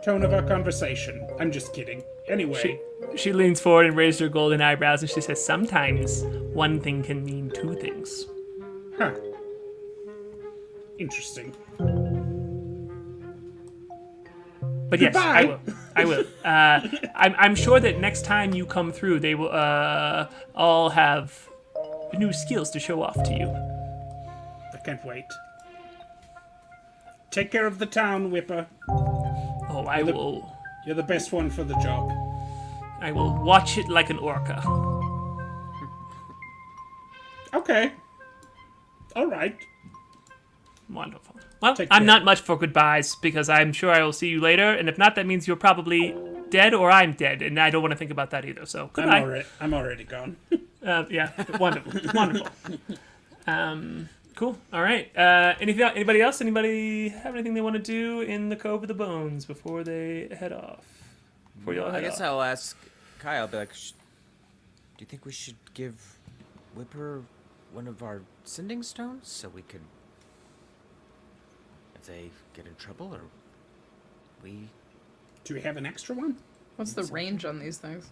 Speaker 4: tone of our conversation. I'm just kidding. Anyway,
Speaker 5: She leans forward and raises her golden eyebrows, and she says, "Sometimes one thing can mean two things."
Speaker 4: huh. Interesting.
Speaker 5: But yes,
Speaker 4: Goodbye.
Speaker 5: I will. I'm sure that next time you come through, they will all have new skills to show off to you.
Speaker 4: I can't wait. Take care of the town, Whipper.
Speaker 5: Oh, I will.
Speaker 4: You're the best one for the job.
Speaker 5: I will watch it like an orca.
Speaker 4: Okay. All right.
Speaker 5: Wonderful. Well,
Speaker 4: Take
Speaker 5: I'm
Speaker 4: care.
Speaker 5: not much for goodbyes because I'm sure I will see you later, and if not, that means you're probably dead or I'm dead, and I don't want to think about that either. So goodbye.
Speaker 4: I'm already gone.
Speaker 5: Yeah, wonderful. Cool. All right. Anybody else? Anybody have anything they want to do in the Cove of the Bones before they head off? Before y'all
Speaker 2: I
Speaker 5: head
Speaker 2: guess
Speaker 5: off?
Speaker 2: I'll ask K.A.I. I'll be like, do you think we should give Whipper one of our sending stones so we could, if they get in trouble, or we...
Speaker 4: Do we have an extra one?
Speaker 1: What's the range on these things?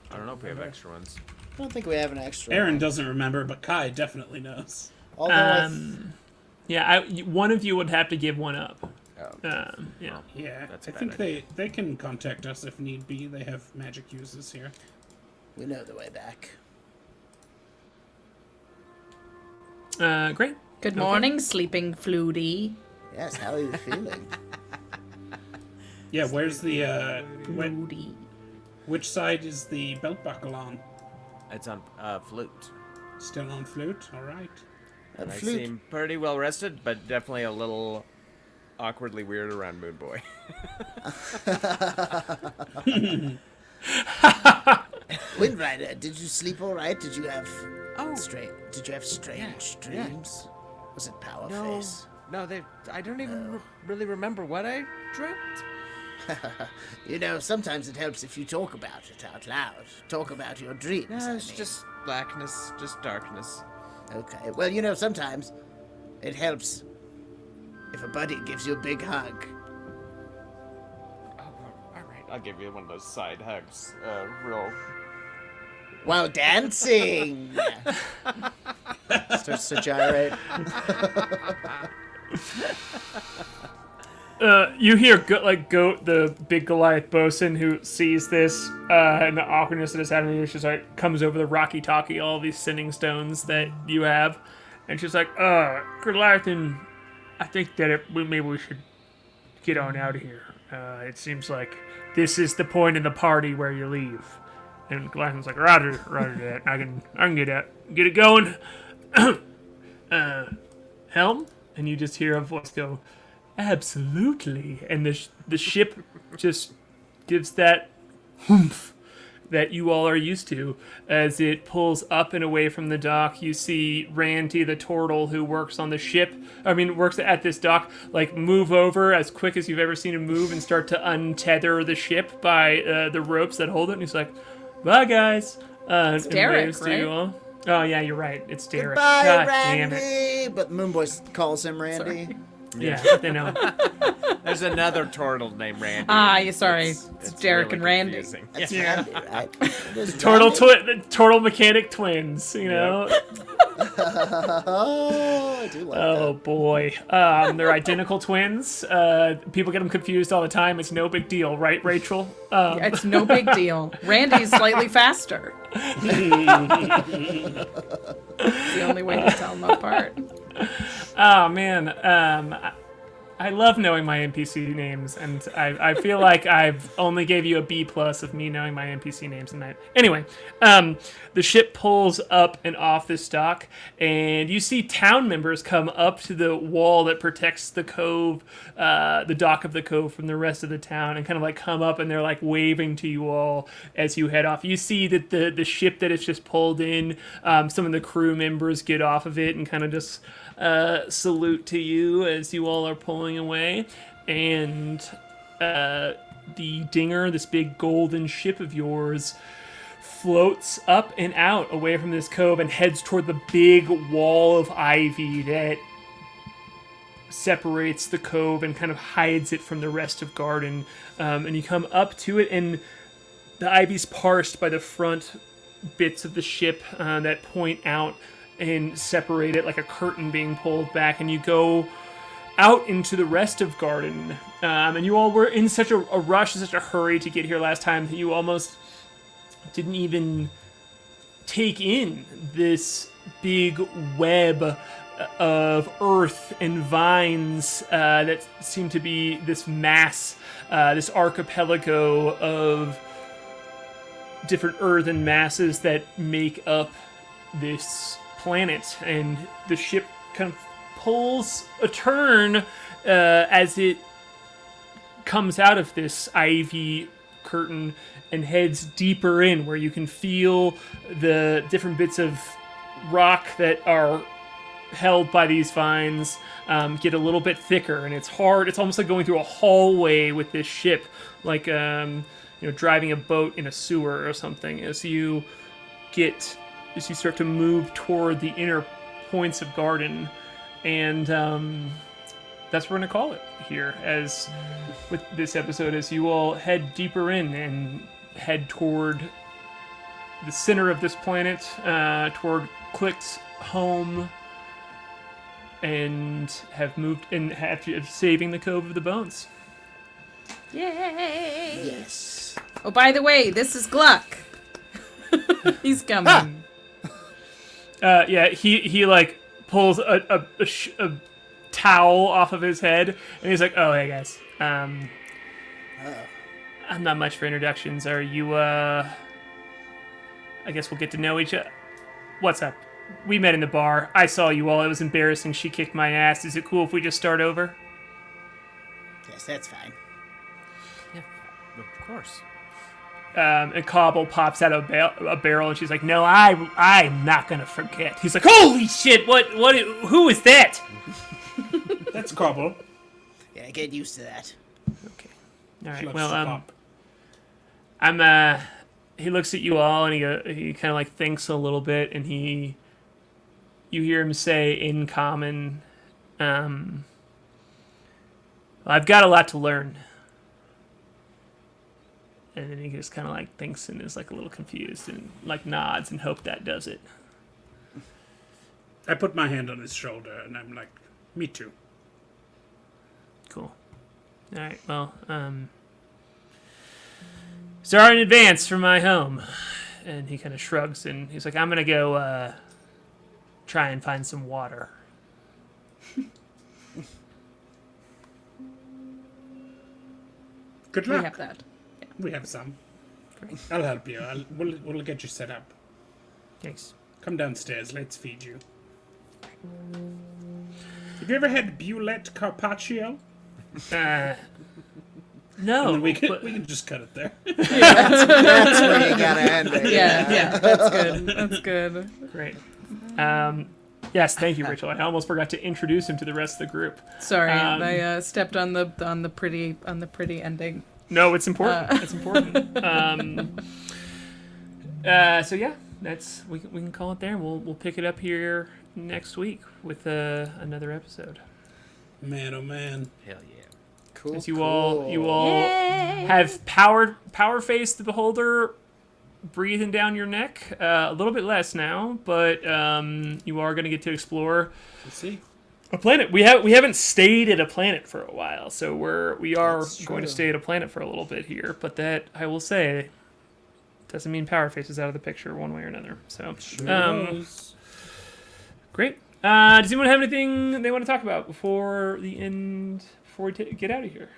Speaker 2: I don't know if we have extra ones.
Speaker 3: I don't think we have an extra.
Speaker 4: Aaron doesn't remember, but Kai definitely knows.
Speaker 3: Although I
Speaker 5: Yeah, one of you would have to give one up.
Speaker 2: Oh,
Speaker 5: Yeah.
Speaker 4: Yeah,
Speaker 2: That's a
Speaker 4: I
Speaker 2: bad
Speaker 4: think they can contact us if need be. They have magic uses here.
Speaker 3: we know the way back.
Speaker 5: Great.
Speaker 1: Good morning, sleeping Flutie.
Speaker 3: Yes, how are you feeling?
Speaker 4: Yeah, where's the
Speaker 1: Flutie.
Speaker 4: which side is the belt buckle on?
Speaker 2: it's on Flute.
Speaker 4: Still on Flute? All right.
Speaker 2: And I
Speaker 3: Flute.
Speaker 2: seem pretty well rested, but definitely a little awkwardly weird around Moonboy.
Speaker 3: Windrider, did you sleep all right? Did you have
Speaker 2: Oh.
Speaker 3: Did you have strange dreams? Was it power face?
Speaker 2: No, I don't even really remember what I dreamt.
Speaker 3: You know, sometimes it helps if you talk about it out loud. Talk about your dreams.
Speaker 2: No,
Speaker 3: I
Speaker 2: it's
Speaker 3: mean.
Speaker 2: just blackness, just darkness.
Speaker 3: Okay. Well, you know, sometimes it helps if a buddy gives you a big hug.
Speaker 2: Oh, all right. I'll give you one of those side hugs. Real.
Speaker 3: While dancing. Starts to gyrate.
Speaker 5: You hear Goat, the big Goliath bosun, who sees this and the awkwardness that is happening. She's like, comes over the rocky talkie, all these sending stones that you have, and she's like, Goliathan, I think that maybe we should get on out of here. It seems like this is the point in the party where you leave. And Goliathan's like, Roger that. I can get it going. Helm? And you just hear a voice go, absolutely. And the ship just gives that whoomph that you all are used to as it pulls up and away from the dock. You see Ranty, the turtle who works on the ship, works at this dock, move over as quick as you've ever seen him move and start to untether the ship by the ropes that hold it. And he's like, bye, guys. It's
Speaker 1: Derek, right?
Speaker 5: Oh, yeah, you're right. It's Derek.
Speaker 3: Bye,
Speaker 5: God
Speaker 3: Randy.
Speaker 5: damn it.
Speaker 3: But Moonboy calls him Randy.
Speaker 5: Yeah, they know.
Speaker 2: There's another turtle named Randy.
Speaker 1: Sorry. It's Derek
Speaker 2: really
Speaker 1: and Randy.
Speaker 2: confusing.
Speaker 3: That's
Speaker 5: Yeah.
Speaker 3: Randy, right? It is
Speaker 5: Turtle
Speaker 3: Randy.
Speaker 5: turtle mechanic twins, you know?
Speaker 6: Oh, I do like
Speaker 5: Oh boy, they're identical twins. People get them confused all the time. It's no big deal, right, Rachel?
Speaker 1: It's no big deal. Randy's slightly faster. It's the only way to tell them apart.
Speaker 5: Oh man, I love knowing my NPC names, and I feel like I've only gave you a B+ of me knowing my NPC names tonight. Anyway, the ship pulls up and off this dock, and you see town members come up to the wall that protects the cove, the dock of the cove from the rest of the town, and kind of like come up and they're like waving to you all as you head off. You see that the ship that it's just pulled in, some of the crew members get off of it and kind of just salute to you as you all are pulling away, and the Dinger, this big golden ship of yours, floats up and out away from this cove and heads toward the big wall of ivy that separates the cove and kind of hides it from the rest of Garden. And you come up to it, and the ivy's parsed by the front bits of the ship that point out and separate it like a curtain being pulled back, and you go out into the rest of Garden. And you all were in such a rush, such a hurry to get here last time that you almost didn't even take in this big web of earth and vines that seem to be this mass, this archipelago of different earthen masses that make up this planet. And the ship kind of pulls a turn as it comes out of this ivy curtain and heads deeper in, where you can feel the different bits of rock that are held by these vines get a little bit thicker, and it's hard. It's almost like going through a hallway with this ship, like driving a boat in a sewer or something. As you start to move toward the inner points of Garden, and that's what we're gonna call it here, as with this episode, as you all head deeper in and head toward the center of this planet, toward Klik's home, and have moved in after saving the Cove of the Bones.
Speaker 1: Yay!
Speaker 6: Yes.
Speaker 1: Oh, by the way, this is Gluck. He's coming.
Speaker 5: Yeah, he like pulls a towel off of his head, and he's like, "Oh, hey guys, I'm not much for introductions. Are you? I guess we'll get to know each other. What's up? We met in the bar. I saw you all. It was embarrassing. She kicked my ass. Is it cool if we just start over?"
Speaker 3: Yes, that's fine.
Speaker 2: Of course.
Speaker 5: And Cobble pops out a barrel, and she's like, "No, I'm not gonna forget." He's like, "Holy shit! What? Who is that?"
Speaker 4: That's Cobble.
Speaker 3: Yeah, get used to that.
Speaker 5: Okay. All
Speaker 4: She
Speaker 5: right.
Speaker 4: loves to
Speaker 5: Well,
Speaker 4: pop.
Speaker 5: I'm. He looks at you all, and he kind of like thinks a little bit, and you hear him say in common, "I've got a lot to learn." And then he just kind of like thinks and is like a little confused and like nods and hope that does it.
Speaker 4: I put my hand on his shoulder and I'm like, me too.
Speaker 5: Cool. All right. Well, sorry in advance for my home. And he kind of shrugs and he's like, "I'm gonna go try and find some water."
Speaker 4: Good
Speaker 1: We
Speaker 4: luck.
Speaker 1: have that.
Speaker 4: We have some.
Speaker 5: Great.
Speaker 4: I'll help you. We'll get you set up.
Speaker 5: Thanks.
Speaker 4: Come downstairs. Let's feed you. Have you ever had Bulette Carpaccio?
Speaker 5: No.
Speaker 4: And then we
Speaker 5: but-
Speaker 4: can just cut it there.
Speaker 6: That's where you gotta end it.
Speaker 1: Yeah, that's good. That's good.
Speaker 5: Great. Yes, thank you, Rachel. I almost forgot to introduce him to the rest of the group.
Speaker 1: Sorry, I stepped on the pretty ending.
Speaker 5: No, it's important. It's important. So yeah, we can call it there. We'll pick it up here next week with another episode.
Speaker 4: Man, oh man.
Speaker 2: Hell yeah.
Speaker 6: Cool.
Speaker 5: As you all
Speaker 1: Yay!
Speaker 5: have Power Face the Beholder breathing down your neck. A little bit less now, but you are going to get to explore
Speaker 4: Let's see.
Speaker 5: a planet. We haven't stayed at a planet for a while, so we are
Speaker 6: That's
Speaker 5: going to
Speaker 6: true.
Speaker 5: stay at a planet for a little bit here. But that, I will say, doesn't mean Powerface is out of the picture one way or another. So great. Does anyone have anything they want to talk about before we get out of here?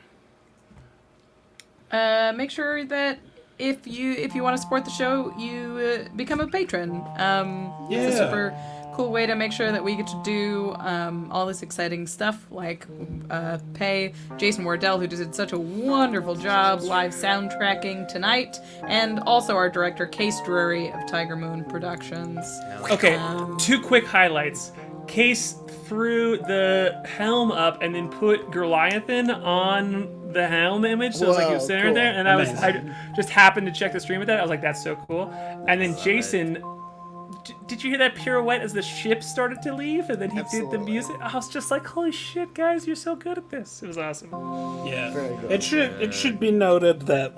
Speaker 1: Make sure that if you want to support the show, you become a patron. It's a super cool way to make sure that we get to do all this exciting stuff, like pay Jason Wardell, who did such a wonderful job live soundtracking tonight, and also our director, Case Drury of Tiger Moon Productions.
Speaker 5: Okay, 2 quick highlights. Case threw the helm up and then put Goliathan on the helm image, so it was like he was
Speaker 6: Whoa,
Speaker 5: sitting
Speaker 6: cool.
Speaker 5: there, and I just happened to check the stream with that. I was like, that's so cool. And then Jason, did you hear that pirouette as the ship started to leave, and then he did
Speaker 6: Absolutely.
Speaker 5: the music? I was just like, holy shit, guys, you're so good at this. It was awesome.
Speaker 4: Yeah.
Speaker 6: Very good.
Speaker 4: It should be noted that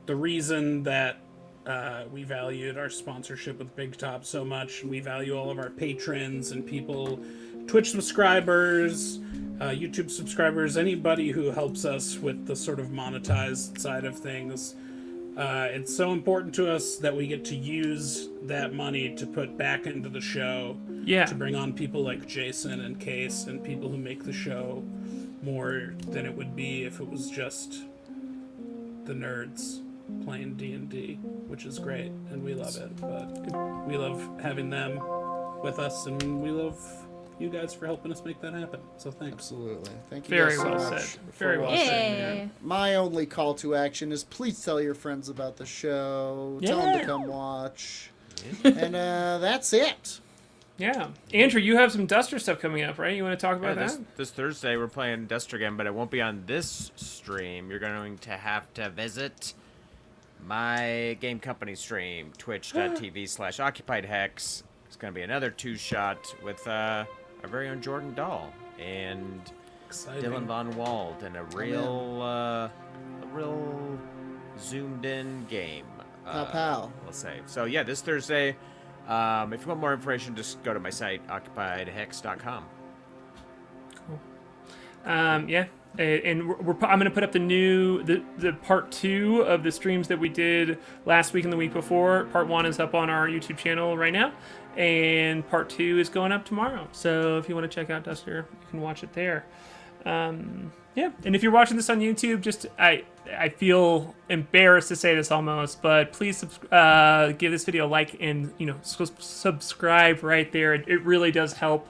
Speaker 4: the reason that we valued our sponsorship with Big Top so much, and we value all of our patrons and people, Twitch subscribers, YouTube subscribers, anybody who helps us with the sort of monetized side of things. It's so important to us that we get to use that money to put back into the show.
Speaker 5: Yeah.
Speaker 4: To bring on people like Jason and Case and people who make the show more than it would be if it was just the nerds playing D&D, which is great, and we love it. But we love having them with us, and we love you guys for helping us make that happen. So thanks.
Speaker 6: Absolutely. Thank you
Speaker 5: Very
Speaker 6: guys so
Speaker 5: well
Speaker 6: much.
Speaker 5: said. Very well
Speaker 6: for
Speaker 5: said.
Speaker 1: Yeah.
Speaker 6: My only call to action is please tell your friends about the show. Tell them
Speaker 5: Yeah.
Speaker 6: to come watch. And that's it.
Speaker 5: Yeah. Andrew, you have some Duster stuff coming up, right? You want to talk about that?
Speaker 2: This Thursday we're playing Duster again, but it won't be on this stream. You're going to have to visit my game company stream, twitch.tv/OccupiedHex. It's going to be another 2-shot with our very own Jordan Dahl and
Speaker 4: Exciting.
Speaker 2: Dylan Von Wald, and a real zoomed-in game.
Speaker 6: Pow pow.
Speaker 2: We'll say. So yeah, this Thursday. If you want more information, just go to my site, occupiedhex.com.
Speaker 5: Yeah, and I'm gonna put up the part 2 of the streams that we did last week and the week before. Part 1 is up on our YouTube channel right now, and part 2 is going up tomorrow. So if you want to check out Duster, you can watch it there. Yeah, and if you're watching this on YouTube, I feel embarrassed to say this almost, but please give this video a like and subscribe right there. It really does help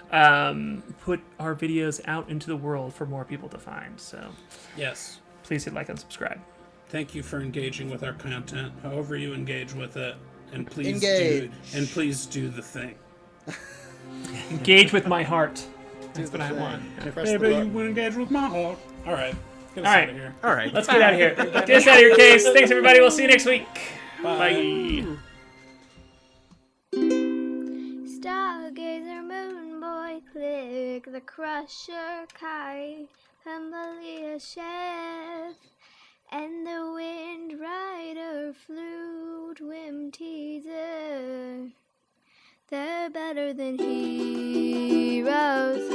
Speaker 5: put our videos out into the world for more people to find. So
Speaker 4: Yes.
Speaker 5: please hit like and subscribe.
Speaker 4: Thank you for engaging with our content, however you engage with it, and please
Speaker 6: Engage.
Speaker 4: do the thing.
Speaker 5: Engage with my heart. That's
Speaker 6: the
Speaker 5: what I
Speaker 6: thing.
Speaker 5: want. Yeah.
Speaker 6: Press the
Speaker 4: Baby, you
Speaker 6: button.
Speaker 4: want to engage with my heart. All right. Get us
Speaker 5: All right.
Speaker 4: out of here.
Speaker 2: All right.
Speaker 5: Let's get out of here. Get us out of your case. Thanks, everybody. We'll see you next week. Bye.
Speaker 7: Stargazer, Moonboy, Klik, the Crusher, K.A.I, Humbly Chef, and the Windrider, Flute, Whimteaser. They're better than heroes.